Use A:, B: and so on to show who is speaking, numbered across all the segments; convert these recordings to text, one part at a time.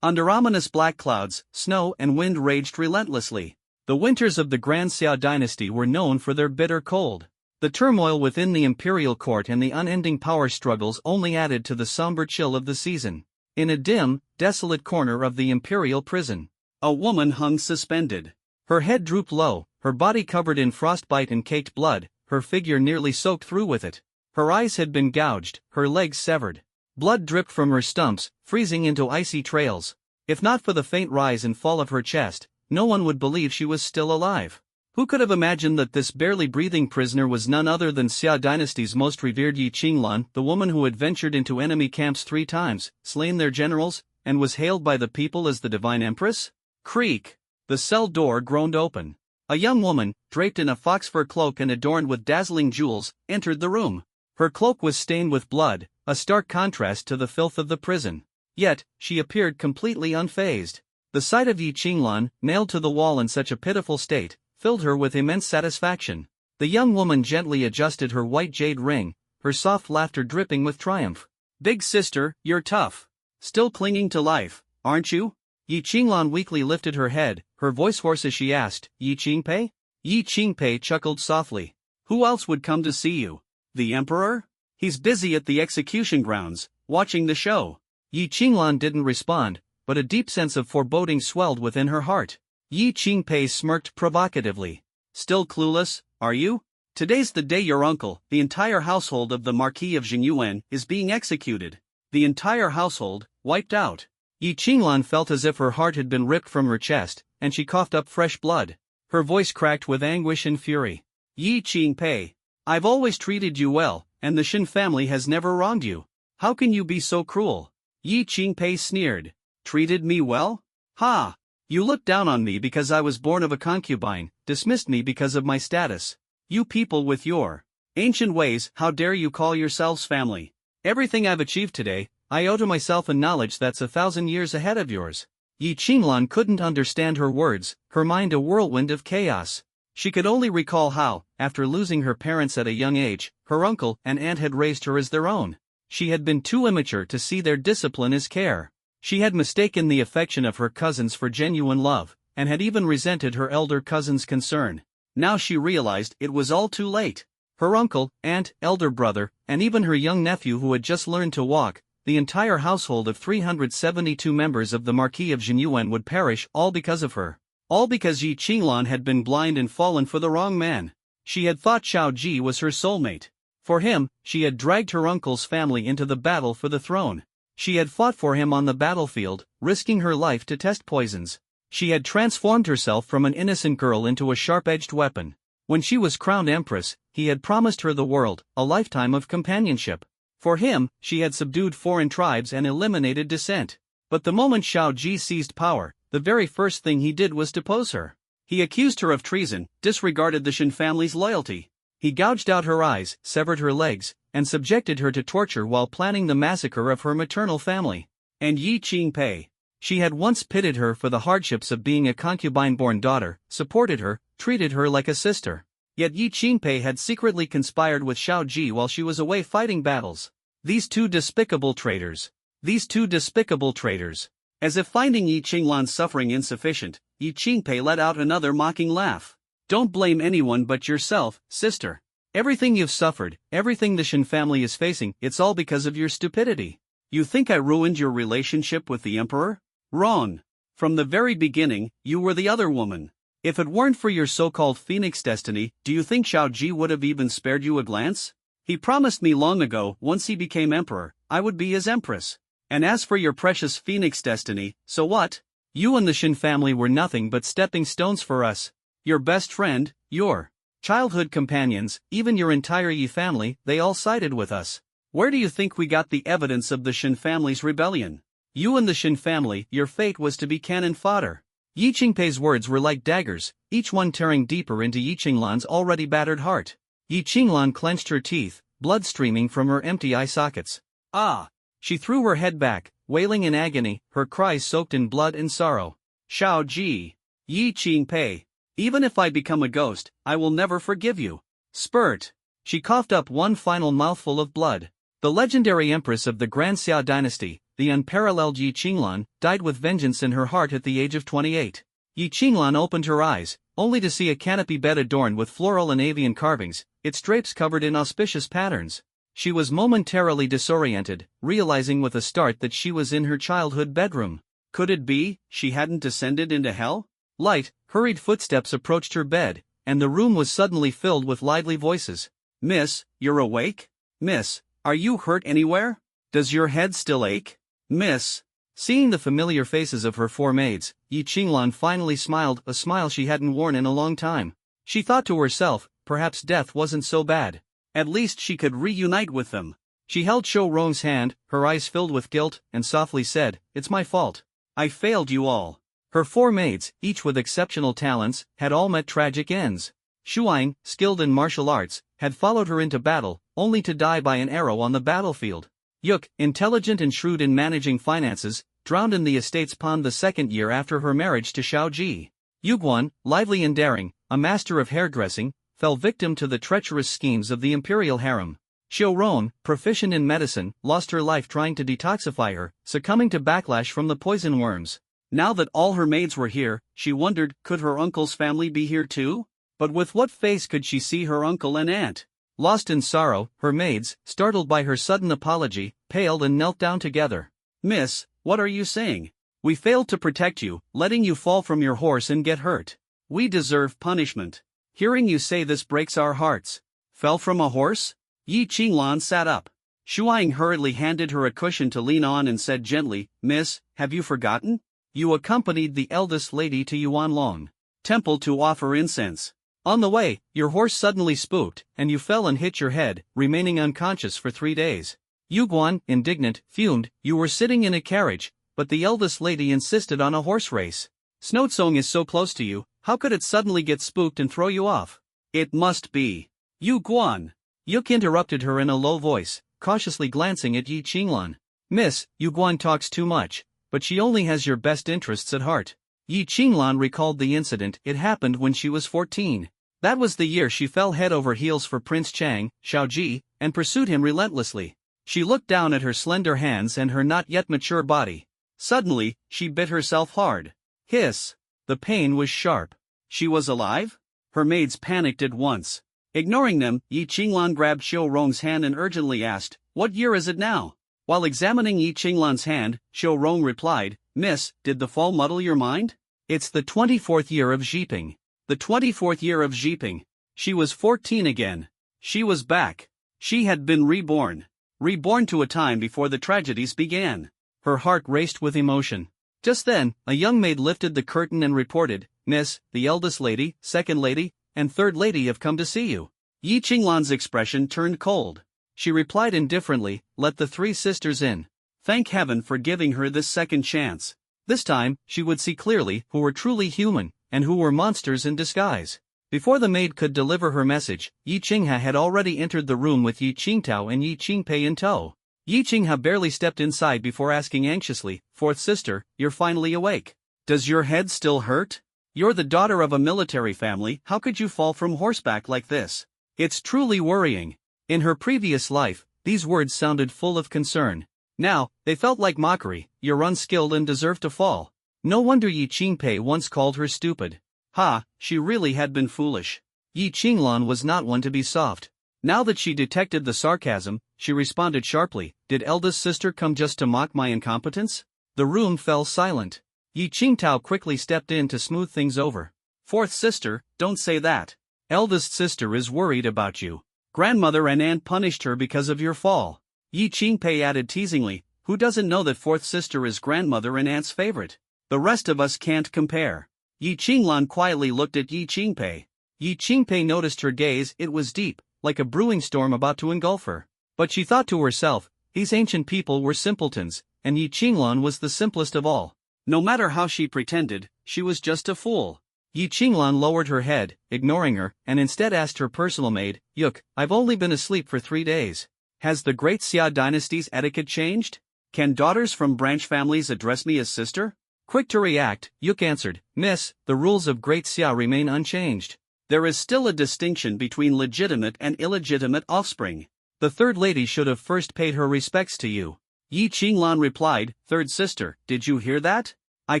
A: Under ominous black clouds, snow and wind raged relentlessly. The winters of the Grand Xia dynasty were known for their bitter cold. The turmoil within the imperial court and the unending power struggles only added to the somber chill of the season. In a dim, desolate corner of the imperial prison, a woman hung suspended. Her head drooped low, her body covered in frostbite and caked blood, her figure nearly soaked through with it. Her eyes had been gouged, her legs severed. Blood dripped from her stumps, freezing into icy trails. If not for the faint rise and fall of her chest, no one would believe she was still alive. Who could have imagined that this barely breathing prisoner was none other than Xia dynasty's most revered Yi Qinglan, the woman who had ventured into enemy camps 3 times, slain their generals, and was hailed by the people as the divine empress? Creak! The cell door groaned open. A young woman, draped in a fox-fur cloak and adorned with dazzling jewels, entered the room. Her cloak was stained with blood, a stark contrast to the filth of the prison. Yet, she appeared completely unfazed. The sight of Yi Qinglan, nailed to the wall in such a pitiful state, filled her with immense satisfaction. The young woman gently adjusted her white jade ring, her soft laughter dripping with triumph. "Big sister, you're tough. Still clinging to life, aren't you?" Yi Qinglan weakly lifted her head, her voice hoarse as she asked, "Yi Qingpei?" Yi Qingpei chuckled softly. "Who else would come to see you? The emperor? He's busy at the execution grounds, watching the show." Yi Qinglan didn't respond, but a deep sense of foreboding swelled within her heart. Yi Qingpei smirked provocatively. "Still clueless, are you? Today's the day your uncle, the entire household of the Marquis of Jinyuan, is being executed. The entire household, wiped out." Yi Qinglan felt as if her heart had been ripped from her chest, and she coughed up fresh blood. Her voice cracked with anguish and fury. "Yi Qingpei, I've always treated you well, and the Shin family has never wronged you. How can you be so cruel?" Yi Qingpei sneered. "Treated me well? Ha! You looked down on me because I was born of a concubine, dismissed me because of my status. You people with your ancient ways, how dare you call yourselves family? Everything I've achieved today, I owe to myself and knowledge that's 1,000 years ahead of yours." Yi Qinglan couldn't understand her words, her mind a whirlwind of chaos. She could only recall how, after losing her parents at a young age, her uncle and aunt had raised her as their own. She had been too immature to see their discipline as care. She had mistaken the affection of her cousins for genuine love, and had even resented her elder cousin's concern. Now she realized it was all too late. Her uncle, aunt, elder brother, and even her young nephew who had just learned to walk, the entire household of 372 members of the Marquis of Jinyuan would perish all because of her. All because Yi Qinglan had been blind and fallen for the wrong man. She had thought Xiao Ji was her soulmate. For him, she had dragged her uncle's family into the battle for the throne. She had fought for him on the battlefield, risking her life to test poisons. She had transformed herself from an innocent girl into a sharp-edged weapon. When she was crowned empress, he had promised her the world, a lifetime of companionship. For him, she had subdued foreign tribes and eliminated dissent. But the moment Xiao Ji seized power, the very first thing he did was depose her. He accused her of treason, disregarded the Shin family's loyalty. He gouged out her eyes, severed her legs, and subjected her to torture while planning the massacre of her maternal family. And Yi Qingpei. She had once pitied her for the hardships of being a concubine-born daughter, supported her, treated her like a sister. Yet Yi Qingpei had secretly conspired with Xiao Ji while she was away fighting battles. These two despicable traitors. These two despicable traitors. As if finding Yi Qinglan's suffering insufficient, Yi Qingpei let out another mocking laugh. "Don't blame anyone but yourself, sister. Everything you've suffered, everything the Shin family is facing, it's all because of your stupidity. You think I ruined your relationship with the emperor? Wrong. From the very beginning, you were the other woman. If it weren't for your so-called phoenix destiny, do you think Xiao Ji would have even spared you a glance? He promised me long ago, once he became emperor, I would be his empress. And as for your precious phoenix destiny, so what? You and the Shin family were nothing but stepping stones for us. Your best friend, your childhood companions, even your entire Yi family, they all sided with us. Where do you think we got the evidence of the Shin family's rebellion? You and the Shin family, your fate was to be cannon fodder." Yi Qingpei's words were like daggers, each one tearing deeper into Yi Qinglan's already battered heart. Yi Qinglan clenched her teeth, blood streaming from her empty eye sockets. "Ah!" She threw her head back, wailing in agony, her cries soaked in blood and sorrow. "Xiao Ji! Yi Qingpei! Even if I become a ghost, I will never forgive you." Spurt! She coughed up one final mouthful of blood. The legendary empress of the Grand Xia dynasty, the unparalleled Yi Qinglan, died with vengeance in her heart at the age of 28. Yi Qinglan opened her eyes, only to see a canopy bed adorned with floral and avian carvings, its drapes covered in auspicious patterns. She was momentarily disoriented, realizing with a start that she was in her childhood bedroom. Could it be she hadn't descended into hell? Light, hurried footsteps approached her bed, and the room was suddenly filled with lively voices. "Miss, you're awake? Miss, are you hurt anywhere? Does your head still ache? Miss." Seeing the familiar faces of her four maids, Yi Qinglan finally smiled, a smile she hadn't worn in a long time. She thought to herself, perhaps death wasn't so bad. At least she could reunite with them. She held Shou Rong's hand, her eyes filled with guilt, and softly said, "It's my fault. I failed you all." Her four maids, each with exceptional talents, had all met tragic ends. Shuang, skilled in martial arts, had followed her into battle, only to die by an arrow on the battlefield. Yuk, intelligent and shrewd in managing finances, drowned in the estate's pond the second year after her marriage to Xiao Ji. Yuguan, lively and daring, a master of hairdressing, fell victim to the treacherous schemes of the imperial harem. Xiu Rong, proficient in medicine, lost her life trying to detoxify her, succumbing to backlash from the poison worms. Now that all her maids were here, she wondered, could her uncle's family be here too? But with what face could she see her uncle and aunt? Lost in sorrow, her maids, startled by her sudden apology, paled and knelt down together. "Miss, what are you saying? We failed to protect you, letting you fall from your horse and get hurt. We deserve punishment. Hearing you say this breaks our hearts." Fell from a horse? Yi Qinglan sat up. Shuang hurriedly handed her a cushion to lean on and said gently, "Miss, have you forgotten? You accompanied the eldest lady to Yuanlong Temple to offer incense. On the way, your horse suddenly spooked, and you fell and hit your head, remaining unconscious for 3 days. Yuguan, indignant, fumed, "You were sitting in a carriage, but the eldest lady insisted on a horse race. Snotsong is so close to you, how could it suddenly get spooked and throw you off? It must be Yuguan." Yuk interrupted her in a low voice, cautiously glancing at Yi Qinglan. "Miss, Yuguan talks too much, but she only has your best interests at heart." Yi Qinglan recalled the incident. It happened when she was 14. That was the year she fell head over heels for Prince Chang, Xiao Ji, and pursued him relentlessly. She looked down at her slender hands and her not yet mature body. Suddenly, she bit herself hard. Hiss! The pain was sharp. She was alive? Her maids panicked at once. Ignoring them, Yi Qinglan grabbed Xiu Rong's hand and urgently asked, "What year is it now?" While examining Yi Qinglan's hand, Xiu Rong replied, "Miss, did the fall muddle your mind? It's the 24th year of Xiping. The 24th year of Xiping. She was 14 again. She was back. She had been reborn. Reborn to a time before the tragedies began." Her heart raced with emotion. Just then, a young maid lifted the curtain and reported, "Miss, the eldest lady, second lady, and third lady have come to see you." Yi Qinglan's expression turned cold. She replied indifferently, "Let the 3 sisters in." Thank heaven for giving her this second chance. This time, she would see clearly who were truly human, and who were monsters in disguise. Before the maid could deliver her message, Yi Qingha had already entered the room with Yi Qingtao and Yi Qingpei in tow. Yi Qingha barely stepped inside before asking anxiously, "Fourth sister, you're finally awake. Does your head still hurt? You're the daughter of a military family, how could you fall from horseback like this? It's truly worrying." In her previous life, these words sounded full of concern. Now, they felt like mockery. "You're unskilled and deserve to fall." No wonder Yi Qingpei once called her stupid. Ha, she really had been foolish. Yi Qinglan was not one to be soft. Now that she detected the sarcasm, she responded sharply, "Did eldest sister come just to mock my incompetence?" The room fell silent. Yi Qingtao quickly stepped in to smooth things over. "Fourth sister, don't say that. Eldest sister is worried about you. Grandmother and aunt punished her because of your fall." Yi Qingpei added teasingly, "Who doesn't know that fourth sister is grandmother and aunt's favorite? The rest of us can't compare." Yi Qinglan quietly looked at Yi Qingpei. Yi Qingpei noticed her gaze. It was deep, like a brewing storm about to engulf her. But she thought to herself, these ancient people were simpletons, and Yi Qinglan was the simplest of all. No matter how she pretended, she was just a fool. Yi Qinglan lowered her head, ignoring her, and instead asked her personal maid, "Yuk, I've only been asleep for 3 days. Has the great Xia dynasty's etiquette changed? Can daughters from branch families address me as sister?" Quick to react, Yuk answered, "Miss, the rules of Great Xia remain unchanged. There is still a distinction between legitimate and illegitimate offspring. The third lady should have first paid her respects to you." Yi Qinglan replied, "Third sister, did you hear that? I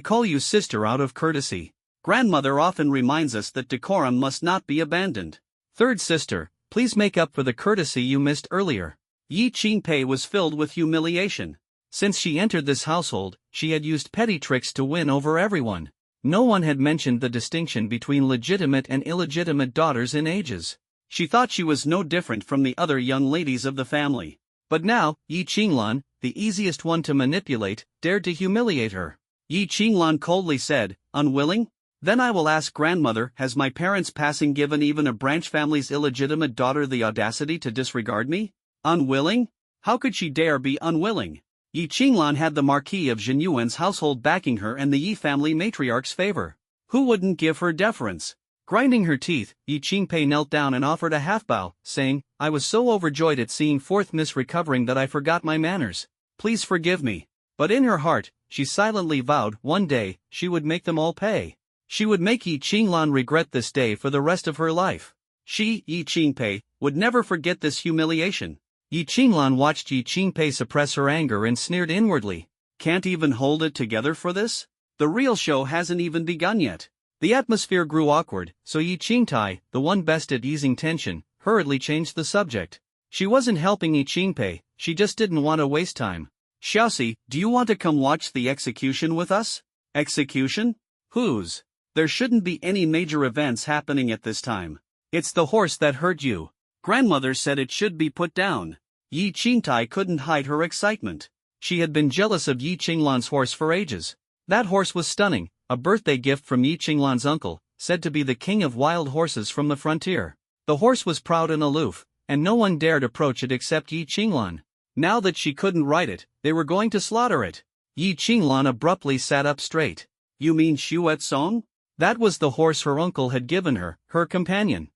A: call you sister out of courtesy. Grandmother often reminds us that decorum must not be abandoned. Third sister, please make up for the courtesy you missed earlier." Yi Qingpei was filled with humiliation. Since she entered this household, she had used petty tricks to win over everyone. No one had mentioned the distinction between legitimate and illegitimate daughters in ages. She thought she was no different from the other young ladies of the family. But now, Yi Qinglan, the easiest one to manipulate, dared to humiliate her. Yi Qinglan coldly said, "Unwilling? Then I will ask grandmother, has my parents' passing given even a branch family's illegitimate daughter the audacity to disregard me? Unwilling? How could she dare be unwilling?" Yi Qinglan had the Marquis of Zhenyuan's household backing her and the Yi family matriarch's favor. Who wouldn't give her deference? Grinding her teeth, Yi Qingpei knelt down and offered a half-bow, saying, "I was so overjoyed at seeing fourth Miss recovering that I forgot my manners. Please forgive me." But in her heart, she silently vowed one day she would make them all pay. She would make Yi Qinglan regret this day for the rest of her life. She, Yi Qingpei, would never forget this humiliation. Yi Qinglan watched Yi Qingpei suppress her anger and sneered inwardly. Can't even hold it together for this? The real show hasn't even begun yet. The atmosphere grew awkward, so Yi Qingtai, the one best at easing tension, hurriedly changed the subject. She wasn't helping Yi Qingpei, she just didn't want to waste time. "Xiaoxi, do you want to come watch the execution with us?" "Execution? Whose? There shouldn't be any major events happening at this time. It's the horse that hurt you. Grandmother said it should be put down." Yi Qingtai couldn't hide her excitement. She had been jealous of Yi Qinglan's horse for ages. That horse was stunning, a birthday gift from Yi Qinglan's uncle, said to be the king of wild horses from the frontier. The horse was proud and aloof, and no one dared approach it except Yi Qinglan. Now that she couldn't ride it, they were going to slaughter it. Yi Qinglan abruptly sat up straight. "You mean Xuet Song?" That was the horse her uncle had given her, her companion.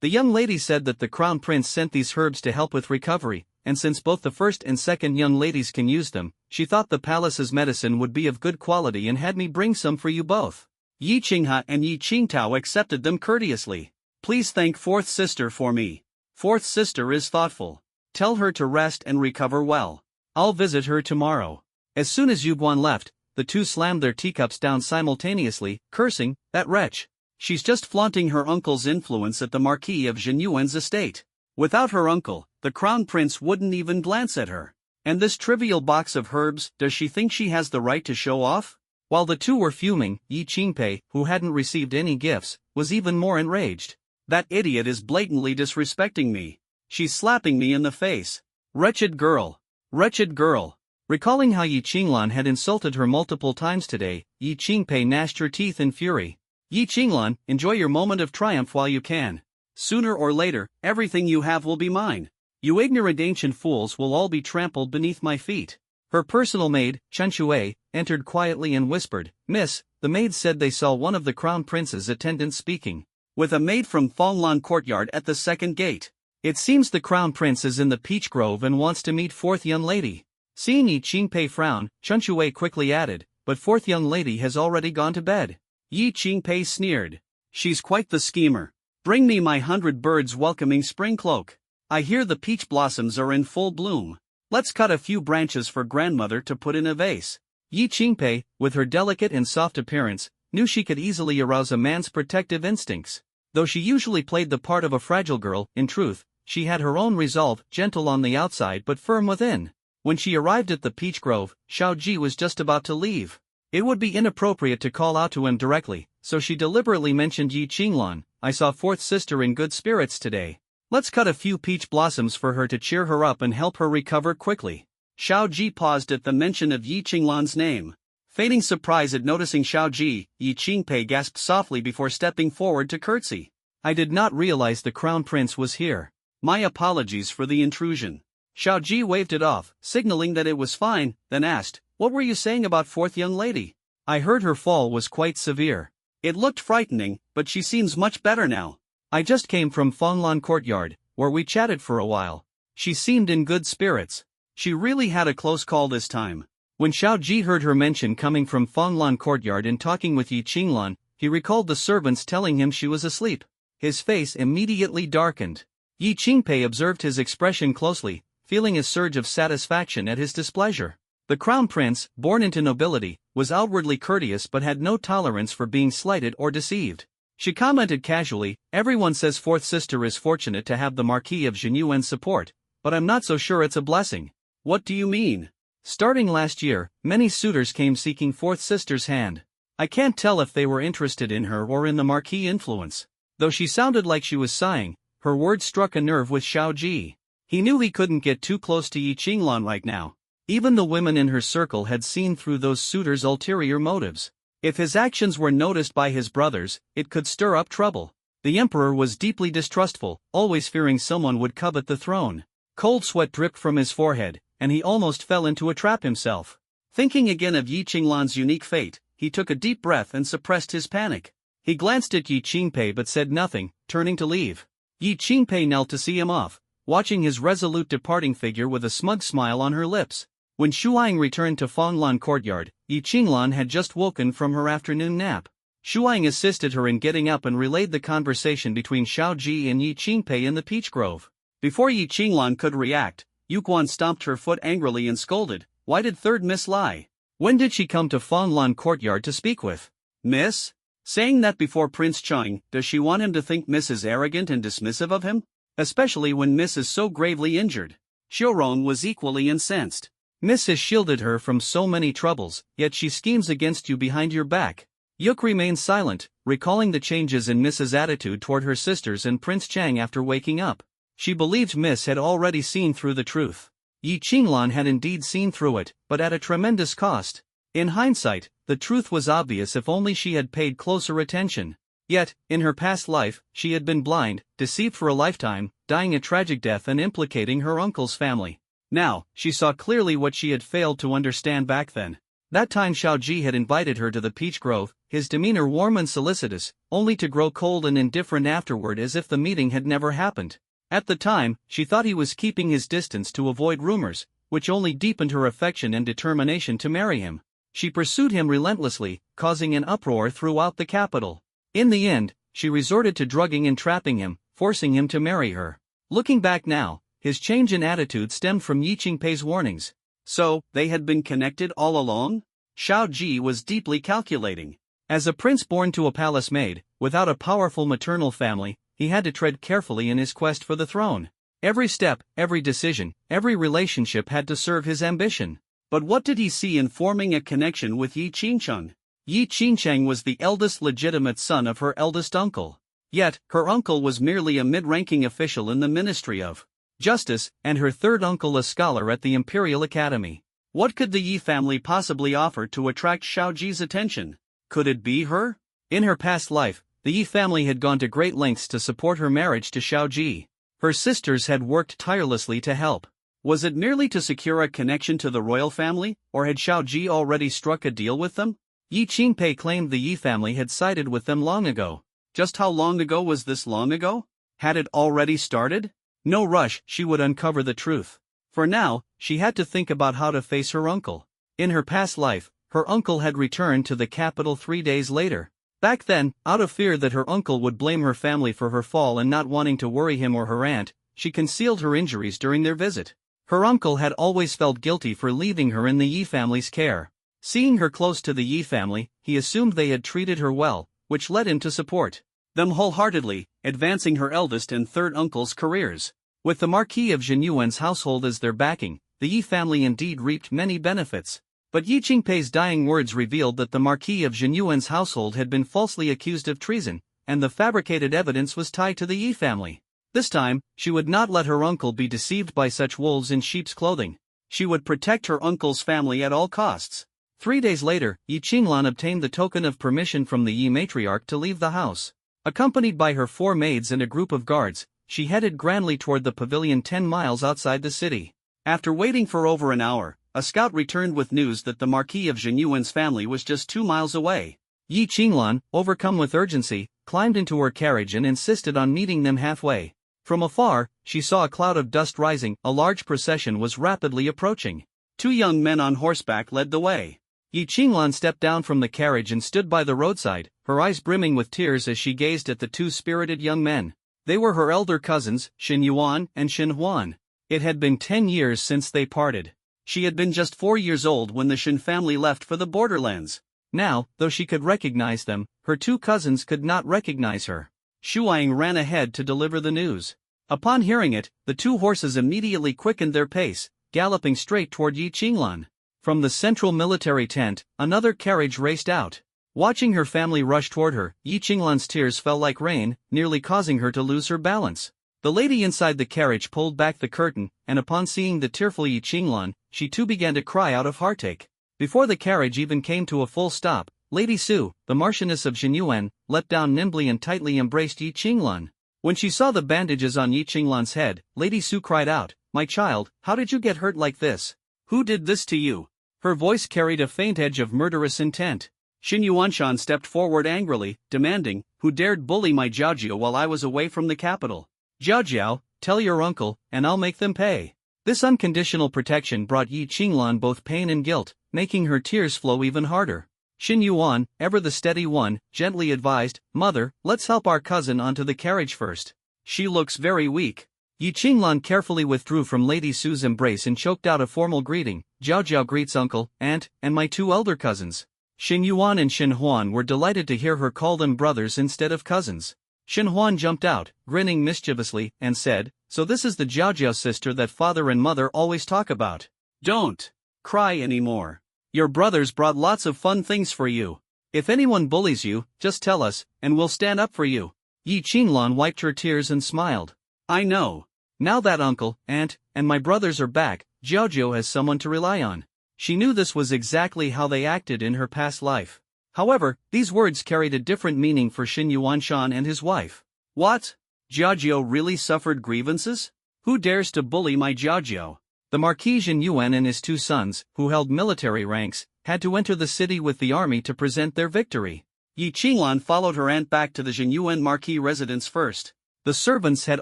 A: The young lady said that the crown prince sent these herbs to help with recovery, and since both the first and second young ladies can use them, she thought the palace's medicine would be of good quality and had me bring some for you both. Yi Qinghe and Yi Qingtao accepted them courteously. "Please thank fourth sister for me. Fourth sister is thoughtful. Tell her to rest and recover well. I'll visit her tomorrow." As soon as Yuguan left, the two slammed their teacups down simultaneously, cursing, "That wretch. She's just flaunting her uncle's influence at the Marquis of Zhenyuan's estate. Without her uncle, the crown prince wouldn't even glance at her. And this trivial box of herbs, does she think she has the right to show off?" While the two were fuming, Yi Qingpei, who hadn't received any gifts, was even more enraged. "That idiot is blatantly disrespecting me. She's slapping me in the face. Wretched girl. Wretched girl." Recalling how Yi Qinglan had insulted her multiple times today, Yi Qingpei gnashed her teeth in fury. "Yi Qinglan, enjoy your moment of triumph while you can. Sooner or later, everything you have will be mine. You ignorant ancient fools will all be trampled beneath my feet." Her personal maid, Chen Shui, entered quietly and whispered, "Miss," the maid said they saw one of the crown prince's attendants speaking with a maid from Fonglan courtyard at the second gate. "It seems the crown prince is in the peach grove and wants to meet fourth young lady." Seeing Yi Qingpei frown, Chen Shui quickly added, "But fourth young lady has already gone to bed." Yi Qingpei sneered. "She's quite the schemer. Bring me my 100 birds welcoming spring cloak. I hear the peach blossoms are in full bloom. Let's cut a few branches for grandmother to put in a vase." Yi Qingpei, with her delicate and soft appearance, knew she could easily arouse a man's protective instincts. Though she usually played the part of a fragile girl, in truth, she had her own resolve, gentle on the outside but firm within. When she arrived at the peach grove, Xiao Ji was just about to leave. It would be inappropriate to call out to him directly, so she deliberately mentioned Yi Qinglan. "I saw fourth sister in good spirits today. Let's cut a few peach blossoms for her to cheer her up and help her recover quickly." Xiao Ji paused at the mention of Yi Qinglan's name. Feigning surprise at noticing Xiao Ji, Yi Qingpei gasped softly before stepping forward to curtsy. "I did not realize the crown prince was here. My apologies for the intrusion." Xiao Ji waved it off, signaling that it was fine, then asked, "What were you saying about fourth young lady?" "I heard her fall was quite severe. It looked frightening, but she seems much better now. I just came from Fonglan courtyard, where we chatted for a while. She seemed in good spirits. She really had a close call this time." When Xiao Ji heard her mention coming from Fonglan courtyard and talking with Yi Qinglan, he recalled the servants telling him she was asleep. His face immediately darkened. Yi Qingpei observed his expression closely, feeling a surge of satisfaction at his displeasure. The crown prince, born into nobility, was outwardly courteous but had no tolerance for being slighted or deceived. She commented casually, "Everyone says fourth sister is fortunate to have the Marquis of Genuine's support, but I'm not so sure it's a blessing." "What do you mean?" "Starting last year, many suitors came seeking fourth sister's hand. I can't tell if they were interested in her or in the Marquis' influence." Though she sounded like she was sighing, her words struck a nerve with Xiao Ji. He knew he couldn't get too close to Yi Qinglan right now. Even the women in her circle had seen through those suitors' ulterior motives. If his actions were noticed by his brothers, it could stir up trouble. The emperor was deeply distrustful, always fearing someone would covet the throne. Cold sweat dripped from his forehead, and he almost fell into a trap himself. Thinking again of Yi Qinglan's unique fate, he took a deep breath and suppressed his panic. He glanced at Yi Qingpei but said nothing, turning to leave. Yi Qingpei knelt to see him off, watching his resolute departing figure with a smug smile on her lips. When Shuang returned to Fanglan courtyard, Yi Qinglan had just woken from her afternoon nap. Shuang assisted her in getting up and relayed the conversation between Xiao Ji and Yi Qingpei in the peach grove. Before Yi Qinglan could react, Yuquan stomped her foot angrily and scolded, "Why did third miss lie? When did she come to Fanglan courtyard to speak with? Miss? Saying that before Prince Cheng, does she want him to think Miss is arrogant and dismissive of him? Especially when Miss is so gravely injured." Xiaorong was equally incensed. "Miss has shielded her from so many troubles, yet she schemes against you behind your back." Yuk remained silent, recalling the changes in Miss's attitude toward her sisters and Prince Chang after waking up. She believed Miss had already seen through the truth. Yi Qinglan had indeed seen through it, but at a tremendous cost. In hindsight, the truth was obvious if only she had paid closer attention. Yet, in her past life, she had been blind, deceived for a lifetime, dying a tragic death and implicating her uncle's family. Now, she saw clearly what she had failed to understand back then. That time Xiao Ji had invited her to the peach grove, his demeanor warm and solicitous, only to grow cold and indifferent afterward as if the meeting had never happened. At the time, she thought he was keeping his distance to avoid rumors, which only deepened her affection and determination to marry him. She pursued him relentlessly, causing an uproar throughout the capital. In the end, she resorted to drugging and trapping him, forcing him to marry her. Looking back now, his change in attitude stemmed from Yi Qingpei's warnings. So, they had been connected all along? Xiao Ji was deeply calculating. As a prince born to a palace maid, without a powerful maternal family, he had to tread carefully in his quest for the throne. Every step, every decision, every relationship had to serve his ambition. But what did he see in forming a connection with Yi Qingcheng? Yi Qingcheng was the eldest legitimate son of her eldest uncle. Yet, her uncle was merely a mid-ranking official in the Ministry of Justice, and her third uncle a scholar at the Imperial Academy. What could the Yi family possibly offer to attract Xiao Ji's attention? Could it be her? In her past life, the Yi family had gone to great lengths to support her marriage to Xiao Ji. Her sisters had worked tirelessly to help. Was it merely to secure a connection to the royal family, or had Xiao Ji already struck a deal with them? Yi Qingpei claimed the Yi family had sided with them long ago. Just how long ago was this long ago? Had it already started? No rush, she would uncover the truth. For now, she had to think about how to face her uncle. In her past life, her uncle had returned to the capital 3 days later. Back then, out of fear that her uncle would blame her family for her fall and not wanting to worry him or her aunt, she concealed her injuries during their visit. Her uncle had always felt guilty for leaving her in the Yi family's care. Seeing her close to the Yi family, he assumed they had treated her well, which led him to support them wholeheartedly, advancing her eldest and third uncle's careers. With the Marquis of Genuine's household as their backing, the Yi family indeed reaped many benefits. But Yi Qingpei's dying words revealed that the Marquis of Genuine's household had been falsely accused of treason, and the fabricated evidence was tied to the Yi family. This time, she would not let her uncle be deceived by such wolves in sheep's clothing. She would protect her uncle's family at all costs. 3 days later, Yi Qinglan obtained the token of permission from the Yi matriarch to leave the house. Accompanied by her 4 maids and a group of guards, she headed grandly toward the pavilion 10 miles outside the city. After waiting for over an hour, a scout returned with news that the Marquis of Genuine's family was just 2 miles away. Yi Qinglan, overcome with urgency, climbed into her carriage and insisted on meeting them halfway. From afar, she saw a cloud of dust rising. A large procession was rapidly approaching. 2 young men on horseback led the way. Yi Qinglan stepped down from the carriage and stood by the roadside, her eyes brimming with tears as she gazed at the 2 spirited young men. They were her elder cousins, Xin Yuan and Xin Huan. It had been 10 years since they parted. She had been just 4 years old when the Shin family left for the borderlands. Now, though she could recognize them, her two cousins could not recognize her. Shuang ran ahead to deliver the news. Upon hearing it, the two horses immediately quickened their pace, galloping straight toward Yi Qinglan. From the central military tent, another carriage raced out. Watching her family rush toward her, Yi Qinglan's tears fell like rain, nearly causing her to lose her balance. The lady inside the carriage pulled back the curtain, and upon seeing the tearful Yi Qinglan, she too began to cry out of heartache. Before the carriage even came to a full stop, Lady Su, the Marchioness of Xinyuan, leapt down nimbly and tightly embraced Yi Qinglan. When she saw the bandages on Yi Qinglan's head, Lady Su cried out, "My child, how did you get hurt like this? Who did this to you?" Her voice carried a faint edge of murderous intent. Xin Yuanshan stepped forward angrily, demanding, "Who dared bully my Jiaojiao while I was away from the capital? Jiaojiao, tell your uncle, and I'll make them pay." This unconditional protection brought Yi Qinglan both pain and guilt, making her tears flow even harder. Xin Yuan, ever the steady one, gently advised, "Mother, let's help our cousin onto the carriage first. She looks very weak." Yi Qinglan carefully withdrew from Lady Su's embrace and choked out a formal greeting, "Jiaojiao greets uncle, aunt, and my two elder cousins." Xin Yuan and Xin Huan were delighted to hear her call them brothers instead of cousins. Xin Huan jumped out, grinning mischievously, and said, "So this is the Jiaojiao sister that father and mother always talk about. Don't cry anymore. Your brothers brought lots of fun things for you. If anyone bullies you, just tell us, and we'll stand up for you." Yi Qinglan wiped her tears and smiled. "I know. Now that uncle, aunt, and my brothers are back, Jiaojiao has someone to rely on." She knew this was exactly how they acted in her past life. However, these words carried a different meaning for Xin Yuanshan and his wife. "What? Jiaojiao really suffered grievances? Who dares to bully my Jiaojiao?" The Marquis Xinyuan and his two sons, who held military ranks, had to enter the city with the army to present their victory. Yi Qinglan followed her aunt back to the Xinyuan Marquis residence first. The servants had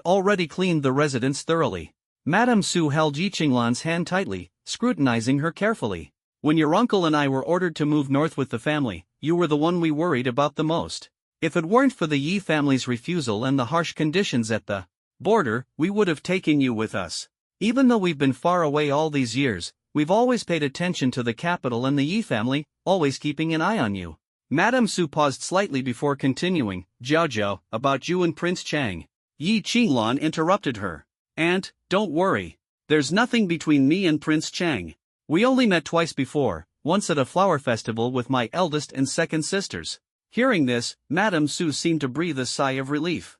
A: already cleaned the residence thoroughly. Madame Su held Yi Qinglan's hand tightly, scrutinizing her carefully. "When your uncle and I were ordered to move north with the family, you were the one we worried about the most. If it weren't for the Yi family's refusal and the harsh conditions at the border, we would have taken you with us. Even though we've been far away all these years, we've always paid attention to the capital and the Yi family, always keeping an eye on you." Madame Su paused slightly before continuing, "Jiaojiao, about you and Prince Chang." Yi Qinglan interrupted her. "Aunt, don't worry. There's nothing between me and Prince Chang. We only met twice before, once at a flower festival with my eldest and second sisters." Hearing this, Madame Su seemed to breathe a sigh of relief.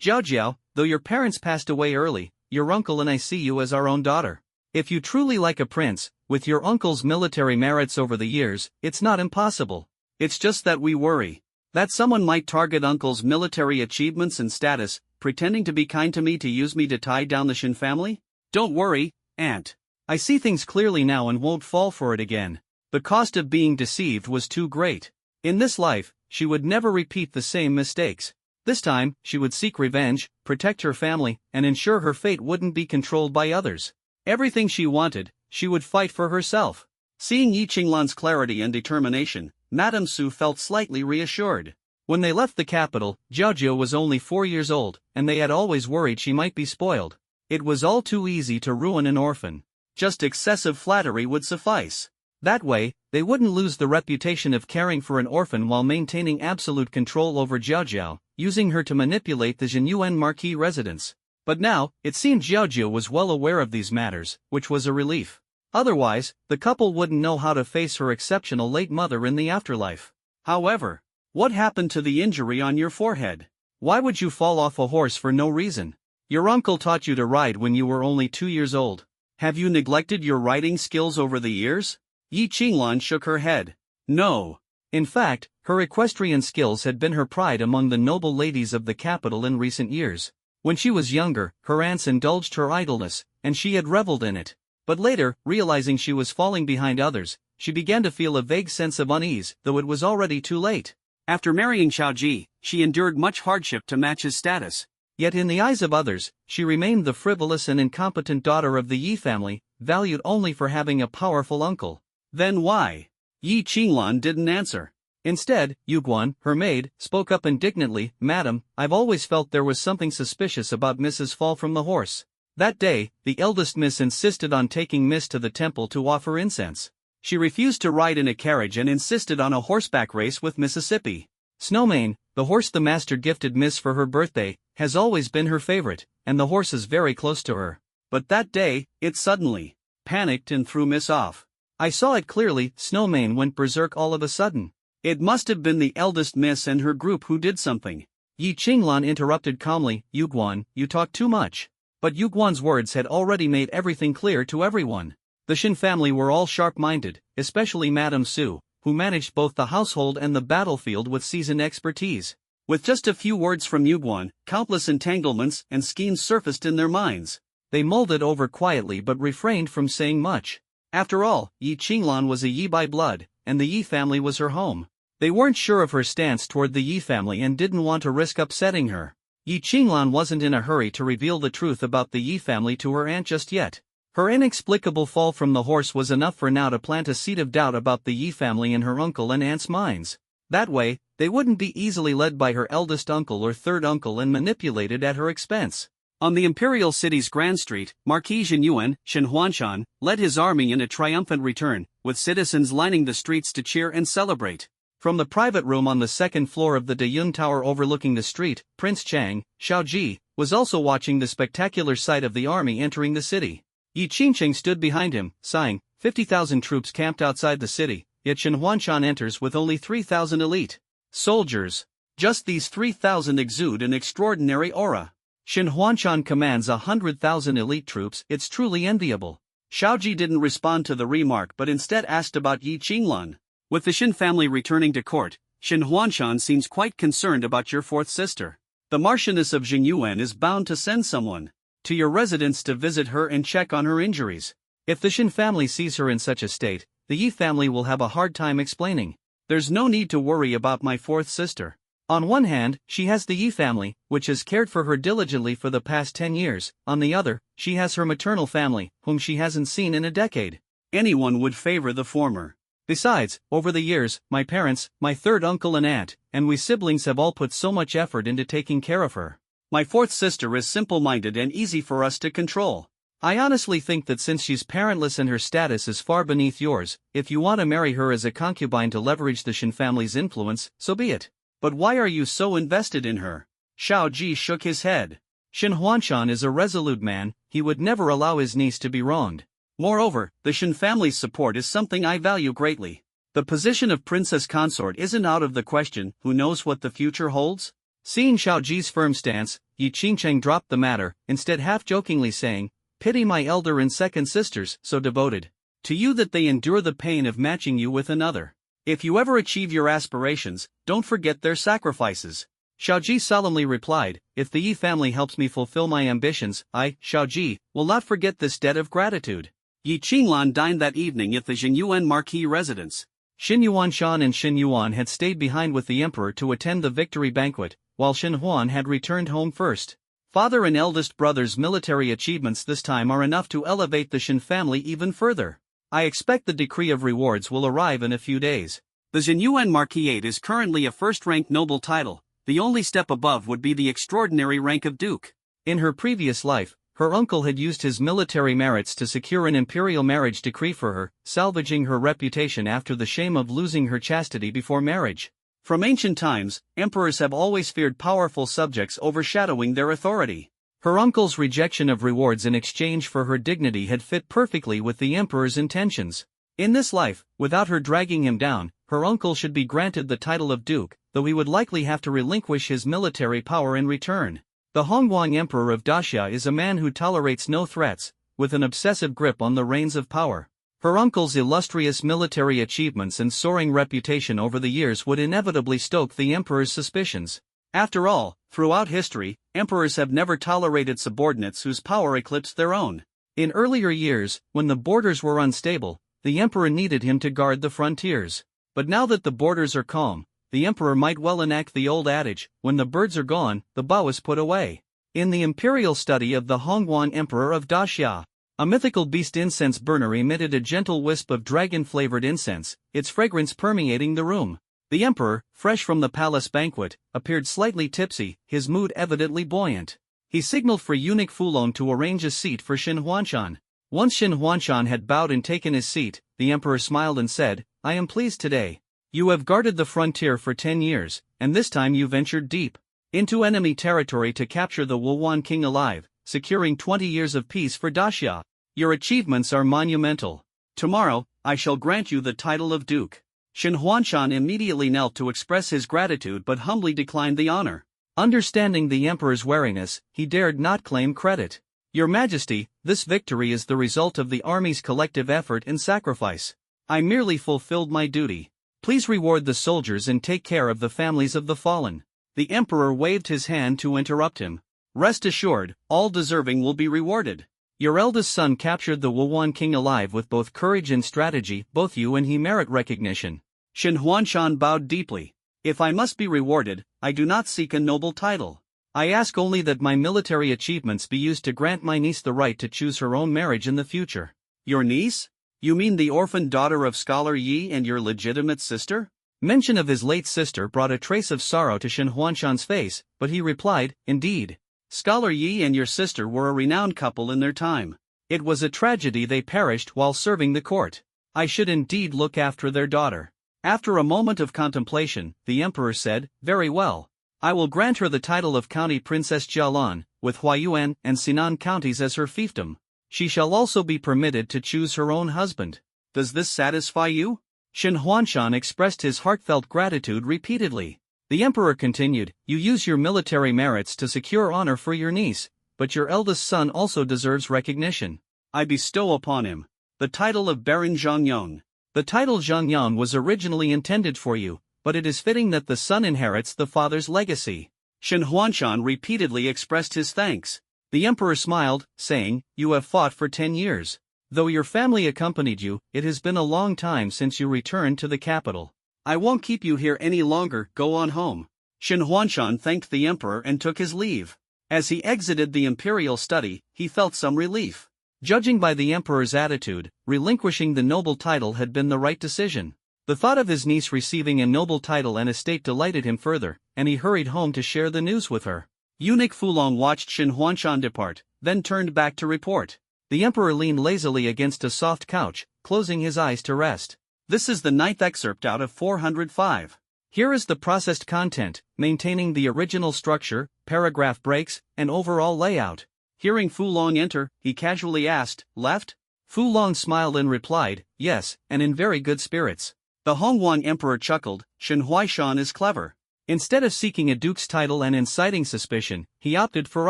A: "Jiaojiao, though your parents passed away early, your uncle and I see you as our own daughter. If you truly like a prince, with your uncle's military merits over the years, it's not impossible. It's just that we worry that someone might target uncle's military achievements and status, pretending to be kind to me to use me to tie down the Shin family. Don't worry, aunt. I see things clearly now and won't fall for it again. The cost of being deceived was too great. In this life, she would never repeat the same mistakes. This time, she would seek revenge, protect her family, and ensure her fate wouldn't be controlled by others. Everything she wanted, she would fight for herself." Seeing Yi Qinglan's clarity and determination, Madame Su felt slightly reassured. When they left the capital, Jiaojiao was only 4 years old, and they had always worried she might be spoiled. It was all too easy to ruin an orphan. Just excessive flattery would suffice. That way, they wouldn't lose the reputation of caring for an orphan while maintaining absolute control over Jiaojiao, using her to manipulate the Xinyuan Marquis residence. But now, it seemed Jiaojiao was well aware of these matters, which was a relief. Otherwise, the couple wouldn't know how to face her exceptional late mother in the afterlife. However, what happened to the injury on your forehead? Why would you fall off a horse for no reason? Your uncle taught you to ride when you were only 2 years old. Have you neglected your riding skills over the years? Yi Qinglan shook her head. No. In fact, her equestrian skills had been her pride among the noble ladies of the capital in recent years. When she was younger, her aunts indulged her idleness, and she had reveled in it. But later, realizing she was falling behind others, she began to feel a vague sense of unease, though it was already too late. After marrying Xiaoji, she endured much hardship to match his status. Yet in the eyes of others, she remained the frivolous and incompetent daughter of the Yi family, valued only for having a powerful uncle. Then why? Yi Qinglan didn't answer. Instead, Yuguan, her maid, spoke up indignantly, "Madam, I've always felt there was something suspicious about Mrs. Fall from the horse. That day, the eldest miss insisted on taking Miss to the temple to offer incense. She refused to ride in a carriage and insisted on a horseback race with Mississippi. Snowmane, the horse the master gifted Miss for her birthday, has always been her favorite, and the horse is very close to her. But that day, it suddenly panicked and threw Miss off. I saw it clearly. Snowmane went berserk all of a sudden. It must have been the eldest miss and her group who did something. Yi Qinglan interrupted calmly, Yuguan, you talk too much. But Yuguan's words had already made everything clear to everyone. The Shin family were all sharp-minded, especially Madame Su, who managed both the household and the battlefield with seasoned expertise. With just a few words from Yuguan, countless entanglements and schemes surfaced in their minds. They mulled it over quietly but refrained from saying much. After all, Yi Qinglan was a Yi by blood, and the Yi family was her home. They weren't sure of her stance toward the Yi family and didn't want to risk upsetting her. Yi Qinglan wasn't in a hurry to reveal the truth about the Yi family to her aunt just yet. Her inexplicable fall from the horse was enough for now to plant a seed of doubt about the Yi family in her uncle and aunt's minds. That way, they wouldn't be easily led by her eldest uncle or third uncle and manipulated at her expense. On the imperial city's Grand Street, Marquis Jinyuan, Shen Huanshan, led his army in a triumphant return, with citizens lining the streets to cheer and celebrate. From the private room on the second floor of the Dayun Tower overlooking the street, Prince Chang, Xiaoji, was also watching the spectacular sight of the army entering the city. Yi Qingcheng stood behind him, sighing. 50,000 troops camped outside the city, yet Shen Huanshan enters with only 3,000 elite soldiers. Just these 3,000 exude an extraordinary aura. Shen Huanshan commands 100,000 elite troops. It's truly enviable. Xiaoji didn't respond to the remark but instead asked about Yi Qinglan. With the Shin family returning to court, Shen Huanshan seems quite concerned about your fourth sister. The Marchioness of Jingyuan is bound to send someone to your residence to visit her and check on her injuries. If the Shin family sees her in such a state, the Yi family will have a hard time explaining. There's no need to worry about my fourth sister. On one hand, she has the Yi family, which has cared for her diligently for the past 10 years. On the other, she has her maternal family, whom she hasn't seen in a decade. Anyone would favor the former. Besides, over the years, my parents, my third uncle and aunt, and we siblings have all put so much effort into taking care of her. My fourth sister is simple-minded and easy for us to control. I honestly think that since she's parentless and her status is far beneath yours, if you want to marry her as a concubine to leverage the Shin family's influence, so be it. But why are you so invested in her? Xiao Ji shook his head. Shen Huanshan is a resolute man. He would never allow his niece to be wronged. Moreover, the Shin family's support is something I value greatly. The position of princess consort isn't out of the question. Who knows what the future holds? Seeing Xiao Ji's firm stance, Yi Qingcheng dropped the matter, instead half-jokingly saying, pity my elder and second sisters, so devoted to you that they endure the pain of matching you with another. If you ever achieve your aspirations, don't forget their sacrifices. Xiao Ji solemnly replied, if the Yi family helps me fulfill my ambitions, I, Xiao Ji, will not forget this debt of gratitude. Yi Qinglan dined that evening at the Jinyuan Marquis residence. Shin Yuanshan and Shin Yuan had stayed behind with the emperor to attend the victory banquet, while Shin Huan had returned home first. Father and eldest brother's military achievements this time are enough to elevate the Shin family even further. I expect the decree of rewards will arrive in a few days. The Jinyuan Marquisate is currently a first-ranked noble title. The only step above would be the extraordinary rank of duke. In her previous life, her uncle had used his military merits to secure an imperial marriage decree for her, salvaging her reputation after the shame of losing her chastity before marriage. From ancient times, emperors have always feared powerful subjects overshadowing their authority. Her uncle's rejection of rewards in exchange for her dignity had fit perfectly with the emperor's intentions. In this life, without her dragging him down, her uncle should be granted the title of duke, though he would likely have to relinquish his military power in return. The Hongguang Emperor of Daxia is a man who tolerates no threats, with an obsessive grip on the reins of power. Her uncle's illustrious military achievements and soaring reputation over the years would inevitably stoke the emperor's suspicions. After all, throughout history, emperors have never tolerated subordinates whose power eclipsed their own. In earlier years, when the borders were unstable, the emperor needed him to guard the frontiers. But now that the borders are calm, the emperor might well enact the old adage, when the birds are gone, the bow is put away. In the imperial study of the Hongguang Emperor of Daxia, a mythical beast incense burner emitted a gentle wisp of dragon-flavored incense, its fragrance permeating the room. The emperor, fresh from the palace banquet, appeared slightly tipsy, his mood evidently buoyant. He signaled for eunuch Fulong to arrange a seat for Xin Huanshan. Once Xin Huanshan had bowed and taken his seat, the emperor smiled and said, "I am pleased today. You have guarded the frontier for 10 years, and this time you ventured deep into enemy territory to capture the Wuhuan king alive, securing 20 years of peace for Daxia. Your achievements are monumental. Tomorrow, I shall grant you the title of duke." Xin Huanshan immediately knelt to express his gratitude but humbly declined the honor. Understanding the emperor's wariness, he dared not claim credit. "Your Majesty, this victory is the result of the army's collective effort and sacrifice. I merely fulfilled my duty. Please reward the soldiers and take care of the families of the fallen." The emperor waved his hand to interrupt him. "Rest assured, all deserving will be rewarded. Your eldest son captured the Wuhuan king alive with both courage and strategy, both you and he merit recognition." Xin Huanshan bowed deeply. "If I must be rewarded, I do not seek a noble title. I ask only that my military achievements be used to grant my niece the right to choose her own marriage in the future." "Your niece? You mean the orphaned daughter of Scholar Yi and your legitimate sister?" Mention of his late sister brought a trace of sorrow to Xin Huanshan's face, but he replied, "Indeed. Scholar Yi and your sister were a renowned couple in their time. It was a tragedy they perished while serving the court. I should indeed look after their daughter." After a moment of contemplation, the emperor said, "Very well. I will grant her the title of County Princess Jialan, with Huayuan and Sinan counties as her fiefdom. She shall also be permitted to choose her own husband. Does this satisfy you?" Xin Huanshan expressed his heartfelt gratitude repeatedly. The emperor continued, "You use your military merits to secure honor for your niece, but your eldest son also deserves recognition. I bestow upon him the title of Baron Zhongyong. The title Zhongyong was originally intended for you, but it is fitting that the son inherits the father's legacy." Xin Huanshan repeatedly expressed his thanks. The emperor smiled, saying, "You have fought for 10 years. Though your family accompanied you, it has been a long time since you returned to the capital. I won't keep you here any longer, go on home." Xin Huanshan thanked the emperor and took his leave. As he exited the imperial study, he felt some relief. Judging by the emperor's attitude, relinquishing the noble title had been the right decision. The thought of his niece receiving a noble title and estate delighted him further, and he hurried home to share the news with her. Eunuch Fulong watched Xin Huanshan depart, then turned back to report. The emperor leaned lazily against a soft couch, closing his eyes to rest. This is the 9th excerpt out of 405. Here is the processed content, maintaining the original structure, paragraph breaks, and overall layout. Hearing Fulong enter, he casually asked, "Left?" Fulong smiled and replied, "Yes, and in very good spirits." The Hongguang emperor chuckled, "Xin Huaishan is clever. Instead of seeking a duke's title and inciting suspicion, he opted for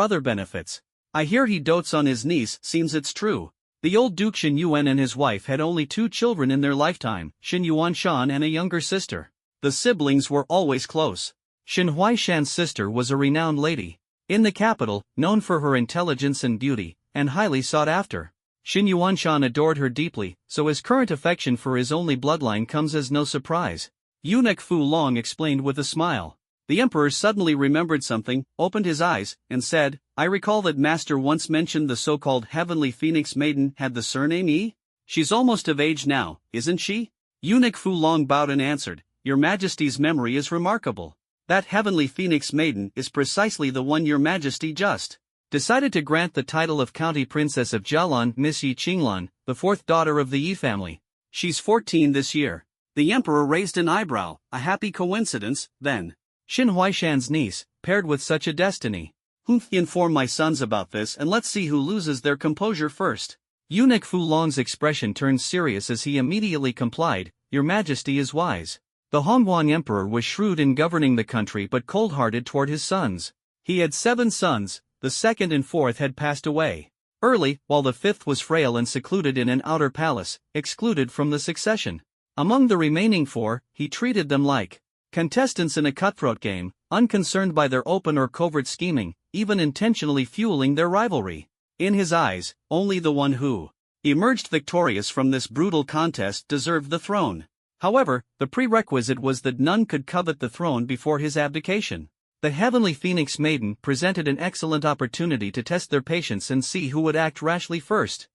A: other benefits. I hear he dotes on his niece, seems it's true." The old Duke Xin Yuan and his wife had only 2 children in their lifetime, Xin Yuanshan and a younger sister. The siblings were always close. Xin Huaishan's sister was a renowned lady in the capital, known for her intelligence and beauty, and highly sought after. Xin Yuanshan adored her deeply, so his current affection for his only bloodline comes as no surprise. Eunuch Fulong explained with a smile. The emperor suddenly remembered something, opened his eyes, and said, "I recall that master once mentioned the so-called Heavenly Phoenix Maiden had the surname Yi? She's almost of age now, isn't she?" Eunuch Fulong bowed and answered, "Your Majesty's memory is remarkable. That Heavenly Phoenix Maiden is precisely the one your Majesty just decided to grant the title of County Princess of Jialan, Miss Yi Qinglan, the 4th daughter of the Yi family. She's 14 this year." The emperor raised an eyebrow, a happy coincidence, then. Xin Huaishan's niece, paired with such a destiny. Inform my sons about this and let's see who loses their composure first." Eunuch Fulong's expression turned serious as he immediately complied, "Your Majesty is wise." The Hongguang emperor was shrewd in governing the country but cold-hearted toward his sons. He had 7 sons, the 2nd and 4th had passed away early, while the 5th was frail and secluded in an outer palace, excluded from the succession. Among the remaining 4, he treated them like contestants in a cutthroat game, unconcerned by their open or covert scheming, even intentionally fueling their rivalry. In his eyes, only the one who emerged victorious from this brutal contest deserved the throne. However, the prerequisite was that none could covet the throne before his abdication. The Heavenly Phoenix Maiden presented an excellent opportunity to test their patience and see who would act rashly first.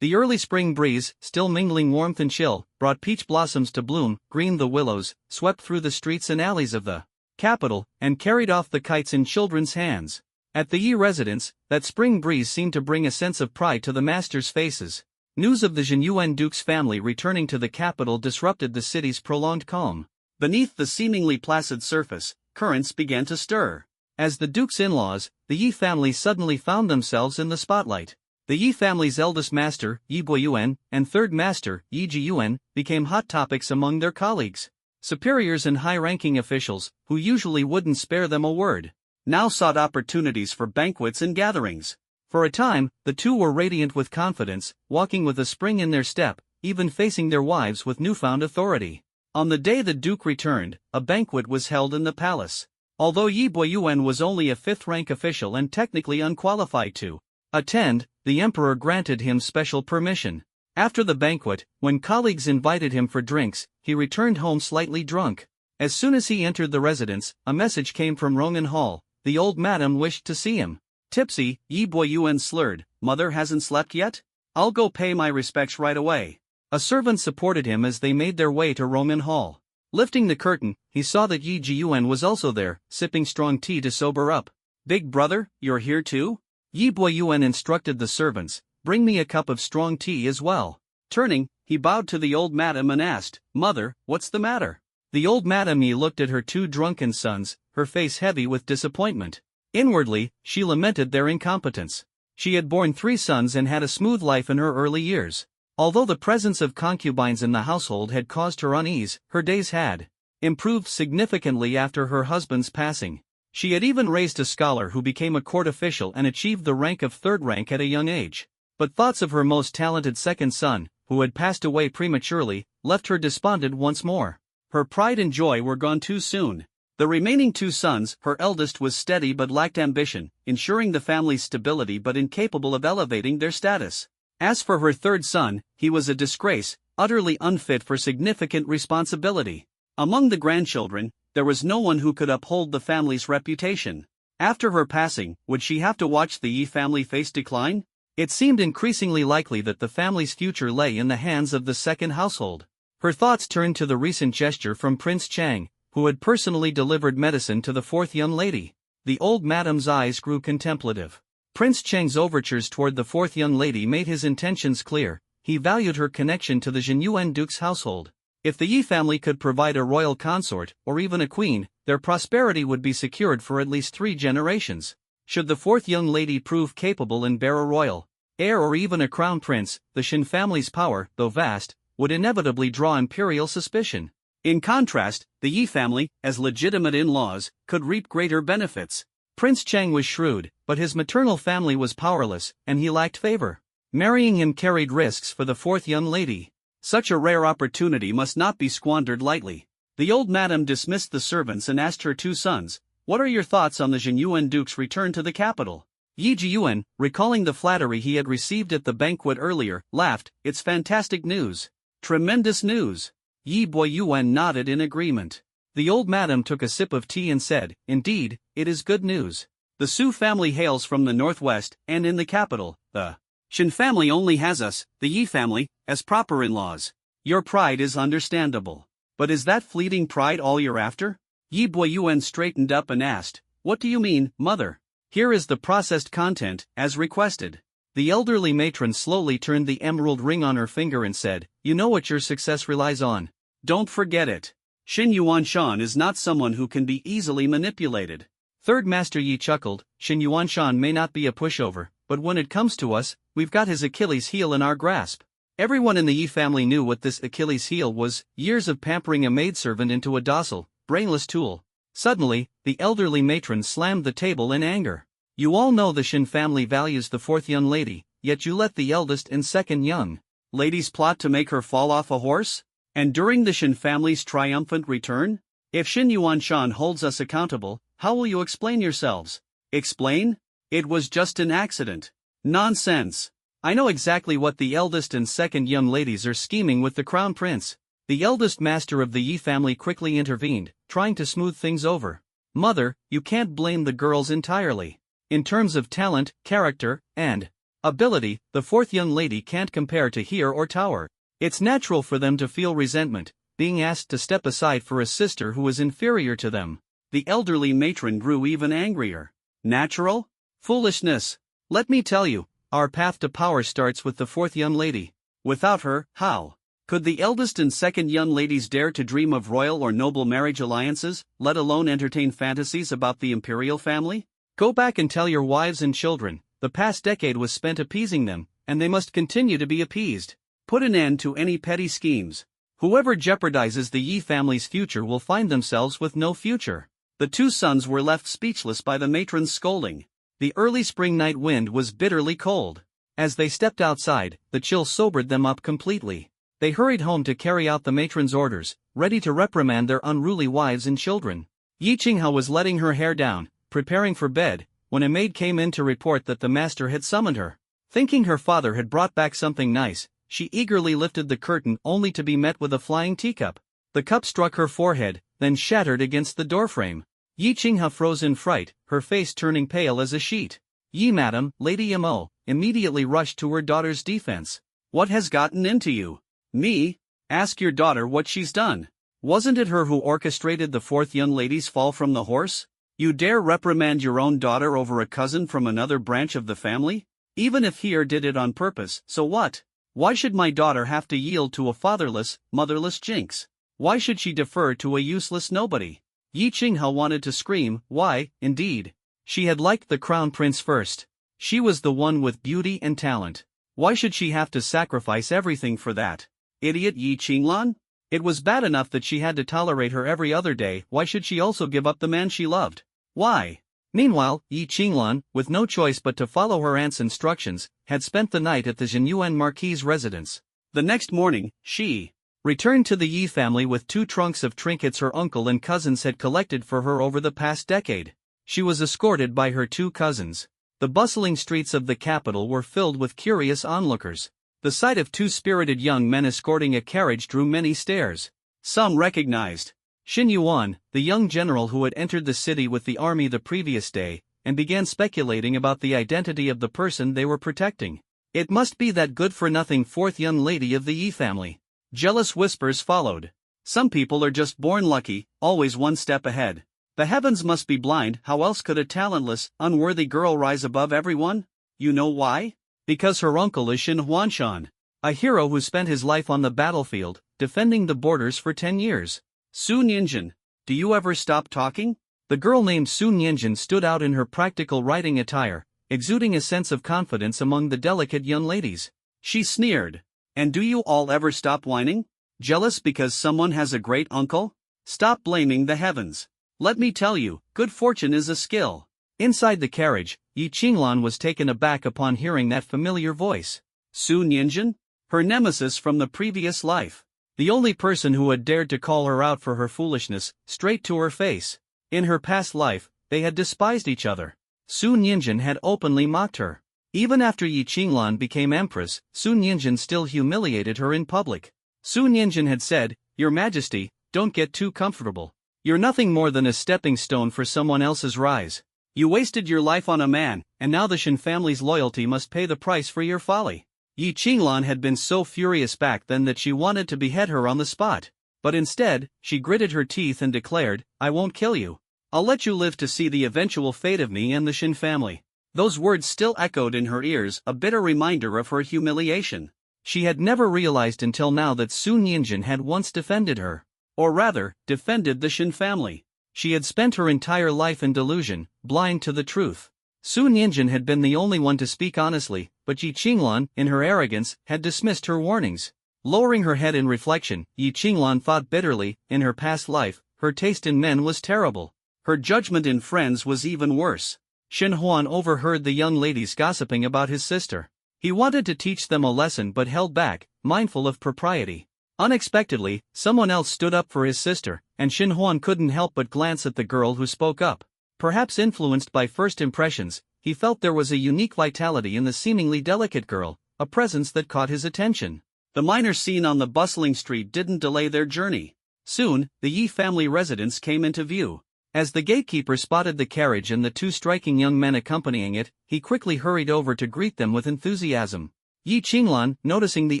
A: The early spring breeze, still mingling warmth and chill, brought peach blossoms to bloom, greened the willows, swept through the streets and alleys of the capital, and carried off the kites in children's hands. At the Yi residence, that spring breeze seemed to bring a sense of pride to the masters' faces. News of the Jinyuan Duke's family returning to the capital disrupted the city's prolonged calm. Beneath the seemingly placid surface, currents began to stir. As the Duke's in-laws, the Yi family suddenly found themselves in the spotlight. The Yi family's eldest master, Yi Boyuan, and third master, Yi Jiyuan, became hot topics among their colleagues. Superiors and high-ranking officials, who usually wouldn't spare them a word, now sought opportunities for banquets and gatherings. For a time, the two were radiant with confidence, walking with a spring in their step, even facing their wives with newfound authority. On the day the Duke returned, a banquet was held in the palace. Although Yi Boyuan was only a fifth-rank official and technically unqualified to attend, the emperor granted him special permission. After the banquet, when colleagues invited him for drinks, he returned home slightly drunk. As soon as he entered the residence, a message came from Rongan Hall. The old madam wished to see him. Tipsy, Yi Boyuan slurred, "Mother hasn't slept yet? I'll go pay my respects right away." A servant supported him as they made their way to Rongan Hall. Lifting the curtain, he saw that Yi Jiyuan was also there, sipping strong tea to sober up. "Big brother, you're here too?" Yi Boyuan instructed the servants, "Bring me a cup of strong tea as well." Turning, he bowed to the old madam and asked, "Mother, what's the matter?" The old madam Yi looked at her two drunken sons, her face heavy with disappointment. Inwardly, she lamented their incompetence. She had borne 3 sons and had a smooth life in her early years. Although the presence of concubines in the household had caused her unease, her days had improved significantly after her husband's passing. She had even raised a scholar who became a court official and achieved the rank of 3rd rank at a young age. But thoughts of her most talented second son, who had passed away prematurely, left her despondent once more. Her pride and joy were gone too soon. The remaining 2 sons, her eldest was steady but lacked ambition, ensuring the family's stability but incapable of elevating their status. As for her 3rd son, he was a disgrace, utterly unfit for significant responsibility. Among the grandchildren, there was no one who could uphold the family's reputation. After her passing, would she have to watch the Yi family face decline? It seemed increasingly likely that the family's future lay in the hands of the second household. Her thoughts turned to the recent gesture from Prince Chang, who had personally delivered medicine to the 4th young lady. The old madam's eyes grew contemplative. Prince Chang's overtures toward the 4th young lady made his intentions clear. He valued her connection to the Jinyuan Duke's household. If the Yi family could provide a royal consort, or even a queen, their prosperity would be secured for at least 3 generations. Should the 4th young lady prove capable and bear a royal heir or even a crown prince, the Shin family's power, though vast, would inevitably draw imperial suspicion. In contrast, the Yi family, as legitimate in-laws, could reap greater benefits. Prince Chang was shrewd, but his maternal family was powerless, and he lacked favor. Marrying him carried risks for the 4th young lady. Such a rare opportunity must not be squandered lightly. The old madam dismissed the servants and asked her 2 sons, "What are your thoughts on the Jinyuan Duke's return to the capital?" Yi Jiyuan, recalling the flattery he had received at the banquet earlier, laughed, "It's fantastic news. Tremendous news." Yi Boyuan nodded in agreement. The old madam took a sip of tea and said, "Indeed, it is good news. The Su family hails from the northwest, and in the capital, the Shin family only has us, the Yi family, as proper in-laws. Your pride is understandable. But is that fleeting pride all you're after?" Yi Boyuan straightened up and asked, "What do you mean, mother?" "Here is the processed content, as requested." The elderly matron slowly turned the emerald ring on her finger and said, "You know what your success relies on. Don't forget it. Shin Yuanshan is not someone who can be easily manipulated." Third Master Yi chuckled, "Shin Yuanshan may not be a pushover, but when it comes to us, we've got his Achilles heel in our grasp." Everyone in the Yi family knew what this Achilles heel was: years of pampering a maidservant into a docile, brainless tool. Suddenly, the elderly matron slammed the table in anger. "You all know the Shin family values the 4th young lady, yet you let the eldest and second young ladies plot to make her fall off a horse? And during the Shin family's triumphant return? If Shin Yuanshan holds us accountable, how will you explain yourselves?" "Explain? It was just an accident." "Nonsense. I know exactly what the eldest and second young ladies are scheming with the crown prince." The eldest master of the Yi family quickly intervened, trying to smooth things over. "Mother, you can't blame the girls entirely. In terms of talent, character, and ability, the 4th young lady can't compare to Heer or Tower. It's natural for them to feel resentment, being asked to step aside for a sister who is inferior to them." The elderly matron grew even angrier. "Natural? Foolishness. Let me tell you, our path to power starts with the fourth young lady. Without her, how could the eldest and second young ladies dare to dream of royal or noble marriage alliances, let alone entertain fantasies about the imperial family? Go back and tell your wives and children, the past decade was spent appeasing them, and they must continue to be appeased. Put an end to any petty schemes. Whoever jeopardizes the Yi family's future will find themselves with no future. The two sons were left speechless by the matron's scolding. The early spring night wind was bitterly cold. As they stepped outside, the chill sobered them up completely. They hurried home to carry out the matron's orders, ready to reprimand their unruly wives and children. Yi Qinghe was letting her hair down, preparing for bed, when a maid came in to report that the master had summoned her. Thinking her father had brought back something nice, she eagerly lifted the curtain only to be met with a flying teacup. The cup struck her forehead, then shattered against the doorframe. Yi Qinghe froze in fright, her face turning pale as a sheet. Yi madam, Lady Mo, immediately rushed to her daughter's defense. What has gotten into you? Me? Ask your daughter what she's done. Wasn't it her who orchestrated the fourth young lady's fall from the horse? You dare reprimand your own daughter over a cousin from another branch of the family? Even if he did it on purpose, so what? Why should my daughter have to yield to a fatherless, motherless jinx? Why should she defer to a useless nobody? Yi Qinghe wanted to scream. Why, indeed? She had liked the crown prince first. She was the one with beauty and talent. Why should she have to sacrifice everything for that? Idiot Yi Qinglan? It was bad enough that she had to tolerate her every other day. Why should she also give up the man she loved? Why? Meanwhile, Yi Qinglan, with no choice but to follow her aunt's instructions, had spent the night at the Zhenyuan Marquis's residence. The next morning, she returned to the Yi family with 2 trunks of trinkets her uncle and cousins had collected for her over the past decade. She was escorted by her 2 cousins. The bustling streets of the capital were filled with curious onlookers. The sight of 2 spirited young men escorting a carriage drew many stares. Some recognized Xin Yuan, the young general who had entered the city with the army the previous day, and began speculating about the identity of the person they were protecting. It must be that good-for-nothing fourth young lady of the Yi family. Jealous whispers followed. Some people are just born lucky, always one step ahead. The heavens must be blind. How else could a talentless, unworthy girl rise above everyone? You know why? Because her uncle is Xin Huanshan, a hero who spent his life on the battlefield, defending the borders for 10 years. Su Ninjin, do you ever stop talking? The girl named Su Ninjin stood out in her practical riding attire, exuding a sense of confidence among the delicate young ladies. She sneered. And do you all ever stop whining? Jealous because someone has a great uncle? Stop blaming the heavens. Let me tell you, good fortune is a skill. Inside the carriage, Yi Qinglan was taken aback upon hearing that familiar voice. Su Ninjin? Her nemesis from the previous life. The only person who had dared to call her out for her foolishness, straight to her face. In her past life, they had despised each other. Su Ninjin had openly mocked her. Even after Yi Qinglan became empress, Su Ninjin still humiliated her in public. Su Ninjin had said, Your Majesty, don't get too comfortable. You're nothing more than a stepping stone for someone else's rise. You wasted your life on a man, and now the Shin family's loyalty must pay the price for your folly. Yi Qinglan had been so furious back then that she wanted to behead her on the spot. But instead, she gritted her teeth and declared, I won't kill you. I'll let you live to see the eventual fate of me and the Shin family. Those words still echoed in her ears, a bitter reminder of her humiliation. She had never realized until now that Su Ninjin had once defended her. Or rather, defended the Shin family. She had spent her entire life in delusion, blind to the truth. Su Ninjin had been the only one to speak honestly, but Yi Qinglan, in her arrogance, had dismissed her warnings. Lowering her head in reflection, Yi Qinglan thought bitterly, in her past life, her taste in men was terrible. Her judgment in friends was even worse. Shin Huan overheard the young ladies gossiping about his sister. He wanted to teach them a lesson but held back, mindful of propriety. Unexpectedly, someone else stood up for his sister, and Shin Huan couldn't help but glance at the girl who spoke up. Perhaps influenced by first impressions, he felt there was a unique vitality in the seemingly delicate girl, a presence that caught his attention. The minor scene on the bustling street didn't delay their journey. Soon, the Yi family residence came into view. As the gatekeeper spotted the carriage and the 2 striking young men accompanying it, he quickly hurried over to greet them with enthusiasm. Yi Qinglan, noticing the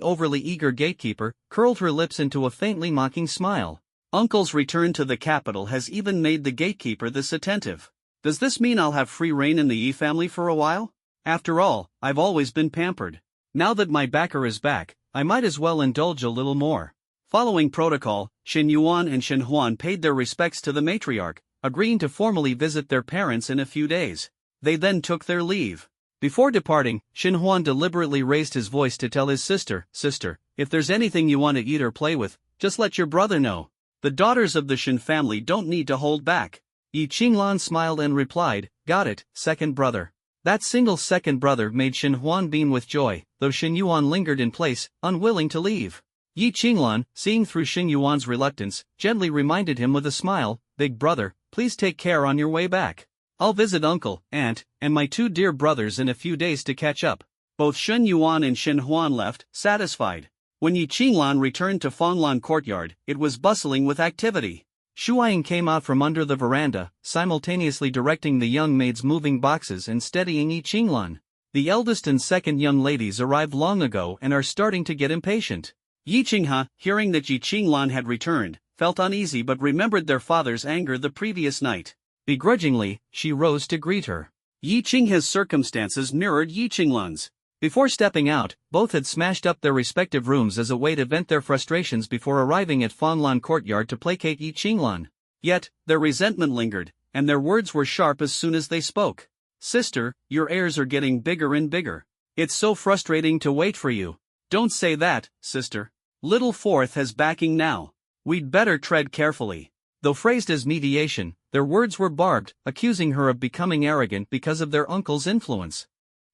A: overly eager gatekeeper, curled her lips into a faintly mocking smile. Uncle's return to the capital has even made the gatekeeper this attentive. Does this mean I'll have free reign in the Yi family for a while? After all, I've always been pampered. Now that my backer is back, I might as well indulge a little more. Following protocol, Shen Yuan and Shen Huan paid their respects to the matriarch, agreeing to formally visit their parents in a few days. They then took their leave. Before departing, Shen Huan deliberately raised his voice to tell his sister, "Sister, if there's anything you want to eat or play with, just let your brother know. The daughters of the Shen family don't need to hold back." Yi Qinglan smiled and replied, "Got it, second brother." That single second brother made Shen Huan beam with joy, though Shen Yuan lingered in place, unwilling to leave. Yi Qinglan, seeing through Shen Yuan's reluctance, gently reminded him with a smile, "Big brother, please take care on your way back. I'll visit uncle, aunt, and my two dear brothers in a few days to catch up." Both Shen Yuan and Shen Huan left, satisfied. When Yi Qinglan returned to Fanglan courtyard, it was bustling with activity. Shuaing came out from under the veranda, simultaneously directing the young maids moving boxes and steadying Yi Qinglan. The eldest and second young ladies arrived long ago and are starting to get impatient. Yi Qinghe, hearing that Yi Qinglan had returned, felt uneasy but remembered their father's anger the previous night. Begrudgingly, she rose to greet her. Yi Qinghe's circumstances mirrored Yi Qinglan's. Before stepping out, both had smashed up their respective rooms as a way to vent their frustrations before arriving at Fanglan courtyard to placate Yi Qinglan. Yet, their resentment lingered, and their words were sharp as soon as they spoke. "Sister, your airs are getting bigger and bigger. It's so frustrating to wait for you." "Don't say that, sister. Little Fourth has backing now. We'd better tread carefully." Though phrased as mediation, their words were barbed, accusing her of becoming arrogant because of their uncle's influence.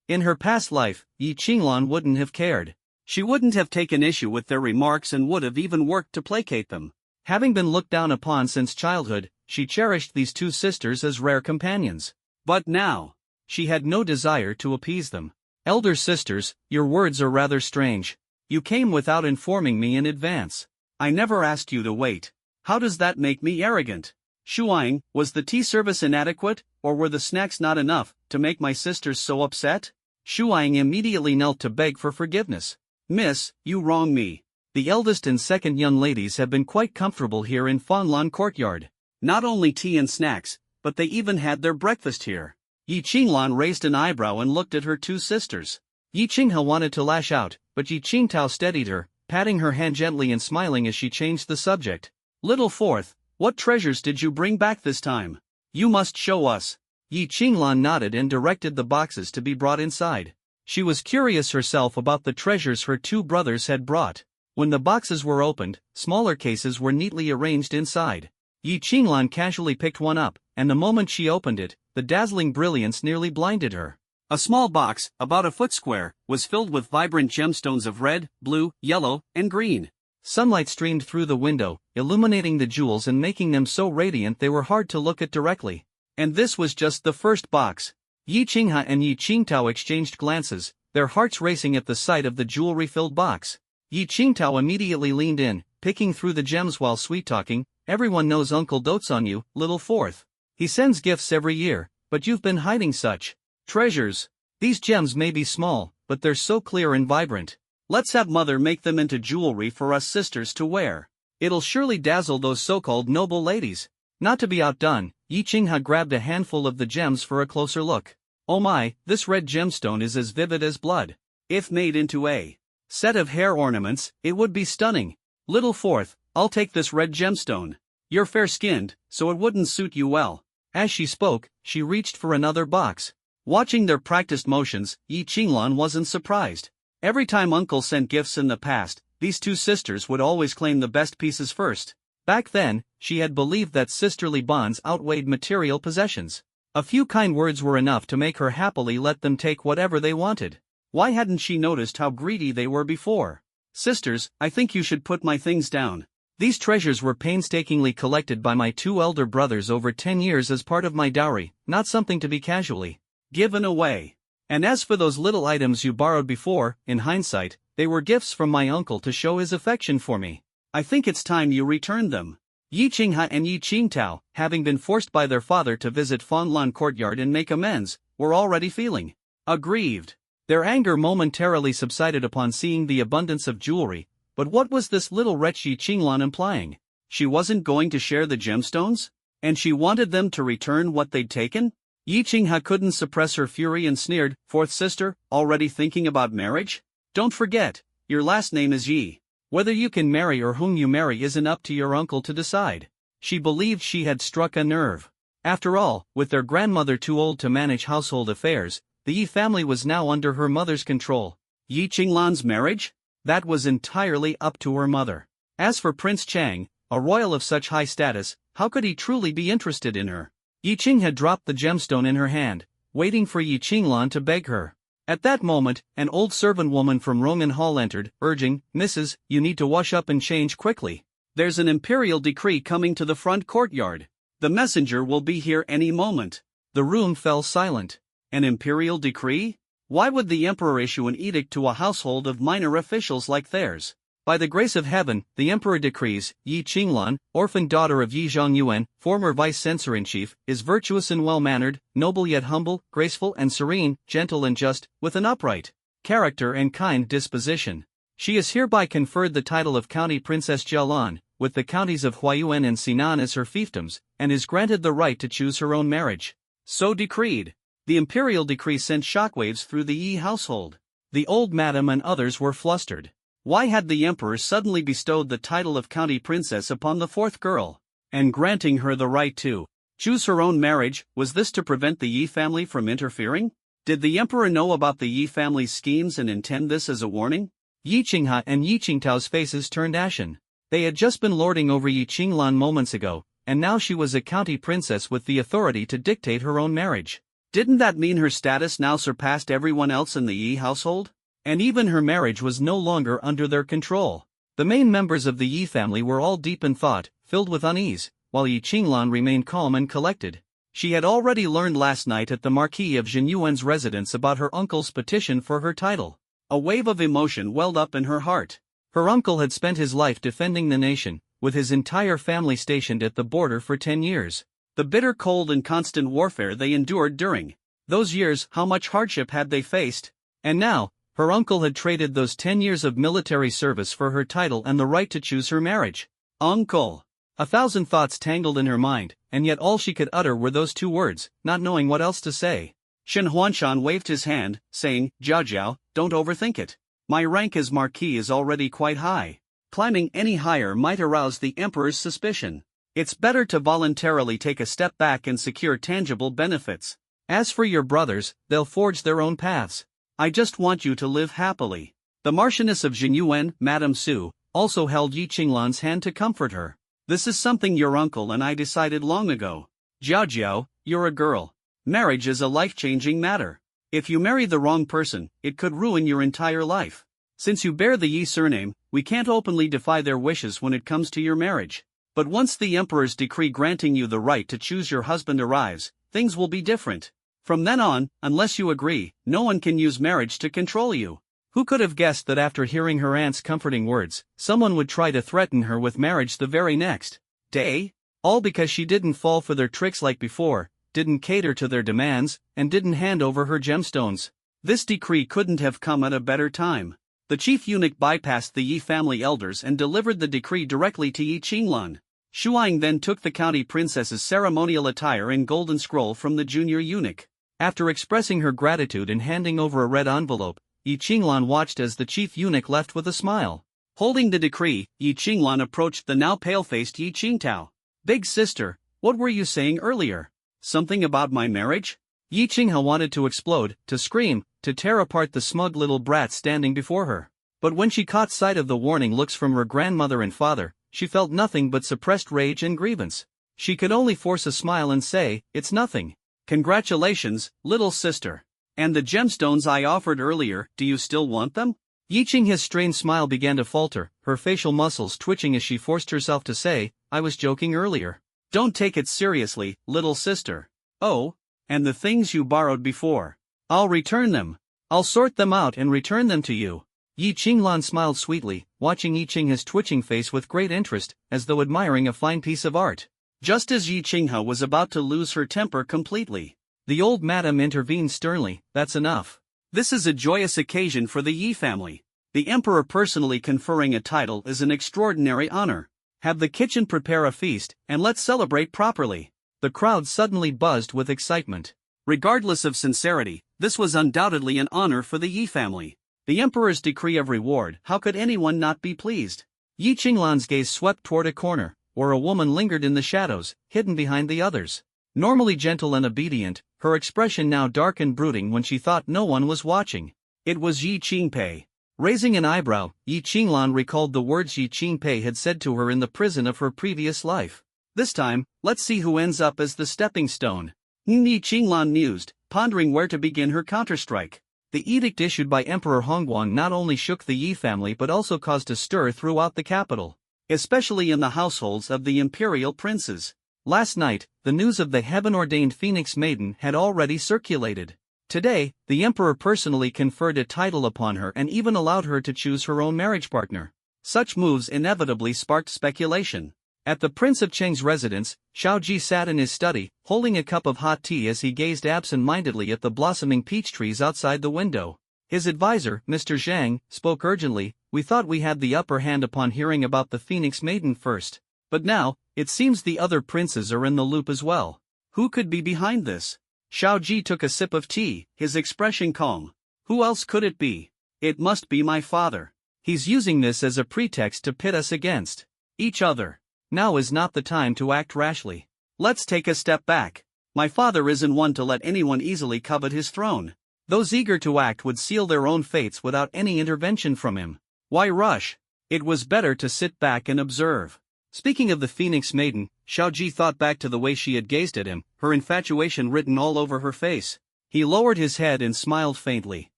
A: In her past life, Yi Qinglan wouldn't have cared. She wouldn't have taken issue with their remarks and would have even worked to placate them. Having been looked down upon since childhood, she cherished these two sisters as rare companions. But now, she had no desire to appease them. "Elder sisters, your words are rather strange. You came without informing me in advance. I never asked you to wait. How does that make me arrogant? Shuaing, was the tea service inadequate, or were the snacks not enough, to make my sisters so upset?" Shuaing immediately knelt to beg for forgiveness. "Miss, you wrong me. The eldest and second young ladies have been quite comfortable here in Fanglan courtyard. Not only tea and snacks, but they even had their breakfast here." Yi Qinglan raised an eyebrow and looked at her two sisters. Yi Qinghe wanted to lash out, but Yi Qingtao steadied her, patting her hand gently and smiling as she changed the subject. "Little Fourth, what treasures did you bring back this time? You must show us." Yi Qinglan nodded and directed the boxes to be brought inside. She was curious herself about the treasures her two brothers had brought. When the boxes were opened, smaller cases were neatly arranged inside. Yi Qinglan casually picked one up, and the moment she opened it, the dazzling brilliance nearly blinded her. A small box, about a foot square, was filled with vibrant gemstones of red, blue, yellow, and green. Sunlight streamed through the window, illuminating the jewels and making them so radiant they were hard to look at directly. And this was just the first box. Yi Qinghe and Yi Qingtao exchanged glances, their hearts racing at the sight of the jewelry-filled box. Yi Qingtao immediately leaned in, picking through the gems while sweet-talking. "Everyone knows Uncle dotes on you, Little Fourth. He sends gifts every year, but you've been hiding such treasures. These gems may be small, but they're so clear and vibrant. Let's have Mother make them into jewelry for us sisters to wear. It'll surely dazzle those so-called noble ladies." Not to be outdone, Yi Qinghe grabbed a handful of the gems for a closer look. "Oh my, this red gemstone is as vivid as blood. If made into a set of hair ornaments, it would be stunning. Little Fourth, I'll take this red gemstone. You're fair-skinned, so it wouldn't suit you well." As she spoke, she reached for another box. Watching their practiced motions, Yi Qinglan wasn't surprised. Every time Uncle sent gifts in the past, these two sisters would always claim the best pieces first. Back then, she had believed that sisterly bonds outweighed material possessions. A few kind words were enough to make her happily let them take whatever they wanted. Why hadn't she noticed how greedy they were before? "Sisters, I think you should put my things down. These treasures were painstakingly collected by my two elder brothers over 10 years as part of my dowry, not something to be casually given away. And as for those little items you borrowed before, in hindsight, they were gifts from my uncle to show his affection for me. I think it's time you returned them." Yi Qinghe and Yi Qingtao, having been forced by their father to visit Fanglan courtyard and make amends, were already feeling aggrieved. Their anger momentarily subsided upon seeing the abundance of jewelry, but what was this little wretch Yi Qinglan implying? She wasn't going to share the gemstones? And she wanted them to return what they'd taken? Yi Qinghe couldn't suppress her fury and sneered, "Fourth sister, already thinking about marriage? Don't forget, your last name is Yi. Whether you can marry or whom you marry isn't up to your uncle to decide." She believed she had struck a nerve. After all, with their grandmother too old to manage household affairs, the Yi family was now under her mother's control. Yi Qinglan's marriage? That was entirely up to her mother. As for Prince Chang, a royal of such high status, how could he truly be interested in her? Yi Qing had dropped the gemstone in her hand, waiting for Yi Qinglan to beg her. At that moment, an old servant woman from Roman Hall entered, urging, "Mrs., you need to wash up and change quickly. There's an imperial decree coming to the front courtyard. The messenger will be here any moment." The room fell silent. An imperial decree? Why would the emperor issue an edict to a household of minor officials like theirs? By the grace of heaven, the emperor decrees, Yi Qinglan, orphan daughter of Yi Zhongyuan, former vice-censor-in-chief, is virtuous and well-mannered, noble yet humble, graceful and serene, gentle and just, with an upright character and kind disposition. She is hereby conferred the title of County Princess Jialan, with the counties of Huayuan and Sinan as her fiefdoms, and is granted the right to choose her own marriage. So decreed. The imperial decree sent shockwaves through the Yi household. The old madam and others were flustered. Why had the emperor suddenly bestowed the title of county princess upon the fourth girl? And granting her the right to choose her own marriage, was this to prevent the Yi family from interfering? Did the emperor know about the Yi family's schemes and intend this as a warning? Yi Qinghe and Yi Qingtao's faces turned ashen. They had just been lording over Yi Qinglan moments ago, and now she was a county princess with the authority to dictate her own marriage. Didn't that mean her status now surpassed everyone else in the Yi household? And even her marriage was no longer under their control. The main members of the Yi family were all deep in thought, filled with unease, while Yi Qinglan remained calm and collected. She had already learned last night at the Marquis of Zhenyuan's residence about her uncle's petition for her title. A wave of emotion welled up in her heart. Her uncle had spent his life defending the nation, with his entire family stationed at the border for 10 years. The bitter cold and constant warfare they endured during those years, how much hardship had they faced? And now, her uncle had traded those 10 years of military service for her title and the right to choose her marriage. Uncle! 1,000 thoughts tangled in her mind, and yet all she could utter were those two words, not knowing what else to say. Shen Huanshan waved his hand, saying, "Jiao Jiao, don't overthink it. My rank as marquis is already quite high. Climbing any higher might arouse the emperor's suspicion. It's better to voluntarily take a step back and secure tangible benefits. As for your brothers, they'll forge their own paths. I just want you to live happily." The Marchioness of Zhenyuan, Madame Su, also held Yi Qinglan's hand to comfort her. "This is something your uncle and I decided long ago. Jiao Jiao, you're a girl. Marriage is a life-changing matter. If you marry the wrong person, it could ruin your entire life. Since you bear the Yi surname, we can't openly defy their wishes when it comes to your marriage. But once the emperor's decree granting you the right to choose your husband arrives, things will be different. From then on, unless you agree, no one can use marriage to control you." Who could have guessed that after hearing her aunt's comforting words, someone would try to threaten her with marriage the very next day? All because she didn't fall for their tricks like before, didn't cater to their demands, and didn't hand over her gemstones. This decree couldn't have come at a better time. The chief eunuch bypassed the Yi family elders and delivered the decree directly to Yi Qinglan. Shuang then took the county princess's ceremonial attire and golden scroll from the junior eunuch. After expressing her gratitude and handing over a red envelope, Yi Qinglan watched as the chief eunuch left with a smile. Holding the decree, Yi Qinglan approached the now pale-faced Yi Qingtao. "Big sister, what were you saying earlier? Something about my marriage?" Yi Qinghe wanted to explode, to scream, to tear apart the smug little brat standing before her. But when she caught sight of the warning looks from her grandmother and father, she felt nothing but suppressed rage and grievance. She could only force a smile and say, "It's nothing. Congratulations, little sister. And the gemstones I offered earlier, do you still want them?" Yi Qinghe's strained smile began to falter, her facial muscles twitching as she forced herself to say, "I was joking earlier. Don't take it seriously, little sister. Oh, and the things you borrowed before. I'll return them. I'll sort them out and return them to you." Yi Qinglan smiled sweetly, watching Yi Qinghe's twitching face with great interest, as though admiring a fine piece of art. Just as Yi Qinghe was about to lose her temper completely, the old madam intervened sternly, "That's enough. This is a joyous occasion for the Yi family. The emperor personally conferring a title is an extraordinary honor. Have the kitchen prepare a feast, and let's celebrate properly." The crowd suddenly buzzed with excitement. Regardless of sincerity, this was undoubtedly an honor for the Yi family. The emperor's decree of reward, how could anyone not be pleased? Yi Qinglan's gaze swept toward a corner, where a woman lingered in the shadows, hidden behind the others. Normally gentle and obedient, her expression now dark and brooding when she thought no one was watching. It was Yi Qingpei. Raising an eyebrow, Yi Qinglan recalled the words Yi Qingpei had said to her in the prison of her previous life. This time, let's see who ends up as the stepping stone. Yi Qinglan mused, pondering where to begin her counterstrike. The edict issued by Emperor Hongguang not only shook the Yi family but also caused a stir throughout the capital, especially in the households of the imperial princes. Last night, the news of the heaven-ordained Phoenix Maiden had already circulated. Today, the emperor personally conferred a title upon her and even allowed her to choose her own marriage partner. Such moves inevitably sparked speculation. At the Prince of Cheng's residence, Xiaoji sat in his study, holding a cup of hot tea as he gazed absent-mindedly at the blossoming peach trees outside the window. His advisor, Mr. Zhang, spoke urgently. We thought we had the upper hand upon hearing about the Phoenix Maiden first. But now, it seems the other princes are in the loop as well. Who could be behind this? Xiaoji took a sip of tea, his expression calm. Who else could it be? It must be my father. He's using this as a pretext to pit us against each other. Now is not the time to act rashly. Let's take a step back. My father isn't one to let anyone easily covet his throne. Those eager to act would seal their own fates without any intervention from him. Why rush? It was better to sit back and observe. Speaking of the Phoenix Maiden, Xiaoji thought back to the way she had gazed at him, her infatuation written all over her face. He lowered his head and smiled faintly.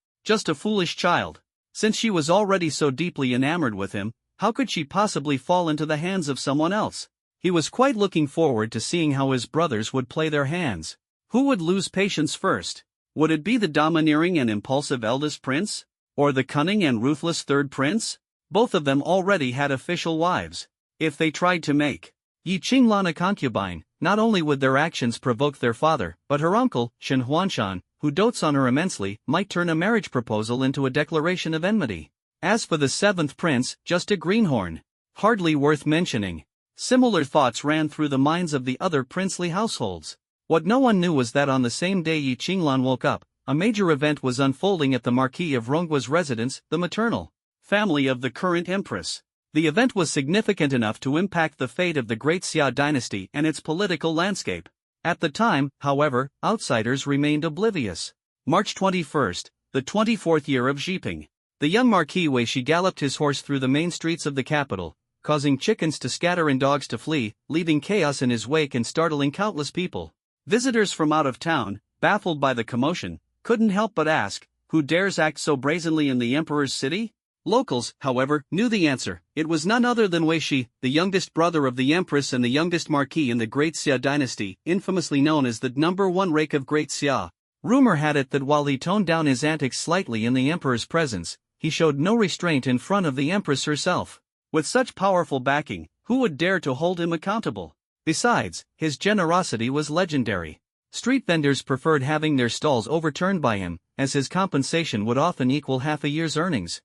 A: Just a foolish child. Since she was already so deeply enamored with him, how could she possibly fall into the hands of someone else? He was quite looking forward to seeing how his brothers would play their hands. Who would lose patience first? Would it be the domineering and impulsive eldest prince? Or the cunning and ruthless third prince? Both of them already had official wives. If they tried to make Yi Qinglan a concubine, not only would their actions provoke their father, but her uncle, Shen Huanshan, who dotes on her immensely, might turn a marriage proposal into a declaration of enmity. As for the seventh prince, just a greenhorn. Hardly worth mentioning. Similar thoughts ran through the minds of the other princely households. What no one knew was that on the same day Yi Qinglan woke up, a major event was unfolding at the Marquis of Ronggua's residence, the maternal family of the current empress. The event was significant enough to impact the fate of the Great Xia dynasty and its political landscape. At the time, however, outsiders remained oblivious. March 21st, the 24th year of Xiping. The young Marquis Wei Shi galloped his horse through the main streets of the capital, causing chickens to scatter and dogs to flee, leaving chaos in his wake and startling countless people. Visitors from out of town, baffled by the commotion, couldn't help but ask, who dares act so brazenly in the emperor's city? Locals, however, knew the answer. It was none other than Wei Shi, the youngest brother of the empress and the youngest marquis in the Great Xia dynasty, infamously known as the #1 rake of Great Xia. Rumor had it that while he toned down his antics slightly in the emperor's presence, he showed no restraint in front of the empress herself. With such powerful backing, who would dare to hold him accountable? Besides, his generosity was legendary. Street vendors preferred having their stalls overturned by him, as his compensation would often equal half a year's earnings.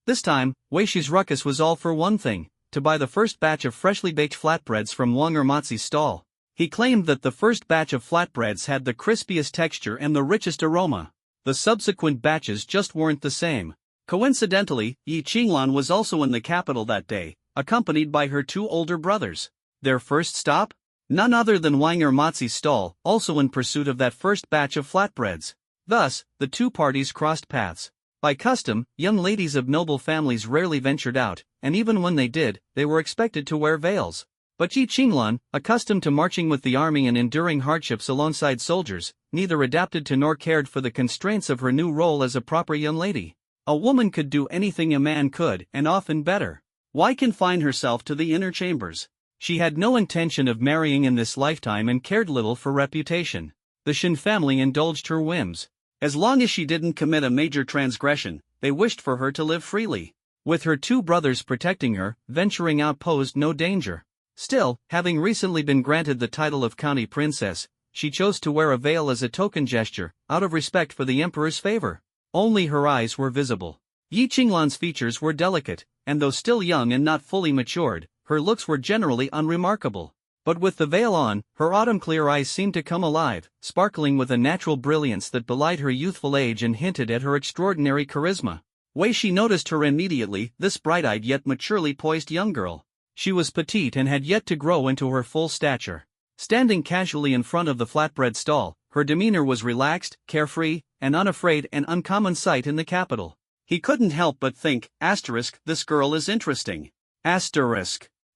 A: This time, Wei Shi's ruckus was all for one thing: to buy the first batch of freshly baked flatbreads from Wang Ermatzi's stall. He claimed that the first batch of flatbreads had the crispiest texture and the richest aroma. The subsequent batches just weren't the same. Coincidentally, Yi Qinglan was also in the capital that day, accompanied by her two older brothers. Their first stop? None other than Wang Ermatzi's stall, also in pursuit of that first batch of flatbreads. Thus, the two parties crossed paths. By custom, young ladies of noble families rarely ventured out, and even when they did, they were expected to wear veils. But Yi Qinglan, accustomed to marching with the army and enduring hardships alongside soldiers, neither adapted to nor cared for the constraints of her new role as a proper young lady. A woman could do anything a man could, and often better. Why confine herself to the inner chambers? She had no intention of marrying in this lifetime and cared little for reputation. The Shen family indulged her whims. As long as she didn't commit a major transgression, they wished for her to live freely. With her two brothers protecting her, venturing out posed no danger. Still, having recently been granted the title of county princess, she chose to wear a veil as a token gesture, out of respect for the emperor's favor. Only her eyes were visible. Yi Qinglan's features were delicate, and though still young and not fully matured, her looks were generally unremarkable. But with the veil on, her autumn-clear eyes seemed to come alive, sparkling with a natural brilliance that belied her youthful age and hinted at her extraordinary charisma. Wei Shi noticed her immediately, this bright-eyed yet maturely poised young girl. She was petite and had yet to grow into her full stature. Standing casually in front of the flatbread stall, her demeanor was relaxed, carefree, and unafraid, an uncommon sight in the capital. He couldn't help but think, this girl is interesting.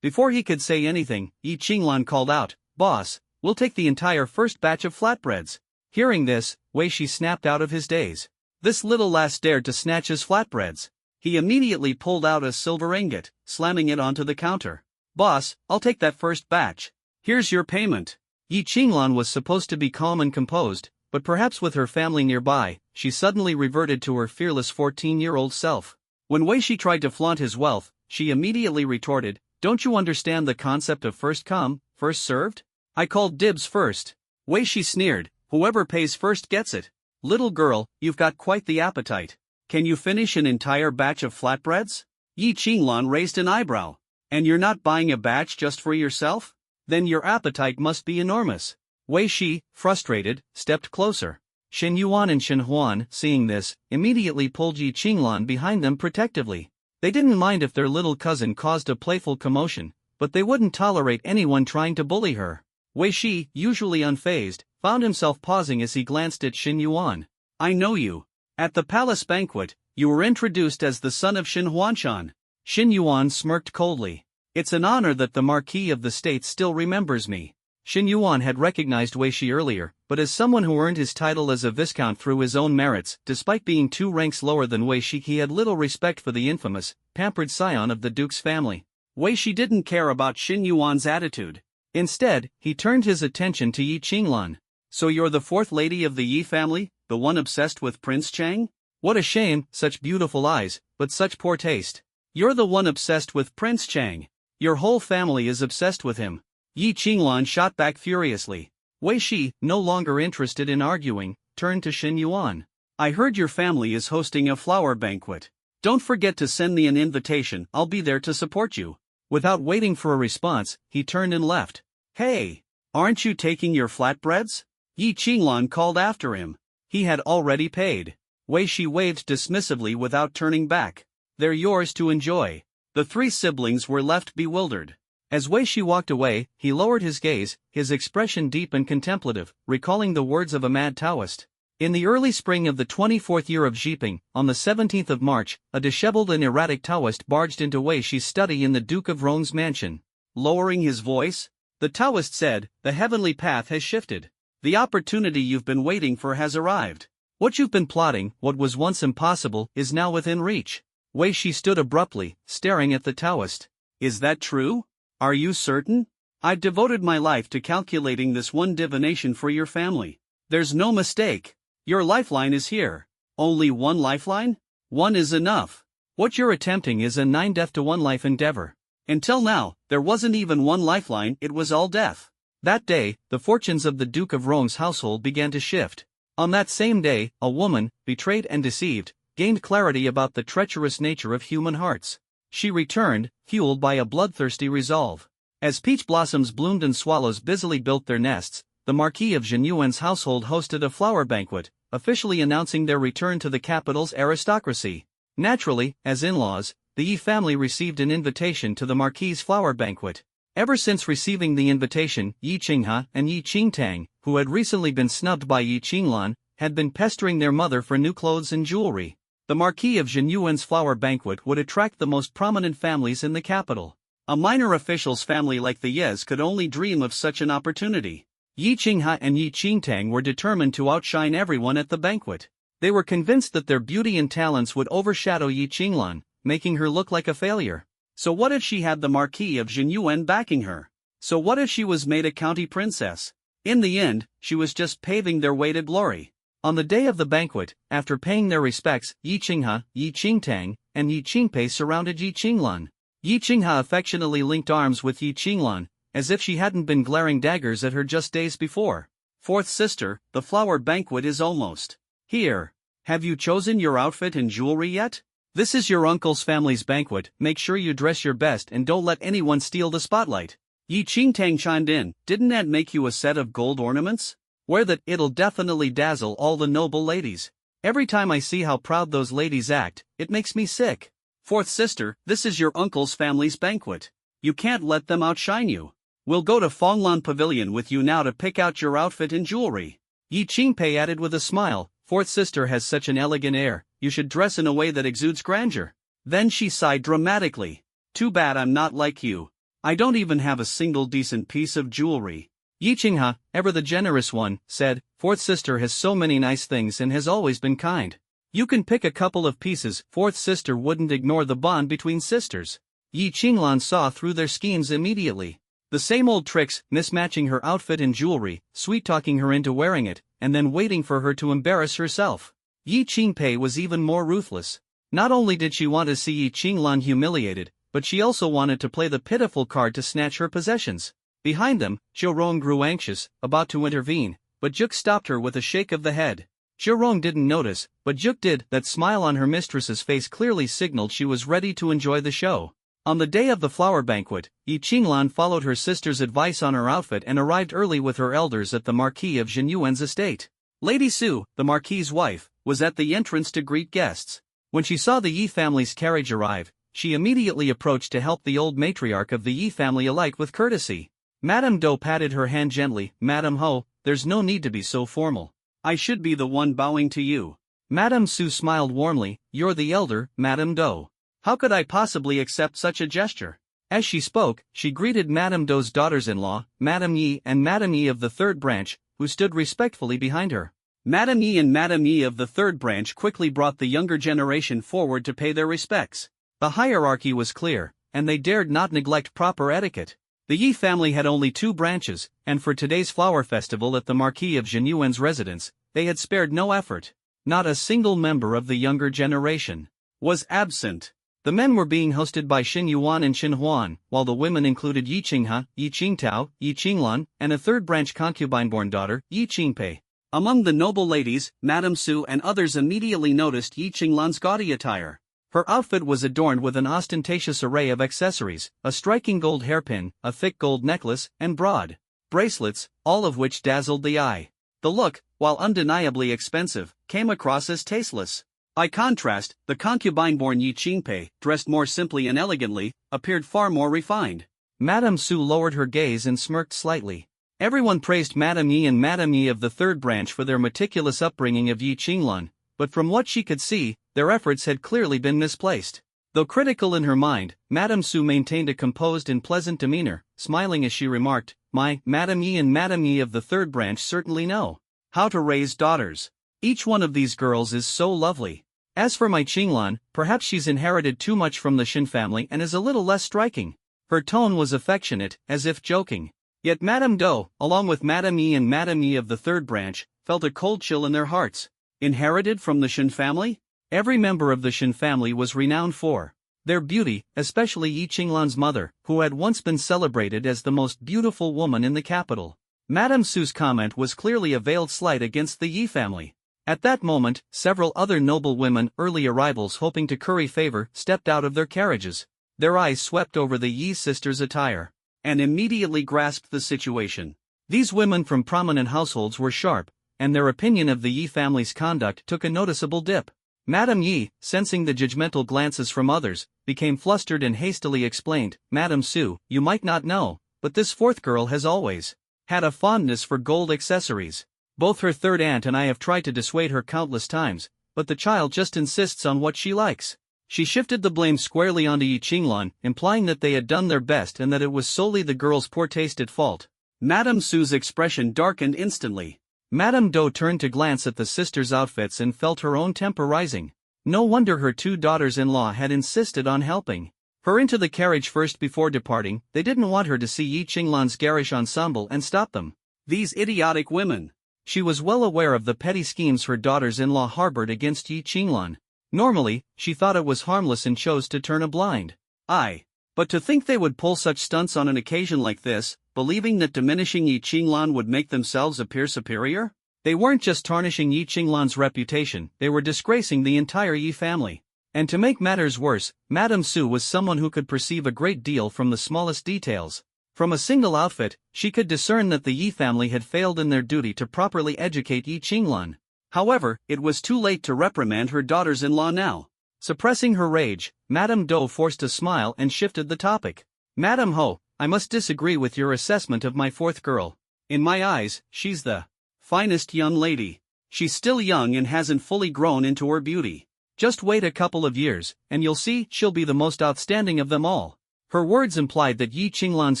A: Before he could say anything, Yi Qinglan called out, "Boss, we'll take the entire first batch of flatbreads." Hearing this, Wei Shi snapped out of his daze. This little lass dared to snatch his flatbreads. He immediately pulled out a silver ingot, slamming it onto the counter. "Boss, I'll take that first batch. Here's your payment." Yi Qinglan was supposed to be calm and composed, but perhaps with her family nearby, she suddenly reverted to her fearless 14-year-old self. When Wei Shi tried to flaunt his wealth, she immediately retorted, "Don't you understand the concept of first come, first served? I called dibs first." Wei Shi sneered, "Whoever pays first gets it. Little girl, you've got quite the appetite. Can you finish an entire batch of flatbreads?" Yi Qinglan raised an eyebrow. "And you're not buying a batch just for yourself? Then your appetite must be enormous." Wei Shi, frustrated, stepped closer. Shen Yuan and Shen Huan, seeing this, immediately pulled Yi Qinglan behind them protectively. They didn't mind if their little cousin caused a playful commotion, but they wouldn't tolerate anyone trying to bully her. Wei Shi, usually unfazed, found himself pausing as he glanced at Shen Yuan. "I know you. At the palace banquet, you were introduced as the son of Shen Huanshan." Shen Yuan smirked coldly. "It's an honor that the Marquis of the State still remembers me." Shen Yuan had recognized Wei Shi earlier, but as someone who earned his title as a viscount through his own merits, despite being 2 ranks lower than Wei Shi, he had little respect for the infamous, pampered scion of the duke's family. Wei Shi didn't care about Shen Yuan's attitude. Instead, he turned his attention to Yi Qinglan. "So you're the 4th lady of the Yi family, the one obsessed with Prince Chang? What a shame, such beautiful eyes, but such poor taste. You're the one obsessed with Prince Chang. Your whole family is obsessed with him." Yi Qinglan shot back furiously. Wei Shi, no longer interested in arguing, turned to Shen Yuan. "I heard your family is hosting a flower banquet. Don't forget to send me an invitation, I'll be there to support you." Without waiting for a response, he turned and left. "Hey! Aren't you taking your flatbreads?" Yi Qinglan called after him. He had already paid. Wei Shi waved dismissively without turning back. "They're yours to enjoy." The 3 siblings were left bewildered. As Wei Shi walked away, he lowered his gaze, his expression deep and contemplative, recalling the words of a mad Taoist. In the early spring of the 24th year of Xiping, on the 17th of March, a disheveled and erratic Taoist barged into Wei Shi's study in the Duke of Rong's mansion. Lowering his voice, the Taoist said, "The heavenly path has shifted. The opportunity you've been waiting for has arrived. What you've been plotting, what was once impossible, is now within reach." Wei Shi stood abruptly, staring at the Taoist. "Is that true? Are you certain? I've devoted my life to calculating this one divination for your family. There's no mistake. Your lifeline is here." "Only one lifeline? One is enough. What you're attempting is a 9 death to 1 life endeavor. Until now, there wasn't even one lifeline, it was all death." That day, the fortunes of the Duke of Rong's household began to shift. On that same day, a woman, betrayed and deceived, gained clarity about the treacherous nature of human hearts. She returned, fueled by a bloodthirsty resolve. As peach blossoms bloomed and swallows busily built their nests, the Marquis of Zhenyuan's household hosted a flower banquet, officially announcing their return to the capital's aristocracy. Naturally, as in-laws, the Yi family received an invitation to the Marquis's flower banquet. Ever since receiving the invitation, Yi Qinghe and Yi Qingtang, who had recently been snubbed by Yi Qinglan, had been pestering their mother for new clothes and jewelry. The Marquis of Zhenyuan's flower banquet would attract the most prominent families in the capital. A minor official's family like the Yes could only dream of such an opportunity. Yi Qinghe and Yi Qingtang were determined to outshine everyone at the banquet. They were convinced that their beauty and talents would overshadow Yi Qinglan, making her look like a failure. So what if she had the Marquis of Zhenyuan backing her? So what if she was made a county princess? In the end, she was just paving their way to glory. On the day of the banquet, after paying their respects, Yi Qinghe, Yi Qingtang, and Yi Qingpei surrounded Yi Qinglan. Yi Qinghe affectionately linked arms with Yi Qinglan, as if she hadn't been glaring daggers at her just days before. "Fourth sister, the flower banquet is almost here. Have you chosen your outfit and jewelry yet? This is your uncle's family's banquet, make sure you dress your best and don't let anyone steal the spotlight." Yi Qingtang chimed in, didn't that make you a set of gold ornaments? Wear that, it'll definitely dazzle all the noble ladies. Every time I see how proud those ladies act, it makes me sick. Fourth sister, this is your uncle's family's banquet. You can't let them outshine you. We'll go to Fonglan Pavilion with you now to pick out your outfit and jewelry. Yi Qingpei added with a smile, fourth sister has such an elegant air, you should dress in a way that exudes grandeur. Then she sighed dramatically. Too bad I'm not like you. I don't even have a single decent piece of jewelry. Yi Qinghe, ever the generous one, said, fourth sister has so many nice things and has always been kind. You can pick a couple of pieces. Fourth sister wouldn't ignore the bond between sisters. Yi Qinglan saw through their schemes immediately. The same old tricks, mismatching her outfit and jewelry, sweet-talking her into wearing it, and then waiting for her to embarrass herself. Yi Qingpei was even more ruthless. Not only did she want to see Yi Qinglan humiliated, but she also wanted to play the pitiful card to snatch her possessions. Behind them, Zhou grew anxious, about to intervene, but Juk stopped her with a shake of the head. Zhou didn't notice, but Juk did. That smile on her mistress's face clearly signaled she was ready to enjoy the show. On the day of the flower banquet, Yi Qinglan followed her sister's advice on her outfit and arrived early with her elders at the Marquis of Zhenyuan's estate. Lady Su, the Marquis's wife, was at the entrance to greet guests. When she saw the Yi family's carriage arrive, she immediately approached to help the old matriarch of the Yi family alight with courtesy. Madame Do patted her hand gently. Madame Ho, there's no need to be so formal. I should be the one bowing to you. Madame Su smiled warmly. You're the elder, Madame Do. How could I possibly accept such a gesture? As she spoke, she greeted Madame Do's daughters-in-law, Madame Yi and Madame Yi of the third branch, who stood respectfully behind her. Madame Yi and Madame Yi of the third branch quickly brought the younger generation forward to pay their respects. The hierarchy was clear, and they dared not neglect proper etiquette. The Yi family had only 2 branches, and for today's flower festival at the Marquis of Zhenyuan's residence, they had spared no effort. Not a single member of the younger generation was absent. The men were being hosted by Xin Yuan and Xin Huan, while the women included Yi Qinghe, Yi Qingtao, Yi Qinglan, and a third-branch concubine-born daughter, Yi Qingpei. Among the noble ladies, Madame Su and others immediately noticed Yi Qinglan's gaudy attire. Her outfit was adorned with an ostentatious array of accessories, a striking gold hairpin, a thick gold necklace, and broad bracelets, all of which dazzled the eye. The look, while undeniably expensive, came across as tasteless. By contrast, the concubine-born Yi Qingpei, dressed more simply and elegantly, appeared far more refined. Madame Su lowered her gaze and smirked slightly. Everyone praised Madame Yi and Madame Yi of the third branch for their meticulous upbringing of Yi Qinglan, but from what she could see, their efforts had clearly been misplaced. Though critical in her mind, Madame Su maintained a composed and pleasant demeanor, smiling as she remarked, Madame Yi and Madame Yi of the third branch certainly know how to raise daughters. Each one of these girls is so lovely. As for my Qinglan, perhaps she's inherited too much from the Xin family and is a little less striking. Her tone was affectionate, as if joking. Yet Madame Do, along with Madame Yi and Madame Yi of the third branch, felt a cold chill in their hearts. Inherited from the Xin family? Every member of the Xin family was renowned for their beauty, especially Yi Qinglan's mother, who had once been celebrated as the most beautiful woman in the capital. Madame Su's comment was clearly a veiled slight against the Yi family. At that moment, several other noble women, early arrivals hoping to curry favor, stepped out of their carriages. Their eyes swept over the Yi sisters' attire and immediately grasped the situation. These women from prominent households were sharp, and their opinion of the Yi family's conduct took a noticeable dip. Madame Yi, sensing the judgmental glances from others, became flustered and hastily explained, Madame Su, you might not know, but this fourth girl has always had a fondness for gold accessories. Both her third aunt and I have tried to dissuade her countless times, but the child just insists on what she likes. She shifted the blame squarely onto Yi Qinglan, implying that they had done their best and that it was solely the girl's poor taste at fault. Madame Su's expression darkened instantly. Madame Do turned to glance at the sisters' outfits and felt her own temper rising. No wonder her 2 daughters-in-law had insisted on helping her into the carriage first before departing. They didn't want her to see Yi Qinglan's garish ensemble and stop them. These idiotic women. She was well aware of the petty schemes her daughters-in-law harbored against Yi Qinglan. Normally, she thought it was harmless and chose to turn a blind eye. But to think they would pull such stunts on an occasion like this, believing that diminishing Yi Qinglan would make themselves appear superior? They weren't just tarnishing Yi Qinglan's reputation, they were disgracing the entire Yi family. And to make matters worse, Madame Su was someone who could perceive a great deal from the smallest details. From a single outfit, she could discern that the Yi family had failed in their duty to properly educate Yi Qinglan. However, it was too late to reprimand her daughters-in-law now. Suppressing her rage, Madame Dou forced a smile and shifted the topic. Madame Ho, I must disagree with your assessment of my fourth girl. In my eyes, she's the finest young lady. She's still young and hasn't fully grown into her beauty. Just wait a couple of years, and you'll see she'll be the most outstanding of them all. Her words implied that Yi Qinglan's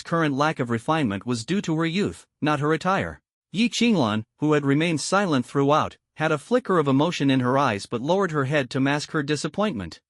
A: current lack of refinement was due to her youth, not her attire. Yi Qinglan, who had remained silent throughout, had a flicker of emotion in her eyes but lowered her head to mask her disappointment.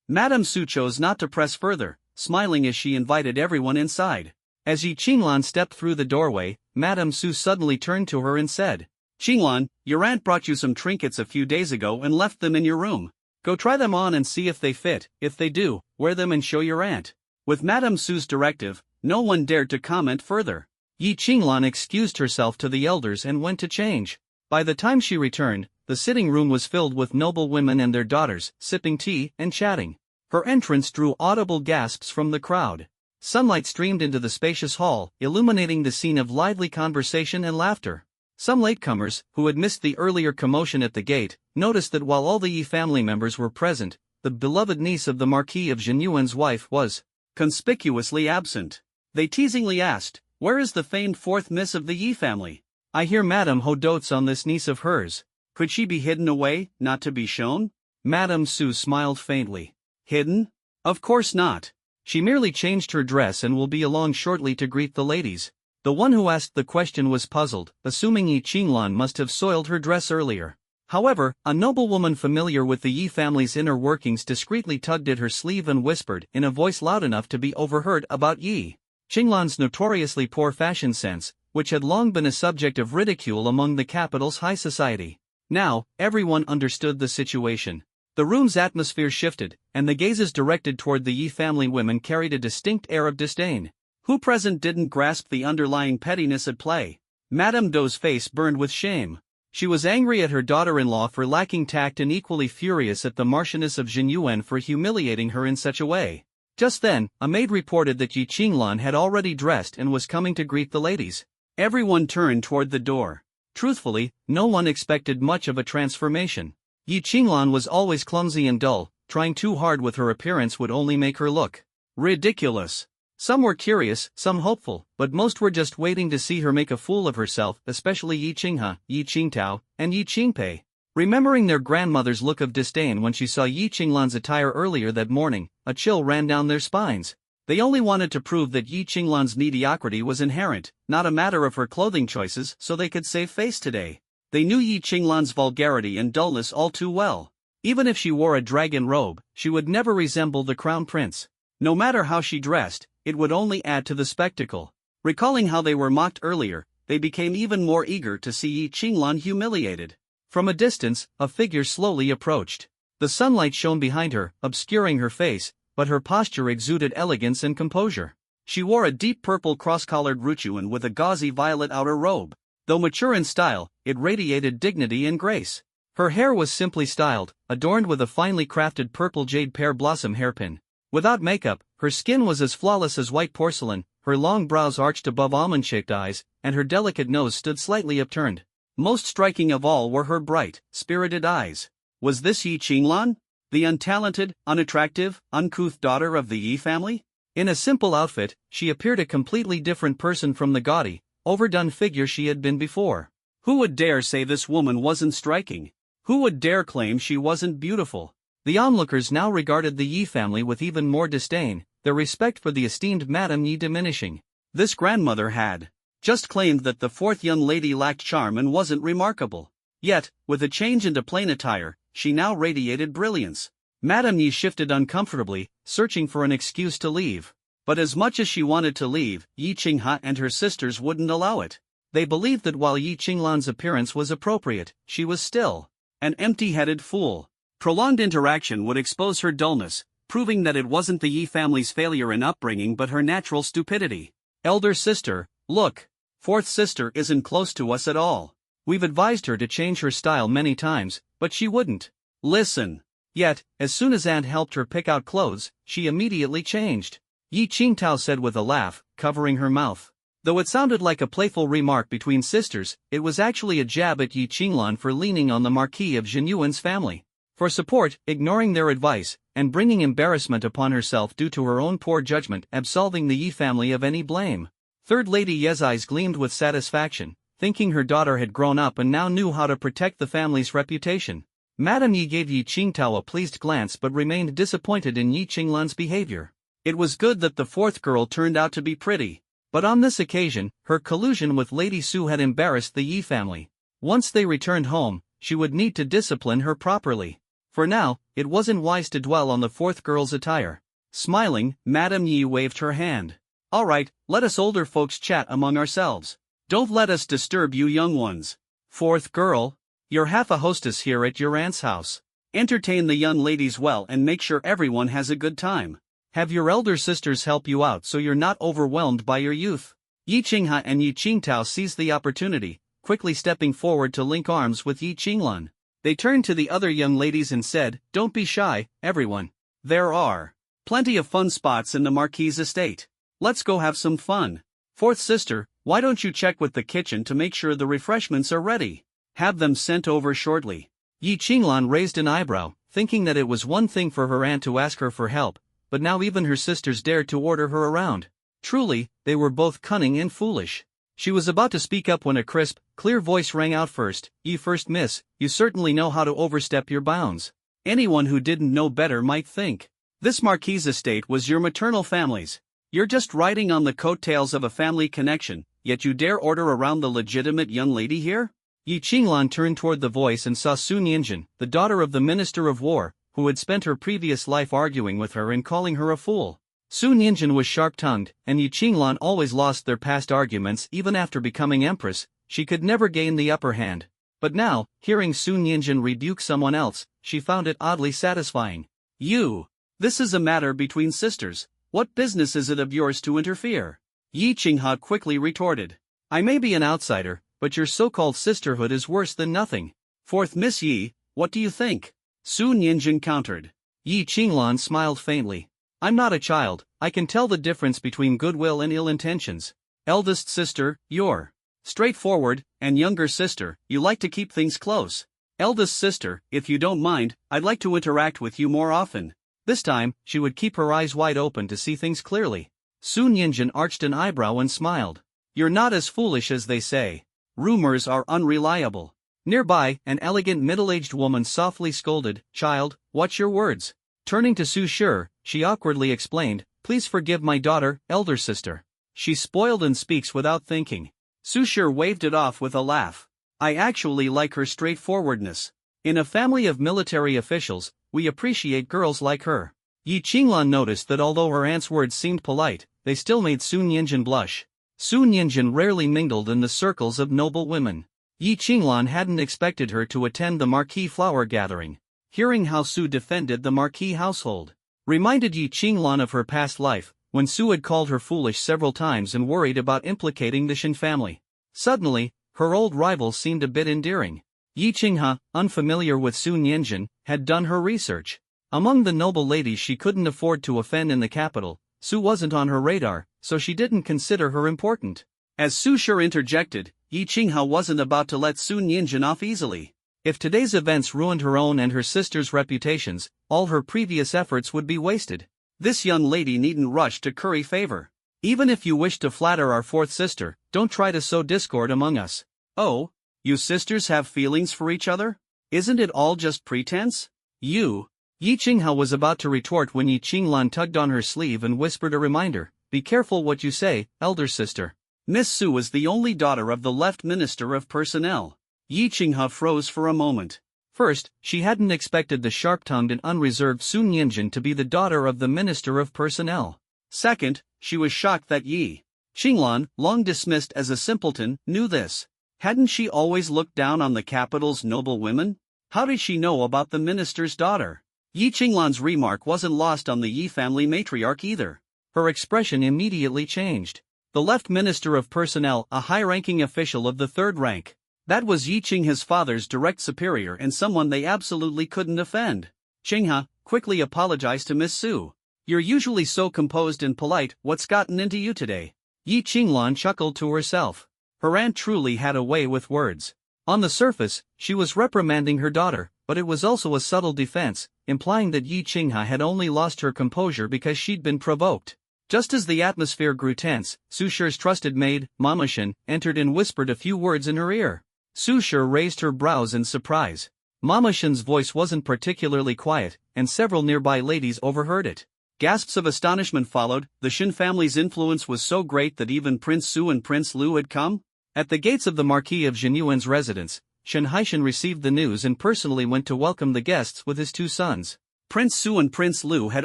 A: Madame Su chose not to press further, smiling as she invited everyone inside. As Yi Qinglan stepped through the doorway, Madame Su suddenly turned to her and said, Qinglan, your aunt brought you some trinkets a few days ago and left them in your room. Go try them on and see if they fit. If they do, wear them and show your aunt. With Madame Su's directive, no one dared to comment further. Yi Qinglan excused herself to the elders and went to change. By the time she returned, the sitting room was filled with noble women and their daughters, sipping tea and chatting. Her entrance drew audible gasps from the crowd. Sunlight streamed into the spacious hall, illuminating the scene of lively conversation and laughter. Some latecomers, who had missed the earlier commotion at the gate, noticed that while all the Yi family members were present, the beloved niece of the Marquis of Jinyuan's wife was conspicuously absent. They teasingly asked, where is the famed fourth miss of the Yi family? I hear Madame Ho dotes on this niece of hers. Could she be hidden away, not to be shown? Madame Su smiled faintly. Hidden? Of course not. She merely changed her dress and will be along shortly to greet the ladies. The one who asked the question was puzzled, assuming Yi Qinglan must have soiled her dress earlier. However, a noblewoman familiar with the Yi family's inner workings discreetly tugged at her sleeve and whispered in a voice loud enough to be overheard about Yi Qinglan's notoriously poor fashion sense, which had long been a subject of ridicule among the capital's high society. Now, everyone understood the situation. The room's atmosphere shifted, and the gazes directed toward the Yi family women carried a distinct air of disdain. Who present didn't grasp the underlying pettiness at play? Madame Dou's face burned with shame. She was angry at her daughter-in-law for lacking tact and equally furious at the Marchioness of Jinyuan for humiliating her in such a way. Just then, a maid reported that Yi Qinglan had already dressed and was coming to greet the ladies. Everyone turned toward the door. Truthfully, no one expected much of a transformation. Yi Qinglan was always clumsy and dull, trying too hard with her appearance would only make her look ridiculous. Some were curious, some hopeful, but most were just waiting to see her make a fool of herself, especially Yi Qinghe, Yi Qingtao, and Yi Qingpei. Remembering their grandmother's look of disdain when she saw Yi Qinglan's attire earlier that morning, a chill ran down their spines. They only wanted to prove that Yi Qinglan's mediocrity was inherent, not a matter of her clothing choices, so they could save face today. They knew Yi Qinglan's vulgarity and dullness all too well. Even if she wore a dragon robe, she would never resemble the crown prince. No matter how she dressed, it would only add to the spectacle. Recalling how they were mocked earlier, they became even more eager to see Yi Qinglan humiliated. From a distance, a figure slowly approached. The sunlight shone behind her, obscuring her face, but her posture exuded elegance and composure. She wore a deep purple cross-collared ruchuan with a gauzy violet outer robe. Though mature in style, it radiated dignity and grace. Her hair was simply styled, adorned with a finely crafted purple jade pear blossom hairpin. Without makeup, her skin was as flawless as white porcelain, her long brows arched above almond-shaped eyes, and her delicate nose stood slightly upturned. Most striking of all were her bright, spirited eyes. Was this Yi Qinglan? The untalented, unattractive, uncouth daughter of the Yi family? In a simple outfit, she appeared a completely different person from the gaudy, overdone figure she had been before. Who would dare say this woman wasn't striking? Who would dare claim she wasn't beautiful? The onlookers now regarded the Yi family with even more disdain, their respect for the esteemed Madame Yi diminishing. This grandmother had just claimed that the fourth young lady lacked charm and wasn't remarkable. Yet, with a change into plain attire, she now radiated brilliance. Madame Yi shifted uncomfortably, searching for an excuse to leave. But as much as she wanted to leave, Yi Qinghe and her sisters wouldn't allow it. They believed that while Yi Qinglan's appearance was appropriate, she was still an empty-headed fool. Prolonged interaction would expose her dullness, proving that it wasn't the Yi family's failure in upbringing but her natural stupidity. Elder sister, look. Fourth sister isn't close to us at all. We've advised her to change her style many times, but she wouldn't listen. Yet, as soon as aunt helped her pick out clothes, she immediately changed. Yi Qingtao said with a laugh, covering her mouth. Though it sounded like a playful remark between sisters, it was actually a jab at Yi Qinglan for leaning on the Marquis of Jinyuan's family for support, ignoring their advice, and bringing embarrassment upon herself due to her own poor judgment, absolving the Yi family of any blame. Third Lady Ye's eyes gleamed with satisfaction, thinking her daughter had grown up and now knew how to protect the family's reputation. Madame Yi gave Yi Qingtao a pleased glance but remained disappointed in Yi Qinglan's behavior. It was good that the fourth girl turned out to be pretty, but on this occasion, her collusion with Lady Su had embarrassed the Yi family. Once they returned home, she would need to discipline her properly. For now, it wasn't wise to dwell on the fourth girl's attire. Smiling, Madame Yi waved her hand. "All right, let us older folks chat among ourselves. Don't let us disturb you young ones. Fourth girl, you're half a hostess here at your aunt's house. Entertain the young ladies well and make sure everyone has a good time. Have your elder sisters help you out so you're not overwhelmed by your youth." Yi Qinghe and Yi Qingtao seized the opportunity, quickly stepping forward to link arms with Yi Qinglan. They turned to the other young ladies and said, "Don't be shy, everyone. There are plenty of fun spots in the Marquis' estate. Let's go have some fun. Fourth sister, why don't you check with the kitchen to make sure the refreshments are ready? Have them sent over shortly." Yi Qinglan raised an eyebrow, thinking that it was one thing for her aunt to ask her for help, but now even her sisters dared to order her around. Truly, they were both cunning and foolish. She was about to speak up when a crisp, clear voice rang out first. "Ye first miss, you certainly know how to overstep your bounds. Anyone who didn't know better might think this Marquis' estate was your maternal family's. You're just riding on the coattails of a family connection, yet you dare order around the legitimate young lady here?" Yi Qinglan turned toward the voice and saw Su Nianjun, the daughter of the Minister of War, who had spent her previous life arguing with her and calling her a fool. Su Nianjun was sharp-tongued, and Yi Qinglan always lost their past arguments even after becoming empress. She could never gain the upper hand. But now, hearing Su Nianjun rebuke someone else, she found it oddly satisfying. This is a matter between sisters. What business is it of yours to interfere?" Yi Qinghe quickly retorted. "I may be an outsider, but your so-called sisterhood is worse than nothing. Fourth Miss Yi, what do you think?" Su Nianjun countered. Yi Qinglan smiled faintly. "I'm not a child, I can tell the difference between goodwill and ill intentions. Eldest sister, you're straightforward, and younger sister, you like to keep things close. Eldest sister, if you don't mind, I'd like to interact with you more often." This time, she would keep her eyes wide open to see things clearly. Su Nianjun arched an eyebrow and smiled. "You're not as foolish as they say. Rumors are unreliable." Nearby, an elegant middle-aged woman softly scolded, "Child, watch your words." Turning to Su Shi, she awkwardly explained, "Please forgive my daughter, elder sister. She's spoiled and speaks without thinking." Su Shi waved it off with a laugh. "I actually like her straightforwardness. In a family of military officials, we appreciate girls like her." Yi Qinglan noticed that although her aunt's words seemed polite, they still made Su Nianjun blush. Su Nianjun rarely mingled in the circles of noble women. Yi Qinglan hadn't expected her to attend the Marquis flower gathering. Hearing how Su defended the Marquis household reminded Yi Qinglan of her past life, when Su had called her foolish several times and worried about implicating the Shin family. Suddenly, her old rival seemed a bit endearing. Yi Qinghe, unfamiliar with Su Nianjun, had done her research. Among the noble ladies she couldn't afford to offend in the capital, Su wasn't on her radar, so she didn't consider her important. As Su Shi interjected, Yi Qinghe wasn't about to let Su Nianjun off easily. If today's events ruined her own and her sister's reputations, all her previous efforts would be wasted. This young lady needn't rush to curry favor. Even if you wish to flatter our fourth sister, don't try to sow discord among us. Oh, you sisters have feelings for each other? Isn't it all just pretense? Yi Qinghe was about to retort when Yi Qinglan tugged on her sleeve and whispered a reminder, "Be careful what you say, elder sister." Miss Su was the only daughter of the left Minister of Personnel. Yi Qinghe froze for a moment. First, she hadn't expected the sharp-tongued and unreserved Su Nianjun to be the daughter of the Minister of Personnel. Second, she was shocked that Yi Qinglan, long dismissed as a simpleton, knew this. Hadn't she always looked down on the capital's noble women? How did she know about the minister's daughter? Yi Qinglan's remark wasn't lost on the Yi family matriarch either. Her expression immediately changed. The left Minister of Personnel, a high-ranking official of the third rank. That was Yi Qinghe's father's direct superior and someone they absolutely couldn't offend. Qinghe quickly apologized to Miss Su. "You're usually so composed and polite, what's gotten into you today? Yi Qinglan chuckled to herself. Her aunt truly had a way with words. On the surface, she was reprimanding her daughter, but it was also a subtle defense, implying that Yi Qingha had only lost her composure because she'd been provoked. Just as the atmosphere grew tense, Su Shi's trusted maid, Mama Shen, entered and whispered a few words in her ear. Su Shi raised her brows in surprise. Mama Shen's voice wasn't particularly quiet, and several nearby ladies overheard it. Gasps of astonishment followed. The Shen family's influence was so great that even Prince Su and Prince Lu had come? At the gates of the Marquis of Jinyuan's residence, Shen Haishan received the news and personally went to welcome the guests with his two sons. Prince Su and Prince Lu had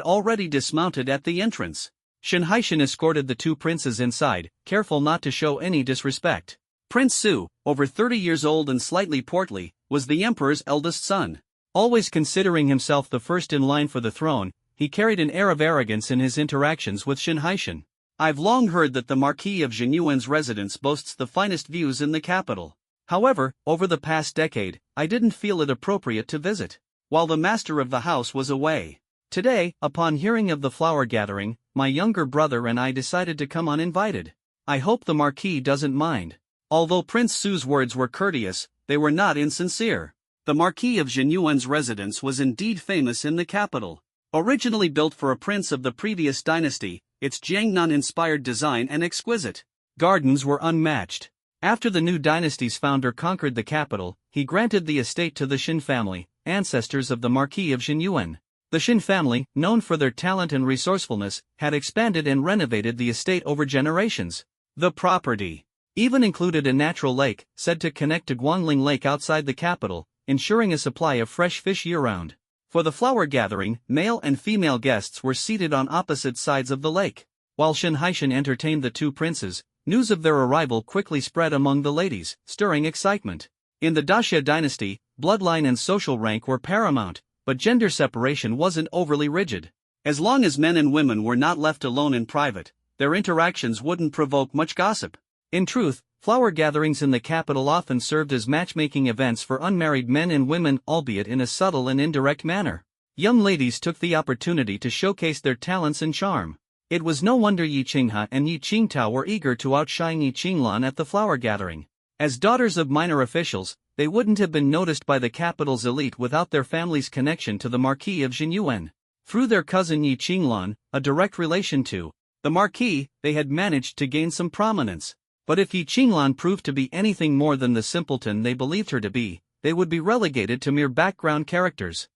A: already dismounted at the entrance. Shen Haishan escorted the two princes inside, careful not to show any disrespect. Prince Su, over 30 years old and slightly portly, was the emperor's eldest son. Always considering himself the first in line for the throne, he carried an air of arrogance in his interactions with Shen Haishan. I've long heard that the Marquis of Jinyuan's residence boasts the finest views in the capital. However, over the past decade, I didn't feel it appropriate to visit, while the master of the house was away. Today, upon hearing of the flower gathering, my younger brother and I decided to come uninvited. I hope the Marquis doesn't mind. Although Prince Su's words were courteous, they were not insincere. The Marquis of Jinyuan's residence was indeed famous in the capital. Originally built for a prince of the previous dynasty, its Jiangnan-inspired design and exquisite gardens were unmatched. After the new dynasty's founder conquered the capital, he granted the estate to the Shen family, ancestors of the Marquis of Jinyuan. The Shen family, known for their talent and resourcefulness, had expanded and renovated the estate over generations. The property even included a natural lake, said to connect to Guangling Lake outside the capital, ensuring a supply of fresh fish year-round. For the flower gathering, male and female guests were seated on opposite sides of the lake. While Shen Haishan entertained the two princes, news of their arrival quickly spread among the ladies, stirring excitement. In the Daxia dynasty, bloodline and social rank were paramount, but gender separation wasn't overly rigid. As long as men and women were not left alone in private, their interactions wouldn't provoke much gossip. In truth, flower gatherings in the capital often served as matchmaking events for unmarried men and women, albeit in a subtle and indirect manner. Young ladies took the opportunity to showcase their talents and charm. It was no wonder Yi Qingha and Yi Qingtao were eager to outshine Yi Qinglan at the flower gathering. As daughters of minor officials, they wouldn't have been noticed by the capital's elite without their family's connection to the Marquis of Jinyuan. Through their cousin Yi Qinglan, a direct relation to the Marquis, they had managed to gain some prominence. But if Yi Qinglan proved to be anything more than the simpleton they believed her to be, they would be relegated to mere background characters.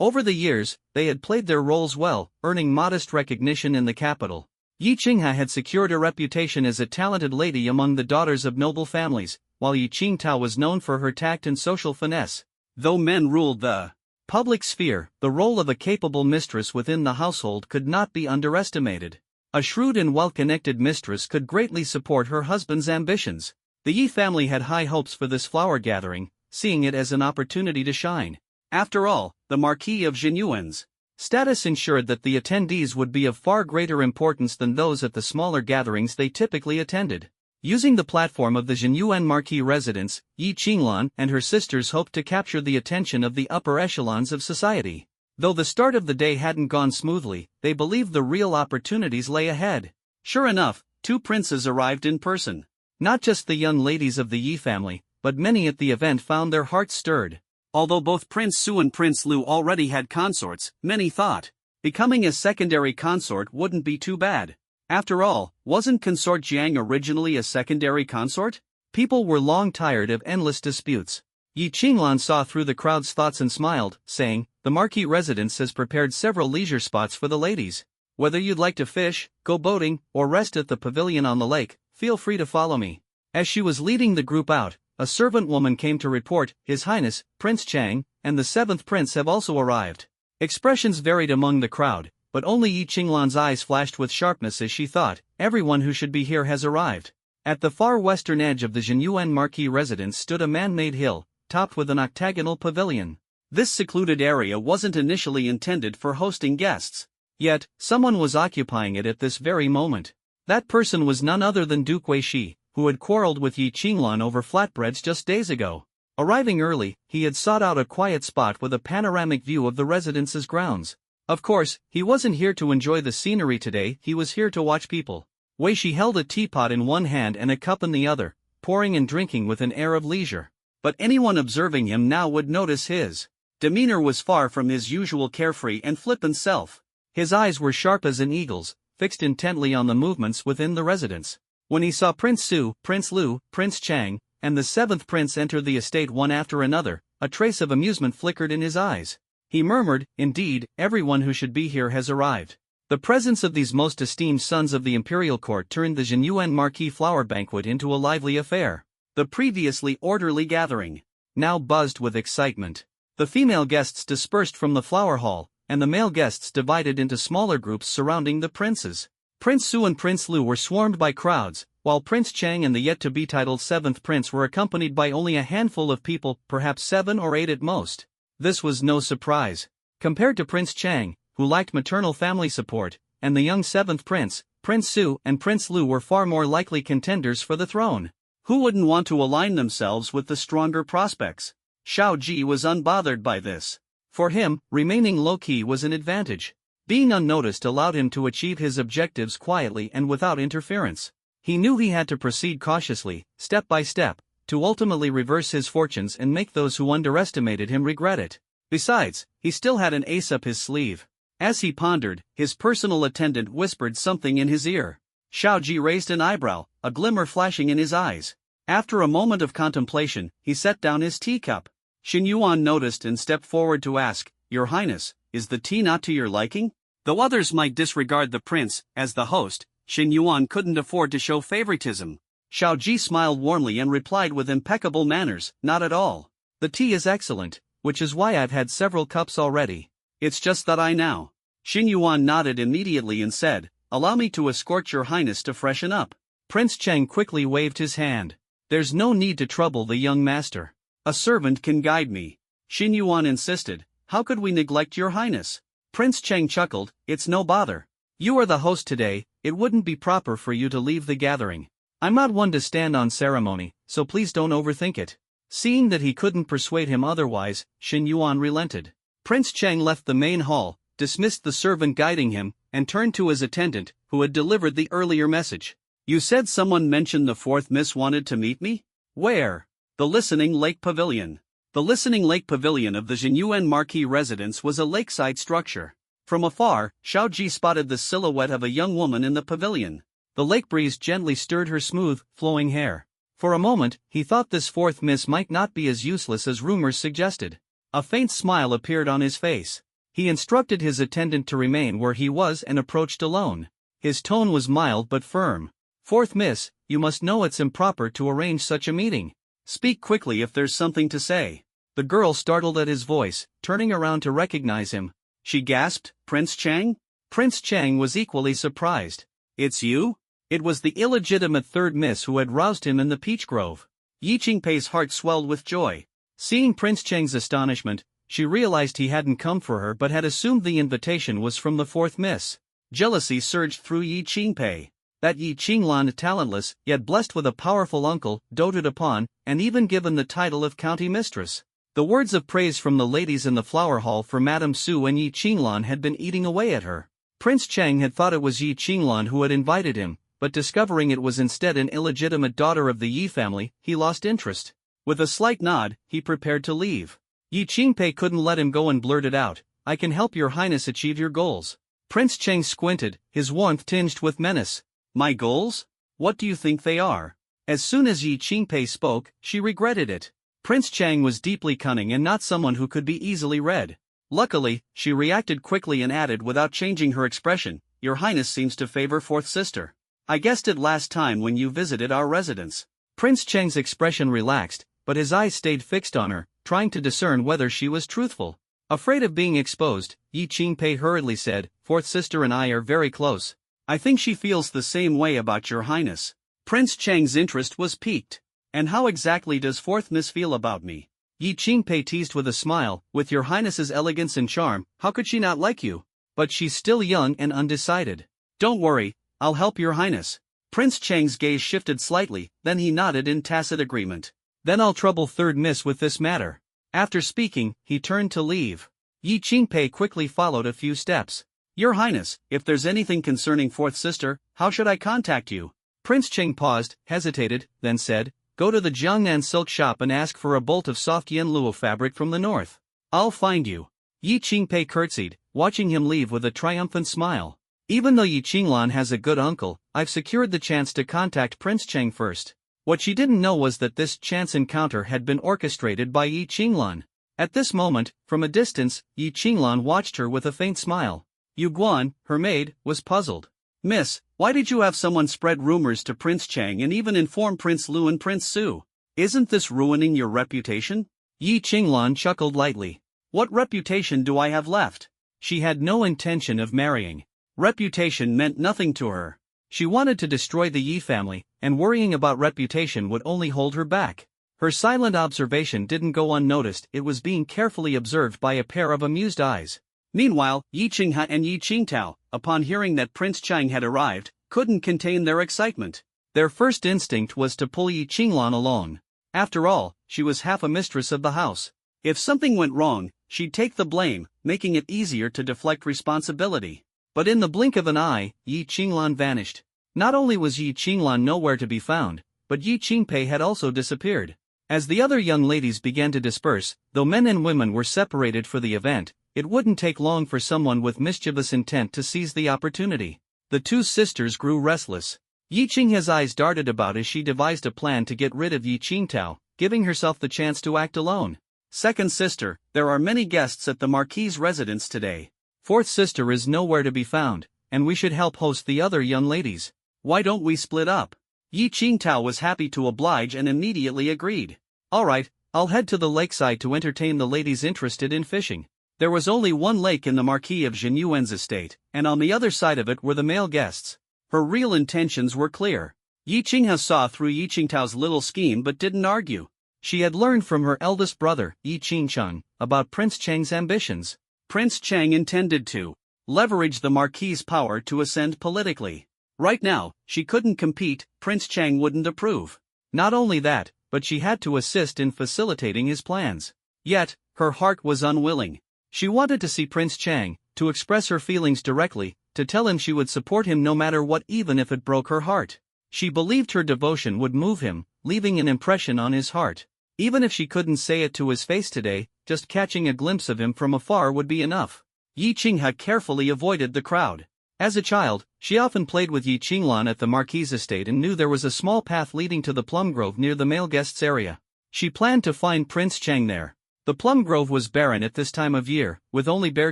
A: Over the years, they had played their roles well, earning modest recognition in the capital. Yi Qingha had secured a reputation as a talented lady among the daughters of noble families, while Yi Qingtao was known for her tact and social finesse. Though men ruled the public sphere, the role of a capable mistress within the household could not be underestimated. A shrewd and well-connected mistress could greatly support her husband's ambitions. The Yi family had high hopes for this flower gathering, seeing it as an opportunity to shine. After all, the Marquis of Jinyuan's status ensured that the attendees would be of far greater importance than those at the smaller gatherings they typically attended. Using the platform of the Jinyuan Marquis residence, Yi Qinglan and her sisters hoped to capture the attention of the upper echelons of society. Though the start of the day hadn't gone smoothly, they believed the real opportunities lay ahead. Sure enough, two princes arrived in person. Not just the young ladies of the Yi family, but many at the event found their hearts stirred. Although both Prince Su and Prince Lu already had consorts, many thought becoming a secondary consort wouldn't be too bad. After all, wasn't Consort Jiang originally a secondary consort? People were long tired of endless disputes. Yi Qinglan saw through the crowd's thoughts and smiled, saying, "The Marquis residence has prepared several leisure spots for the ladies. Whether you'd like to fish, go boating, or rest at the pavilion on the lake, feel free to follow me." As she was leading the group out, a servant woman came to report, "His Highness, Prince Chang, and the seventh prince have also arrived." Expressions varied among the crowd, but only Yi Qinglan's eyes flashed with sharpness as she thought, "Everyone who should be here has arrived." At the far western edge of the Jinyuan Marquis residence stood a man-made hill, topped with an octagonal pavilion. This secluded area wasn't initially intended for hosting guests. Yet, someone was occupying it at this very moment. That person was none other than Duke Wei Shi, who had quarreled with Yi Qinglan over flatbreads just days ago. Arriving early, he had sought out a quiet spot with a panoramic view of the residence's grounds. Of course, he wasn't here to enjoy the scenery today, he was here to watch people. Wei Shi held a teapot in one hand and a cup in the other, pouring and drinking with an air of leisure. But anyone observing him now would notice his demeanor was far from his usual carefree and flippant self. His eyes were sharp as an eagle's, fixed intently on the movements within the residence. When he saw Prince Su, Prince Lu, Prince Chang, and the seventh prince enter the estate one after another, a trace of amusement flickered in his eyes. He murmured, "Indeed, everyone who should be here has arrived." The presence of these most esteemed sons of the imperial court turned the Jinyuan Marquis flower banquet into a lively affair. The previously orderly gathering now buzzed with excitement. The female guests dispersed from the flower hall, and the male guests divided into smaller groups surrounding the princes. Prince Su and Prince Lu were swarmed by crowds, while Prince Chang and the yet-to-be titled seventh prince were accompanied by only a handful of people, perhaps 7 or 8 at most. This was no surprise. Compared to Prince Chang, who lacked maternal family support, and the young seventh prince, Prince Su and Prince Lu were far more likely contenders for the throne. Who wouldn't want to align themselves with the stronger prospects? Xiao Ji was unbothered by this. For him, remaining low-key was an advantage. Being unnoticed allowed him to achieve his objectives quietly and without interference. He knew he had to proceed cautiously, step by step, to ultimately reverse his fortunes and make those who underestimated him regret it. Besides, he still had an ace up his sleeve. As he pondered, his personal attendant whispered something in his ear. Xiao Ji raised an eyebrow, a glimmer flashing in his eyes. After a moment of contemplation, he set down his teacup. Xin Yuan noticed and stepped forward to ask, "Your Highness, is the tea not to your liking?" Though others might disregard the prince, as the host, Xin Yuan couldn't afford to show favoritism. Xiao Ji smiled warmly and replied with impeccable manners, "Not at all. The tea is excellent, which is why I've had several cups already. It's just that I now." Xin Yuan nodded immediately and said, "Allow me to escort your Highness to freshen up." Prince Cheng quickly waved his hand. "There's no need to trouble the young master. A servant can guide me." Xin Yuan insisted, "How could we neglect your Highness?" Prince Cheng chuckled, "It's no bother. You are the host today, it wouldn't be proper for you to leave the gathering. I'm not one to stand on ceremony, so please don't overthink it." Seeing that he couldn't persuade him otherwise, Xin Yuan relented. Prince Cheng left the main hall, dismissed the servant guiding him, and turned to his attendant, who had delivered the earlier message. "You said someone mentioned the fourth miss wanted to meet me? Where?" "The Listening Lake Pavilion." The Listening Lake Pavilion of the Jinyuan Marquis residence was a lakeside structure. From afar, Xiao Ji spotted the silhouette of a young woman in the pavilion. The lake breeze gently stirred her smooth, flowing hair. For a moment, he thought this fourth miss might not be as useless as rumors suggested. A faint smile appeared on his face. He instructed his attendant to remain where he was and approached alone. His tone was mild but firm. "Fourth miss, you must know it's improper to arrange such a meeting. Speak quickly if there's something to say." The girl startled at his voice, turning around to recognize him. She gasped, "Prince Chang?" Prince Chang was equally surprised. "It's you?" It was the illegitimate third miss who had roused him in the peach grove. Yi Qingpei's heart swelled with joy. Seeing Prince Chang's astonishment, she realized he hadn't come for her but had assumed the invitation was from the fourth miss. Jealousy surged through Yi Qingpei. That Yi Qinglan, talentless, yet blessed with a powerful uncle, doted upon, and even given the title of county mistress. The words of praise from the ladies in the flower hall for Madame Su and Yi Qinglan had been eating away at her. Prince Chang had thought it was Yi Qinglan who had invited him, but discovering it was instead an illegitimate daughter of the Yi family, he lost interest. With a slight nod, he prepared to leave. Yi Qingpei couldn't let him go and blurted out, "I can help your Highness achieve your goals." Prince Chang squinted, his warmth tinged with menace. "My goals? What do you think they are?" As soon as Yi Qingpei spoke, she regretted it. Prince Chang was deeply cunning and not someone who could be easily read. Luckily, she reacted quickly and added without changing her expression, "Your Highness seems to favor fourth sister. I guessed it last time when you visited our residence." Prince Chang's expression relaxed, but his eyes stayed fixed on her, trying to discern whether she was truthful. Afraid of being exposed, Yi Qingpei hurriedly said, "Fourth sister and I are very close. I think she feels the same way about your Highness." Prince Chang's interest was piqued. "And how exactly does fourth miss feel about me?" Yi Qingpei teased with a smile, "With your Highness's elegance and charm, how could she not like you? But she's still young and undecided." "Don't worry, I'll help your Highness." Prince Chang's gaze shifted slightly, then he nodded in tacit agreement. "Then I'll trouble third miss with this matter." After speaking, he turned to leave. Yi Qingpei quickly followed a few steps. Your Highness, if there's anything concerning fourth sister, how should I contact you? Prince Cheng paused, hesitated, then said, go to the Jiangnan silk shop and ask for a bolt of soft yen luo fabric from the north. I'll find you. Yi Qingpei curtsied, watching him leave with a triumphant smile. Even though Yi Qinglan has a good uncle, I've secured the chance to contact Prince Cheng first. What she didn't know was that this chance encounter had been orchestrated by Yi Qinglan. At this moment, from a distance, Yi Qinglan watched her with a faint smile. Yu Guan, her maid, was puzzled. Miss, why did you have someone spread rumors to Prince Cheng and even inform Prince Lu and Prince Su? Isn't this ruining your reputation? Yi Qinglan chuckled lightly. What reputation do I have left? She had no intention of marrying. Reputation meant nothing to her. She wanted to destroy the Yi family, and worrying about reputation would only hold her back. Her silent observation didn't go unnoticed, it was being carefully observed by a pair of amused eyes. Meanwhile, Yi Qinghe and Yi Qingtao, upon hearing that Prince Cheng had arrived, couldn't contain their excitement. Their first instinct was to pull Yi Qinglan along. After all, she was half a mistress of the house. If something went wrong, she'd take the blame, making it easier to deflect responsibility. But in the blink of an eye, Yi Qinglan vanished. Not only was Yi Qinglan nowhere to be found, but Yi Qingpei had also disappeared. As the other young ladies began to disperse, though men and women were separated for the event, it wouldn't take long for someone with mischievous intent to seize the opportunity. The two sisters grew restless. Yi Qinghe's eyes darted about as she devised a plan to get rid of Yi Qingtao, giving herself the chance to act alone. Second sister, there are many guests at the Marquis's residence today. Fourth sister is nowhere to be found, and we should help host the other young ladies. Why don't we split up? Yi Qingtao was happy to oblige and immediately agreed. Alright, I'll head to the lakeside to entertain the ladies interested in fishing. There was only one lake in the Marquis of Zhenyuan's estate, and on the other side of it were the male guests. Her real intentions were clear. Yi Qinghe saw through Yi Qingtao's little scheme but didn't argue. She had learned from her eldest brother, Yi Qingcheng, about Prince Cheng's ambitions. Prince Cheng intended to leverage the Marquis's power to ascend politically. Right now, she couldn't compete, Prince Cheng wouldn't approve. Not only that, but she had to assist in facilitating his plans. Yet, her heart was unwilling. She wanted to see Prince Cheng, to express her feelings directly, to tell him she would support him no matter what, even if it broke her heart. She believed her devotion would move him, leaving an impression on his heart. Even if she couldn't say it to his face today, just catching a glimpse of him from afar would be enough. Yi Qinghe carefully avoided the crowd. As a child, she often played with Yi Qinglan at the Marquis's estate and knew there was a small path leading to the plum grove near the male guests area. She planned to find Prince Cheng there. The plum grove was barren at this time of year, with only bare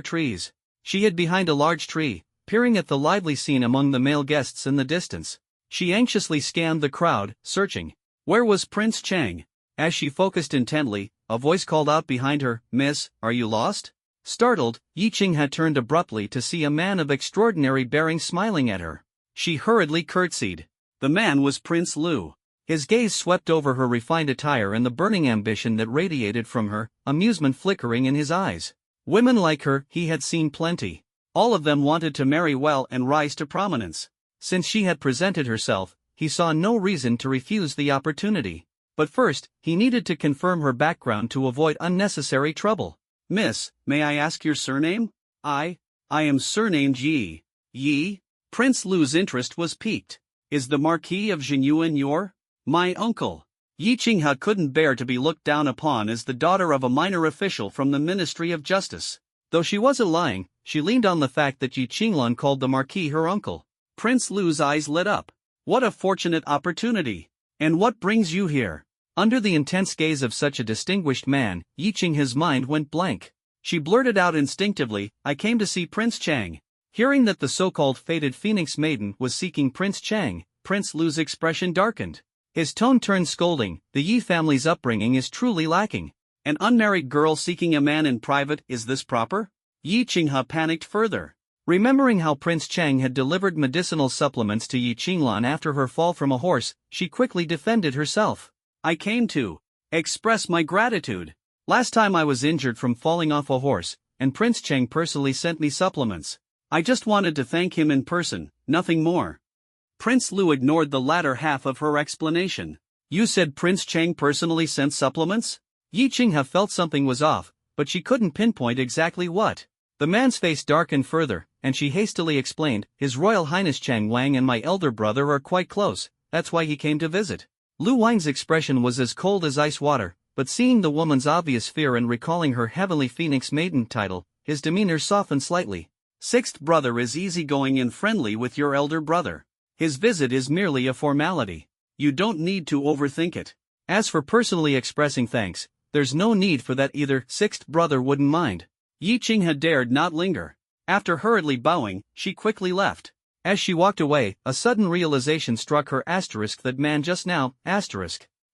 A: trees. She hid behind a large tree, peering at the lively scene among the male guests in the distance. She anxiously scanned the crowd, searching. Where was Prince Cheng? As she focused intently, a voice called out behind her, Miss, are you lost? Startled, Yi Qinghe turned abruptly to see a man of extraordinary bearing smiling at her. She hurriedly curtsied. The man was Prince Lu. His gaze swept over her refined attire and the burning ambition that radiated from her, amusement flickering in his eyes. Women like her, he had seen plenty. All of them wanted to marry well and rise to prominence. Since she had presented herself, he saw no reason to refuse the opportunity. But first, he needed to confirm her background to avoid unnecessary trouble. Miss, may I ask your surname? I am surnamed Yi. Yi? Prince Lu's interest was piqued. Is the Marquis of Zhenyuan your? My uncle. Yi Qinghe couldn't bear to be looked down upon as the daughter of a minor official from the Ministry of Justice. Though she wasn't lying, she leaned on the fact that Yi Qinglan called the Marquis her uncle. Prince Lu's eyes lit up. What a fortunate opportunity. And what brings you here? Under the intense gaze of such a distinguished man, Yi Qinghe's mind went blank. She blurted out instinctively, I came to see Prince Cheng. Hearing that the so-called fated Phoenix Maiden was seeking Prince Cheng, Prince Lu's expression darkened. His tone turned scolding, the Yi family's upbringing is truly lacking. An unmarried girl seeking a man in private, is this proper? Yi Qinghe panicked further. Remembering how Prince Cheng had delivered medicinal supplements to Yi Qinglan after her fall from a horse, she quickly defended herself. I came to express my gratitude. Last time I was injured from falling off a horse, and Prince Cheng personally sent me supplements. I just wanted to thank him in person, nothing more. Prince Lu ignored the latter half of her explanation. You said Prince Cheng personally sent supplements? Yi Qinghe felt something was off, but she couldn't pinpoint exactly what. The man's face darkened further, and she hastily explained, His Royal Highness Chang Wang and my elder brother are quite close, that's why he came to visit. Lu Wang's expression was as cold as ice water, but seeing the woman's obvious fear and recalling her Heavenly Phoenix Maiden title, his demeanor softened slightly. Sixth brother is easygoing and friendly with your elder brother. His visit is merely a formality. You don't need to overthink it. As for personally expressing thanks, there's no need for that either. Sixth brother wouldn't mind. Yi Qinghe dared not linger. After hurriedly bowing, she quickly left. As she walked away, a sudden realization struck her. That man just now,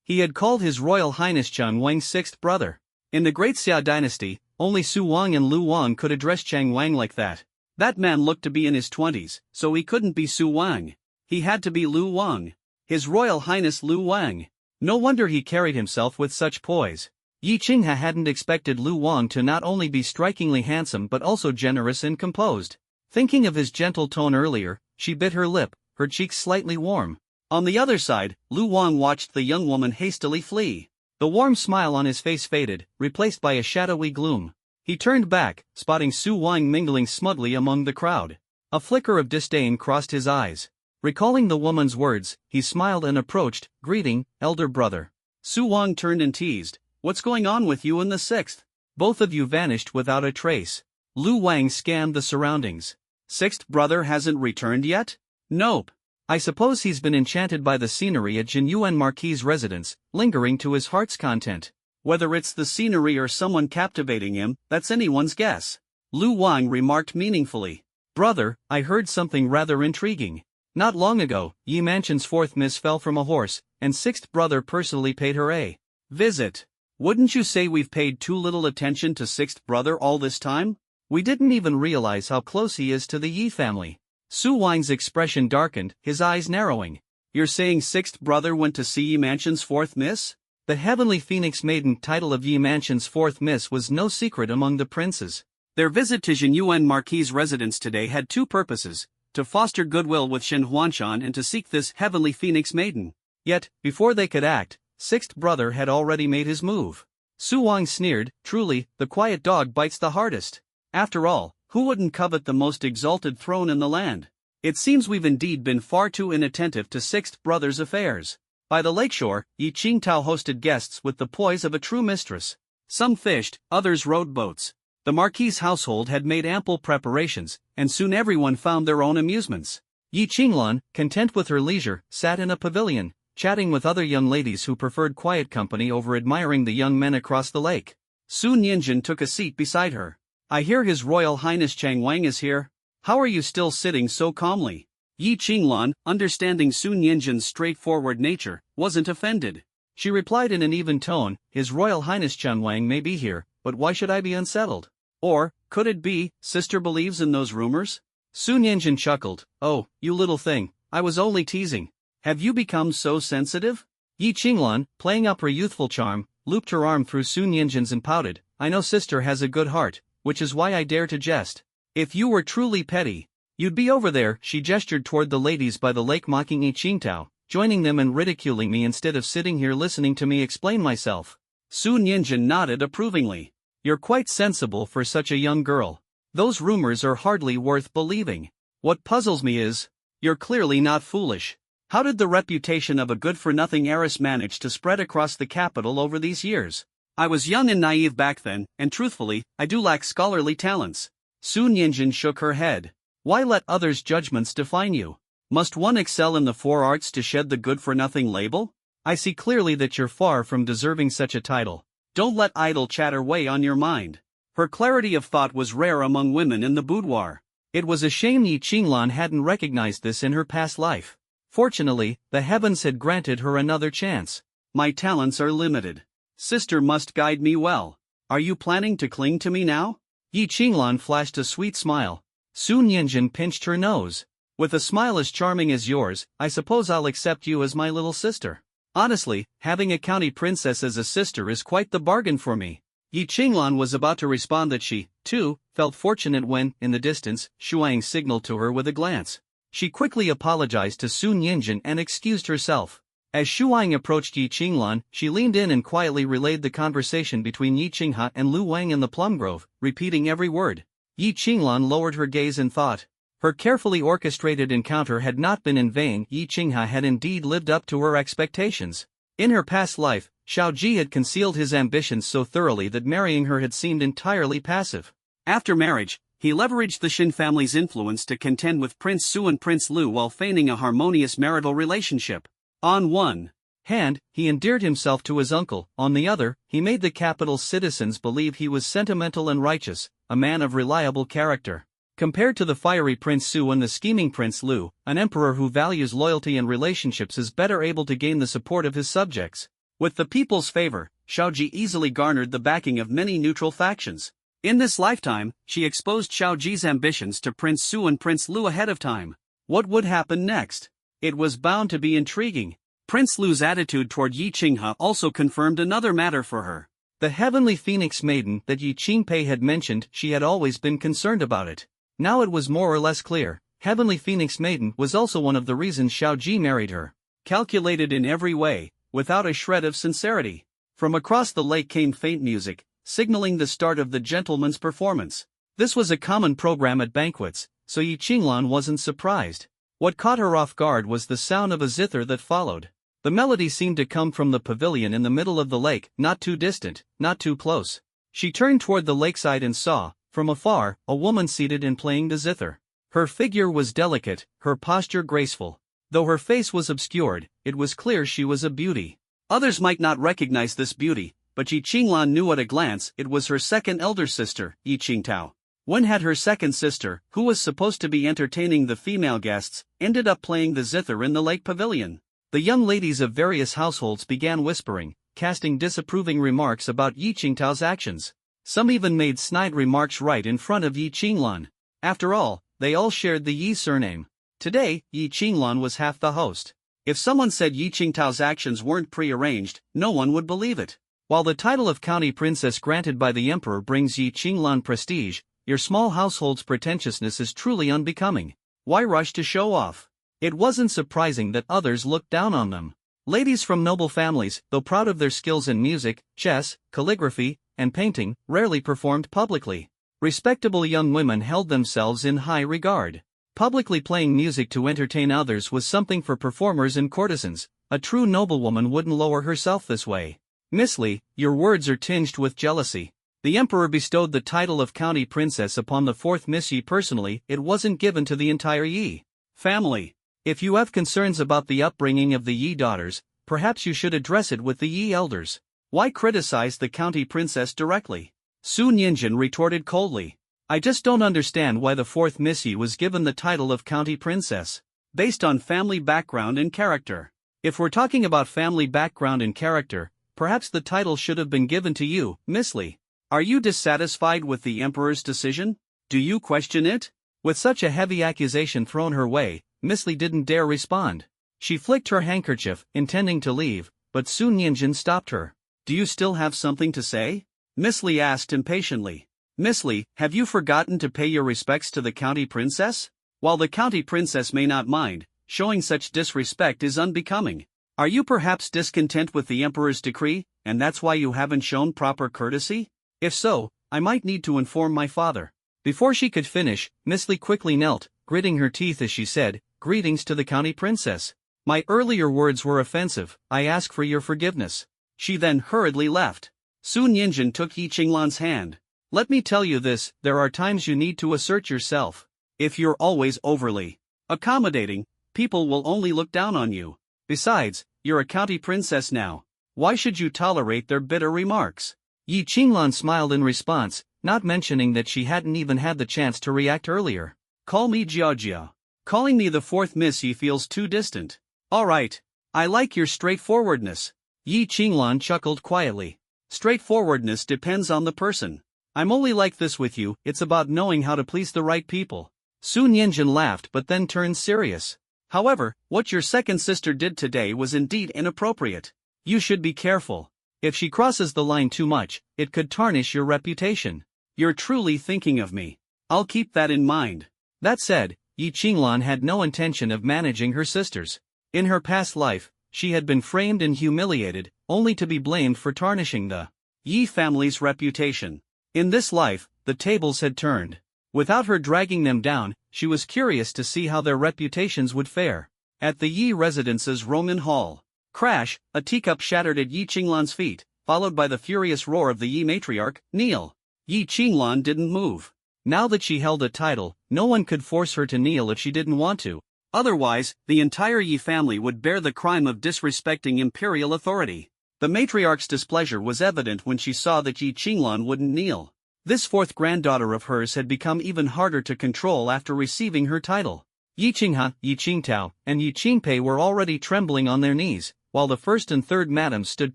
A: he had called His Royal Highness Chang Wang's sixth brother. In the Great Xia dynasty, only Su Wang and Lu Wang could address Chang Wang like that. That man looked to be in his 20s, so he couldn't be Su Wang. He had to be Lu Wang. His Royal Highness Lu Wang. No wonder he carried himself with such poise. Yi Qinghe hadn't expected Lu Wang to not only be strikingly handsome but also generous and composed. Thinking of his gentle tone earlier, she bit her lip, her cheeks slightly warm. On the other side, Lu Wang watched the young woman hastily flee. The warm smile on his face faded, replaced by a shadowy gloom. He turned back, spotting Su Wang mingling smugly among the crowd. A flicker of disdain crossed his eyes. Recalling the woman's words, he smiled and approached, greeting, elder brother. Su Wang turned and teased, What's going on with you and the sixth? Both of you vanished without a trace. Lu Wang scanned the surroundings. Sixth brother hasn't returned yet? Nope. I suppose he's been enchanted by the scenery at Jinyuan Marquis' residence, lingering to his heart's content. Whether it's the scenery or someone captivating him, that's anyone's guess. Lu Wang remarked meaningfully. Brother, I heard something rather intriguing. Not long ago, Yi Mansion's fourth miss fell from a horse, and sixth brother personally paid her a visit. Wouldn't you say we've paid too little attention to sixth brother all this time? We didn't even realize how close he is to the Yi family. Su Wang's expression darkened, his eyes narrowing. You're saying sixth brother went to see Yi Mansion's fourth miss? The Heavenly Phoenix Maiden title of Yi Mansion's fourth miss was no secret among the princes. Their visit to Jinyuan Marquis' residence today had two purposes: to foster goodwill with Shen Huanshan and to seek this Heavenly Phoenix Maiden. Yet, before they could act, sixth brother had already made his move. Su Wang sneered, truly, the quiet dog bites the hardest. After all, who wouldn't covet the most exalted throne in the land? It seems we've indeed been far too inattentive to sixth brother's affairs. By the lakeshore, Yi Qingtao hosted guests with the poise of a true mistress. Some fished, others rowed boats. The Marquis' household had made ample preparations, and soon everyone found their own amusements. Yi Qinglan, content with her leisure, sat in a pavilion, chatting with other young ladies who preferred quiet company over admiring the young men across the lake. Su Nianjun took a seat beside her. I hear His Royal Highness Chang Wang is here. How are you still sitting so calmly? Yi Qinglan, understanding Su Nianjun's straightforward nature, wasn't offended. She replied in an even tone, His Royal Highness Chang Wang may be here, but why should I be unsettled? Or, could it be, sister believes in those rumors? Su Nianjun chuckled, Oh, you little thing, I was only teasing. Have you become so sensitive? Yi Qinglan, playing up her youthful charm, looped her arm through Su Nianjun's and pouted, I know sister has a good heart, which is why I dare to jest. If you were truly petty, you'd be over there. She gestured toward the ladies by the lake, mocking Yi Qingtao, joining them and ridiculing me instead of sitting here listening to me explain myself. Su Nianjun nodded approvingly. You're quite sensible for such a young girl. Those rumors are hardly worth believing. What puzzles me is, you're clearly not foolish. How did the reputation of a good-for-nothing heiress manage to spread across the capital over these years? I was young and naive back then, and truthfully, I do lack scholarly talents. Su Nianjun shook her head. Why let others' judgments define you? Must one excel in the four arts to shed the good-for-nothing label? I see clearly that you're far from deserving such a title. Don't let idle chatter weigh on your mind. Her clarity of thought was rare among women in the boudoir. It was a shame Yi Qinglan hadn't recognized this in her past life. Fortunately, the heavens had granted her another chance. My talents are limited. Sister must guide me well. Are you planning to cling to me now? Yi Qinglan flashed a sweet smile. Su Nianjun pinched her nose. With a smile as charming as yours, I suppose I'll accept you as my little sister. Honestly, having a county princess as a sister is quite the bargain for me. Yi Qinglan was about to respond that she, too, felt fortunate when, in the distance, Shuang signaled to her with a glance. She quickly apologized to Su Nianjun and excused herself. As Shuang approached Yi Qinglan, she leaned in and quietly relayed the conversation between Yi Qinghe and Lu Wang in the plum grove, repeating every word. Yi Qinglan lowered her gaze in thought. Her carefully orchestrated encounter had not been in vain. Yi Qingha had indeed lived up to her expectations. In her past life, Xiao Ji had concealed his ambitions so thoroughly that marrying her had seemed entirely passive. After marriage, he leveraged the Xin family's influence to contend with Prince Su and Prince Lu while feigning a harmonious marital relationship. On one hand, he endeared himself to his uncle, on the other, he made the capital's citizens believe he was sentimental and righteous, a man of reliable character. Compared to the fiery Prince Su and the scheming Prince Lu, an emperor who values loyalty and relationships is better able to gain the support of his subjects. With the people's favor, Xiao Ji easily garnered the backing of many neutral factions. In this lifetime, she exposed Xiao Ji's ambitions to Prince Su and Prince Lu ahead of time. What would happen next? It was bound to be intriguing. Prince Lu's attitude toward Yi Qinghe also confirmed another matter for her. The heavenly phoenix maiden that Yi Qingpei had mentioned, she had always been concerned about it. Now it was more or less clear, heavenly phoenix maiden was also one of the reasons Xiao Ji married her. Calculated in every way, without a shred of sincerity. From across the lake came faint music, signaling the start of the gentleman's performance. This was a common program at banquets, so Yi Qinglan wasn't surprised. What caught her off guard was the sound of a zither that followed. The melody seemed to come from the pavilion in the middle of the lake, not too distant, not too close. She turned toward the lakeside and saw, from afar, a woman seated and playing the zither. Her figure was delicate, her posture graceful. Though her face was obscured, it was clear she was a beauty. Others might not recognize this beauty, but Yi Qinglan knew at a glance it was her second elder sister, Yi Qingtao. When had her second sister, who was supposed to be entertaining the female guests, ended up playing the zither in the lake pavilion? The young ladies of various households began whispering, casting disapproving remarks about Yi Qingtao's actions. Some even made snide remarks right in front of Yi Qinglan. After all, they all shared the Yi surname. Today, Yi Qinglan was half the host. If someone said Yi Qingtao's actions weren't pre-arranged, no one would believe it. While the title of county princess granted by the emperor brings Yi Qinglan prestige, your small household's pretentiousness is truly unbecoming. Why rush to show off? It wasn't surprising that others looked down on them. Ladies from noble families, though proud of their skills in music, chess, calligraphy, and painting, rarely performed publicly. Respectable young women held themselves in high regard. Publicly playing music to entertain others was something for performers and courtesans. A true noblewoman wouldn't lower herself this way. Miss Li, your words are tinged with jealousy. The emperor bestowed the title of county princess upon the fourth Miss Yi personally, it wasn't given to the entire Yi family. If you have concerns about the upbringing of the Yi daughters, perhaps you should address it with the Yi elders. Why criticize the county princess directly? Su Nianjun retorted coldly. I just don't understand why the fourth Miss Yi was given the title of county princess. Based on family background and character. If we're talking about family background and character, perhaps the title should have been given to you, Miss Li. Are you dissatisfied with the emperor's decision? Do you question it? With such a heavy accusation thrown her way, Miss Li didn't dare respond. She flicked her handkerchief, intending to leave, but Su Nianjun stopped her. Do you still have something to say? Miss Li asked impatiently. Miss Li, have you forgotten to pay your respects to the county princess? While the county princess may not mind, showing such disrespect is unbecoming. Are you perhaps discontent with the emperor's decree, and that's why you haven't shown proper courtesy? If so, I might need to inform my father. Before she could finish, Miss Li quickly knelt, gritting her teeth as she said, Greetings to the county princess. My earlier words were offensive, I ask for your forgiveness. She then hurriedly left. Su Nianjun took Yi Qinglan's hand. Let me tell you this, there are times you need to assert yourself. If you're always overly accommodating, people will only look down on you. Besides, you're a county princess now. Why should you tolerate their bitter remarks? Yi Qinglan smiled in response, not mentioning that she hadn't even had the chance to react earlier. Call me Jiajia. Calling me the fourth Miss Yi feels too distant. Alright. I like your straightforwardness. Yi Qinglan chuckled quietly. Straightforwardness depends on the person. I'm only like this with you, it's about knowing how to please the right people. Su Nianjun laughed but then turned serious. However, what your second sister did today was indeed inappropriate. You should be careful. If she crosses the line too much, it could tarnish your reputation. You're truly thinking of me. I'll keep that in mind. That said, Yi Qinglan had no intention of managing her sisters. In her past life, she had been framed and humiliated, only to be blamed for tarnishing the Yi family's reputation. In this life, the tables had turned. Without her dragging them down, she was curious to see how their reputations would fare. At the Yi residence's Roman hall. Crash, a teacup shattered at Yi Qinglan's feet, followed by the furious roar of the Yi matriarch, kneel. Yi Qinglan didn't move. Now that she held a title, no one could force her to kneel if she didn't want to. Otherwise, the entire Yi family would bear the crime of disrespecting imperial authority. The matriarch's displeasure was evident when she saw that Yi Qinglan wouldn't kneel. This fourth granddaughter of hers had become even harder to control after receiving her title. Yi Qinghe, Yi Qingtao, and Yi Qingpei were already trembling on their knees, while the first and third madams stood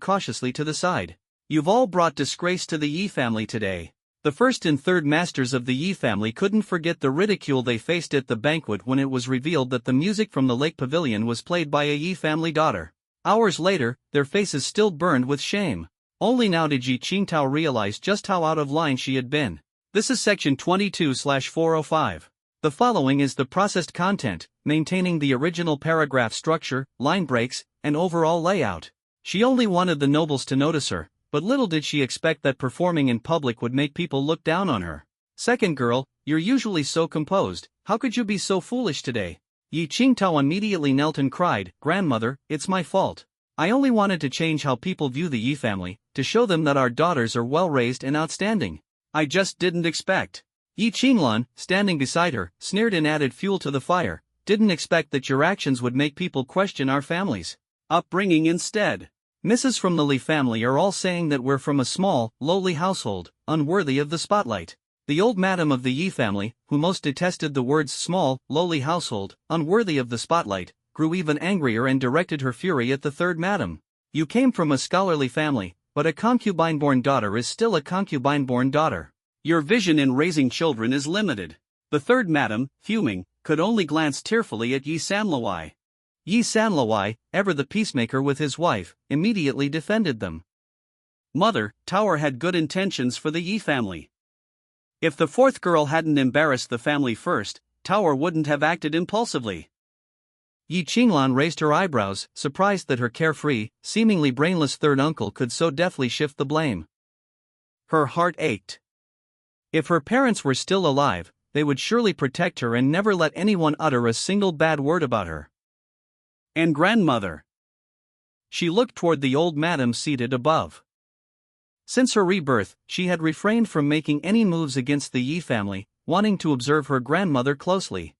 A: cautiously to the side. You've all brought disgrace to the Yi family today. The first and third masters of the Yi family couldn't forget the ridicule they faced at the banquet when it was revealed that the music from the lake pavilion was played by a Yi family daughter. Hours later, their faces still burned with shame. Only now did Yi Qingtao realize just how out of line she had been. This is section 22/405. The following is the processed content, maintaining the original paragraph structure, line breaks, and overall layout. She only wanted the nobles to notice her, but little did she expect that performing in public would make people look down on her. Second girl, you're usually so composed, how could you be so foolish today? Yi Qingtao immediately knelt and cried, Grandmother, it's my fault. I only wanted to change how people view the Yi family, to show them that our daughters are well-raised and outstanding. I just didn't expect. Yi Qinglan, standing beside her, sneered and added fuel to the fire. Didn't expect that your actions would make people question our family's upbringing instead. Misses from the Li family are all saying that we're from a small, lowly household, unworthy of the spotlight. The old madam of the Yi family, who most detested the words small, lowly household, unworthy of the spotlight, grew even angrier and directed her fury at the third madam. You came from a scholarly family, but a concubine-born daughter is still a concubine-born daughter. Your vision in raising children is limited. The third madam, fuming, could only glance tearfully at Yi Sanluai. Yi Sanluai, ever the peacemaker with his wife, immediately defended them. Mother, Tower had good intentions for the Yi family. If the fourth girl hadn't embarrassed the family first, Tower wouldn't have acted impulsively. Yi Qinglan raised her eyebrows, surprised that her carefree, seemingly brainless third uncle could so deftly shift the blame. Her heart ached. If her parents were still alive, they would surely protect her and never let anyone utter a single bad word about her. And grandmother. She looked toward the old madam seated above. Since her rebirth, she had refrained from making any moves against the Yi family, wanting to observe her grandmother closely.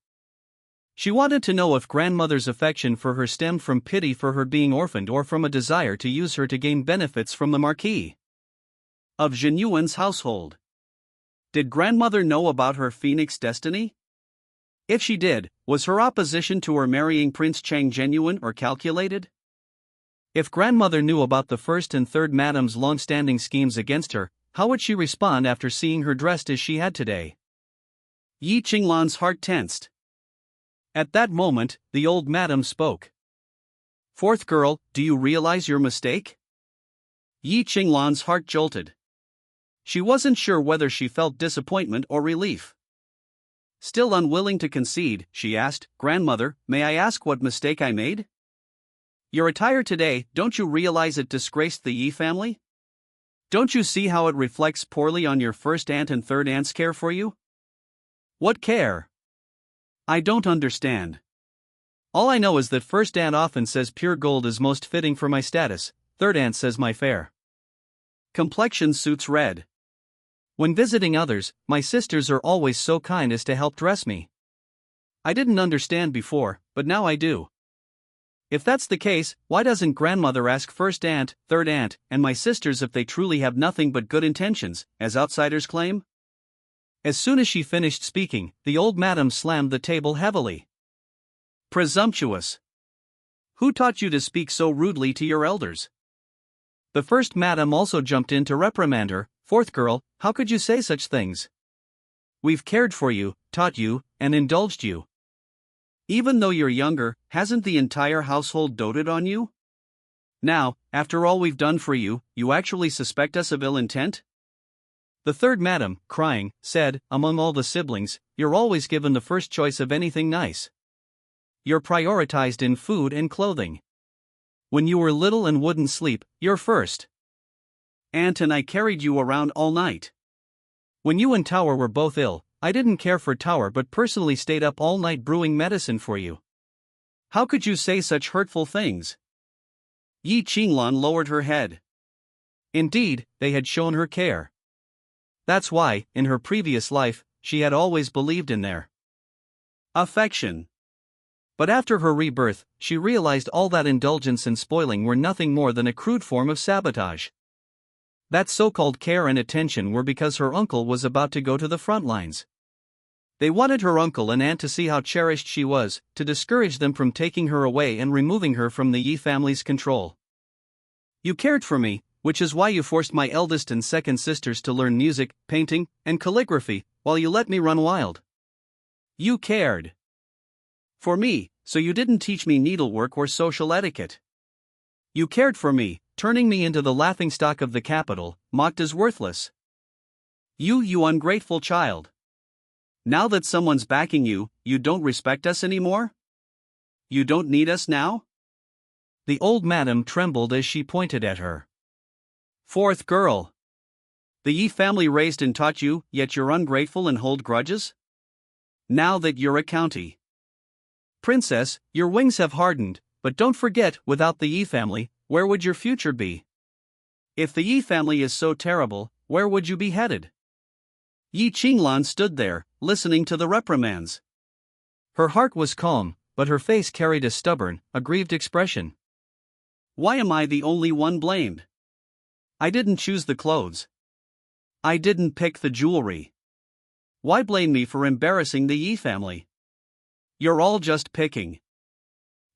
A: She wanted to know if grandmother's affection for her stemmed from pity for her being orphaned or from a desire to use her to gain benefits from the Marquis of Zhenyuan's household. Did grandmother know about her phoenix destiny? If she did, was her opposition to her marrying Prince Chang genuine or calculated? If grandmother knew about the first and third madam's long-standing schemes against her, how would she respond after seeing her dressed as she had today? Yi Qinglan's heart tensed. At that moment, the old madam spoke. Fourth girl, do you realize your mistake? Yi Qinglan's heart jolted. She wasn't sure whether she felt disappointment or relief. Still unwilling to concede, she asked, Grandmother, may I ask what mistake I made? Your attire today, don't you realize it disgraced the Yi family? Don't you see how it reflects poorly on your first aunt and third aunt's care for you? What care? I don't understand. All I know is that first aunt often says pure gold is most fitting for my status, third aunt says my fair complexion suits red. When visiting others, my sisters are always so kind as to help dress me. I didn't understand before, but now I do. If that's the case, why doesn't grandmother ask first aunt, third aunt, and my sisters if they truly have nothing but good intentions, as outsiders claim? As soon as she finished speaking, the old madam slammed the table heavily. Presumptuous! Who taught you to speak so rudely to your elders? The first madam also jumped in to reprimand her. Fourth girl, how could you say such things? We've cared for you, taught you, and indulged you. Even though you're younger, hasn't the entire household doted on you? Now, after all we've done for you, you actually suspect us of ill intent? The third madam, crying, said, among all the siblings, you're always given the first choice of anything nice. You're prioritized in food and clothing. When you were little and wouldn't sleep, you're first. Aunt and I carried you around all night. When you and Tower were both ill, I didn't care for Tower but personally stayed up all night brewing medicine for you. How could you say such hurtful things? Yi Qinglan lowered her head. Indeed, they had shown her care. That's why, in her previous life, she had always believed in their affection. But after her rebirth, she realized all that indulgence and spoiling were nothing more than a crude form of sabotage. That so-called care and attention were because her uncle was about to go to the front lines. They wanted her uncle and aunt to see how cherished she was, to discourage them from taking her away and removing her from the Yi family's control. You cared for me, which is why you forced my eldest and second sisters to learn music, painting, and calligraphy, while you let me run wild. You cared for me, so you didn't teach me needlework or social etiquette. You cared for me, turning me into the laughingstock of the capital, mocked as worthless. You ungrateful child. Now that someone's backing you, you don't respect us anymore? You don't need us now? The old madam trembled as she pointed at her fourth girl. The Yi family raised and taught you, yet you're ungrateful and hold grudges? Now that you're a county princess, your wings have hardened, but don't forget, without the Yi family, where would your future be? If the Yi family is so terrible, where would you be headed? Yi Qinglan stood there, listening to the reprimands. Her heart was calm, but her face carried a stubborn, aggrieved expression. Why am I the only one blamed? I didn't choose the clothes. I didn't pick the jewelry. Why blame me for embarrassing the Yi family? You're all just picking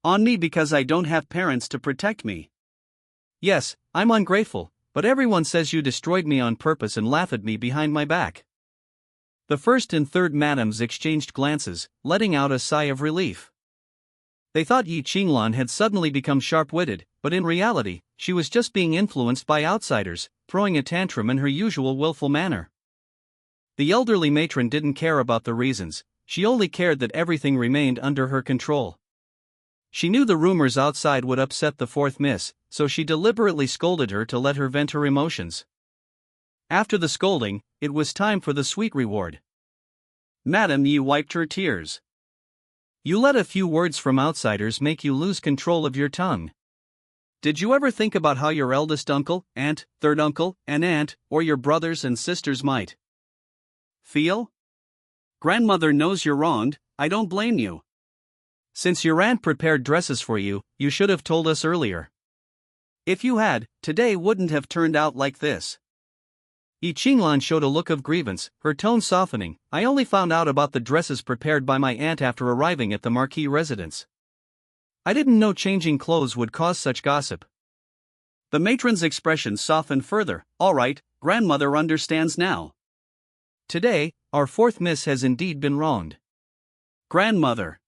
A: on me because I don't have parents to protect me. Yes, I'm ungrateful, but everyone says you destroyed me on purpose and laugh at me behind my back. The first and third madams exchanged glances, letting out a sigh of relief. They thought Yi Qinglan had suddenly become sharp-witted, but in reality, she was just being influenced by outsiders, throwing a tantrum in her usual willful manner. The elderly matron didn't care about the reasons, she only cared that everything remained under her control. She knew the rumors outside would upset the fourth miss, so she deliberately scolded her to let her vent her emotions. After the scolding, it was time for the sweet reward. Madam Yi wiped her tears. You let a few words from outsiders make you lose control of your tongue. Did you ever think about how your eldest uncle, aunt, third uncle, and aunt, or your brothers and sisters might feel? Grandmother knows you're wronged, I don't blame you. Since your aunt prepared dresses for you, you should have told us earlier. If you had, today wouldn't have turned out like this. Yi Qinglan showed a look of grievance, her tone softening. I only found out about the dresses prepared by my aunt after arriving at the Marquis residence. I didn't know changing clothes would cause such gossip. The matron's expression softened further. All right, grandmother understands now. Today, our fourth miss has indeed been wronged. Grandmother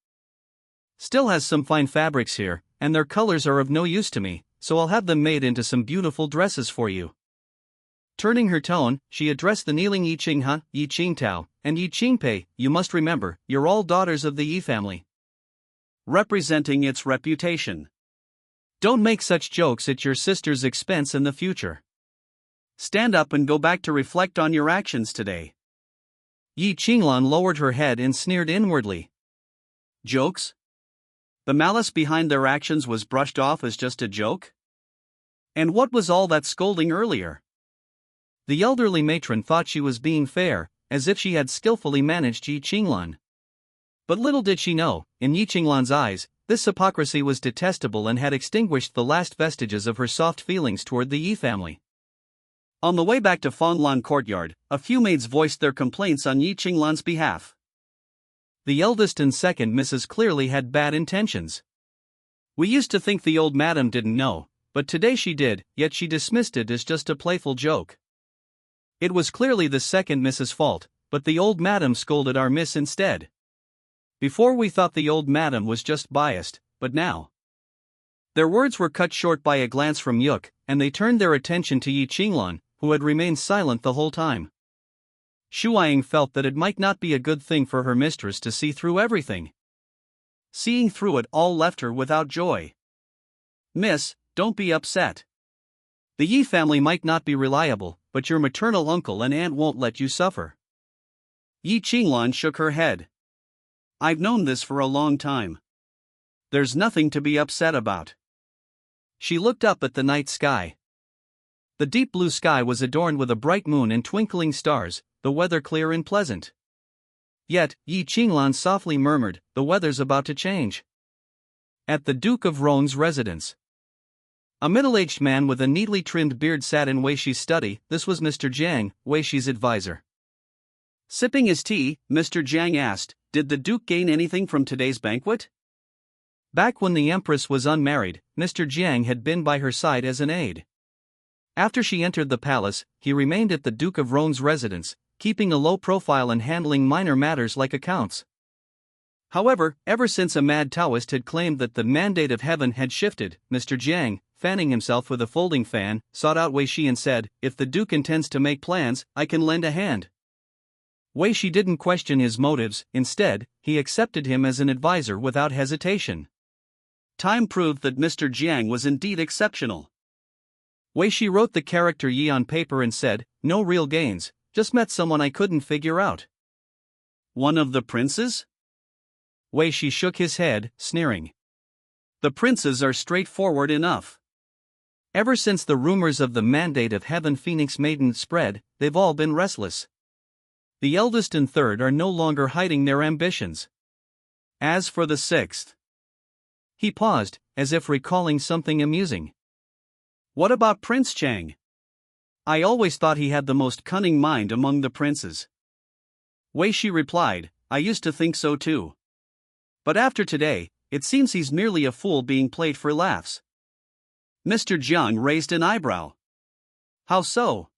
A: still has some fine fabrics here, and their colors are of no use to me, so I'll have them made into some beautiful dresses for you. Turning her tone, she addressed the kneeling Yi Qinghe, Yi Qingtao, and Yi Qingpei. You must remember, you're all daughters of the Yi family, representing its reputation. Don't make such jokes at your sister's expense in the future. Stand up and go back to reflect on your actions today. Yi Qinglan lowered her head and sneered inwardly. Jokes? The malice behind their actions was brushed off as just a joke? And what was all that scolding earlier? The elderly matron thought she was being fair, as if she had skillfully managed Yi Qinglan. But little did she know, in Yi Qinglan's eyes, this hypocrisy was detestable and had extinguished the last vestiges of her soft feelings toward the Yi family. On the way back to Fanglan Courtyard, a few maids voiced their complaints on Yi Qinglan's behalf. The eldest and second misses clearly had bad intentions. We used to think the old madam didn't know, but today she did, yet she dismissed it as just a playful joke. It was clearly the second miss's fault, but the old madam scolded our miss instead. Before we thought the old madam was just biased, but now. Their words were cut short by a glance from Yuk, and they turned their attention to Yi Qinglan, who had remained silent the whole time. Shuaying felt that it might not be a good thing for her mistress to see through everything. Seeing through it all left her without joy. Miss, don't be upset. The Yi family might not be reliable, but your maternal uncle and aunt won't let you suffer. Yi Qinglan shook her head. I've known this for a long time. There's nothing to be upset about. She looked up at the night sky. The deep blue sky was adorned with a bright moon and twinkling stars, the weather clear and pleasant. Yet, Yi Qinglan softly murmured, the weather's about to change. At the Duke of Roan's residence, a middle-aged man with a neatly trimmed beard sat in Wei Shi's study. This was Mr. Jiang, Wei Shi's advisor. Sipping his tea, Mr. Jiang asked, did the Duke gain anything from today's banquet? Back when the Empress was unmarried, Mr. Jiang had been by her side as an aide. After she entered the palace, he remained at the Duke of Roan's residence, keeping a low profile and handling minor matters like accounts. However, ever since a mad Taoist had claimed that the mandate of heaven had shifted, Mr. Jiang, fanning himself with a folding fan, sought out Wei Shi and said, if the Duke intends to make plans, I can lend a hand. Wei Shi didn't question his motives. Instead, he accepted him as an advisor without hesitation. Time proved that Mr. Jiang was indeed exceptional. Wei Shi wrote the character Yi on paper and said, no real gains, just met someone I couldn't figure out. One of the princes? Wei Shi shook his head, sneering. The princes are straightforward enough. Ever since the rumors of the mandate of Heaven Phoenix Maiden spread, they've all been restless. The eldest and third are no longer hiding their ambitions. As for the sixth. He paused, as if recalling something amusing. What about Prince Chang? I always thought he had the most cunning mind among the princes. Wei Shi replied, I used to think so too. But after today, it seems he's merely a fool being played for laughs. Mr. Jiang raised an eyebrow. How so?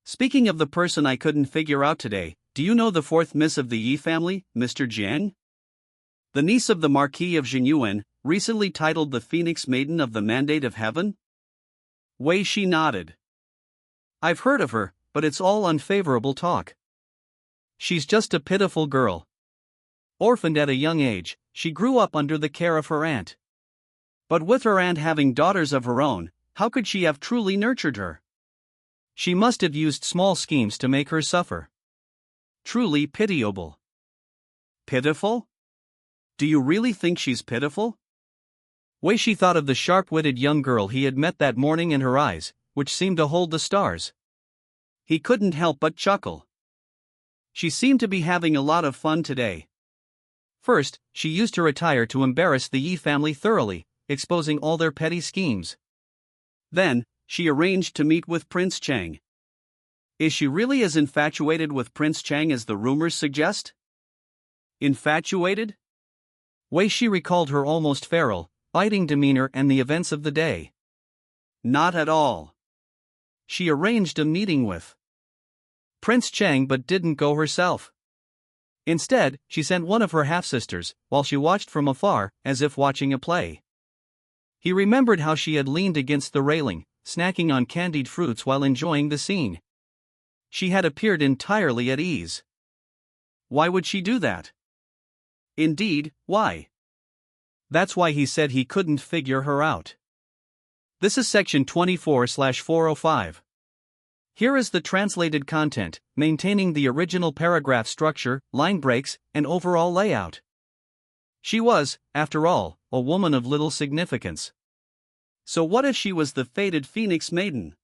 A: Speaking of the person I couldn't figure out today, do you know the fourth miss of the Yi family, Mr. Jiang? The niece of the Marquis of Jinyuan, recently titled the Phoenix Maiden of the Mandate of Heaven? Wei Shi nodded. I've heard of her, but it's all unfavorable talk. She's just a pitiful girl. Orphaned at a young age, she grew up under the care of her aunt. But with her aunt having daughters of her own, how could she have truly nurtured her? She must have used small schemes to make her suffer. Truly pitiable. Pitiful? Do you really think she's pitiful? Wei Shi thought of the sharp-witted young girl he had met that morning and her eyes, which seemed to hold the stars. He couldn't help but chuckle. She seemed to be having a lot of fun today. First, she used her attire to embarrass the Yi family thoroughly, exposing all their petty schemes. Then, she arranged to meet with Prince Chang. Is she really as infatuated with Prince Chang as the rumors suggest? Infatuated? Wei Shi recalled her almost feral, biting demeanor and the events of the day. Not at all. She arranged a meeting with Prince Chang but didn't go herself. Instead, she sent one of her half-sisters, while she watched from afar, as if watching a play. He remembered how she had leaned against the railing, snacking on candied fruits while enjoying the scene. She had appeared entirely at ease. Why would she do that? Indeed, why? That's why he said he couldn't figure her out. This is section 24/405. Here is the translated content, maintaining the original paragraph structure, line breaks, and overall layout. She was, after all, a woman of little significance. So what if she was the fated Phoenix Maiden?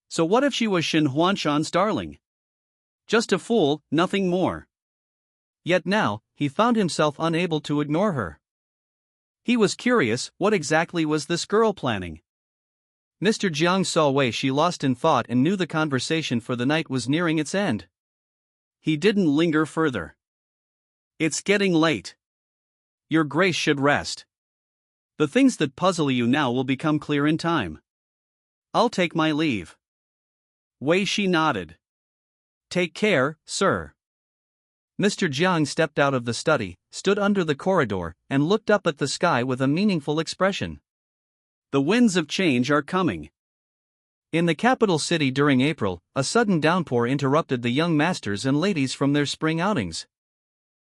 A: So what if she was Shen Huanshan's darling? Just a fool, nothing more. Yet now, he found himself unable to ignore her. He was curious, what exactly was this girl planning? Mr. Jiang saw Wei Shi lost in thought and knew the conversation for the night was nearing its end. He didn't linger further. It's getting late. Your Grace should rest. The things that puzzle you now will become clear in time. I'll take my leave. Wei Shi nodded. Take care, sir. Mr. Jiang stepped out of the study, stood under the corridor, and looked up at the sky with a meaningful expression. The winds of change are coming. In the capital city during April, a sudden downpour interrupted the young masters and ladies from their spring outings.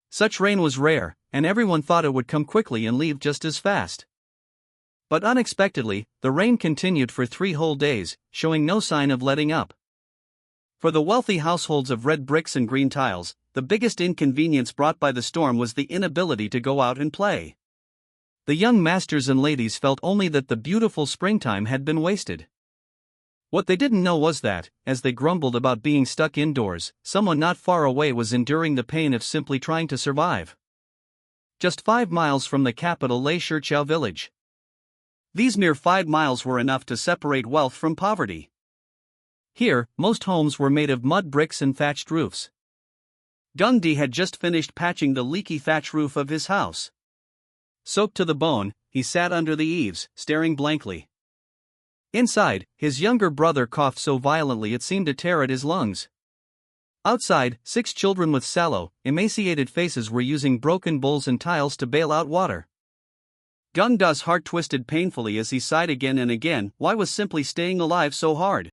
A: Such rain was rare, and everyone thought it would come quickly and leave just as fast. But unexpectedly, the rain continued for 3 whole days, showing no sign of letting up. For the wealthy households of red bricks and green tiles, the biggest inconvenience brought by the storm was the inability to go out and play. The young masters and ladies felt only that the beautiful springtime had been wasted. What they didn't know was that, as they grumbled about being stuck indoors, someone not far away was enduring the pain of simply trying to survive. Just 5 miles from the capital lay Shirchow village. These mere 5 miles were enough to separate wealth from poverty. Here, most homes were made of mud bricks and thatched roofs. Gungdi had just finished patching the leaky thatch roof of his house. Soaked to the bone, he sat under the eaves, staring blankly. Inside, his younger brother coughed so violently it seemed to tear at his lungs. Outside, 6 children with sallow, emaciated faces were using broken bowls and tiles to bail out water. Gungda's heart twisted painfully as he sighed again and again. Why was simply staying alive so hard?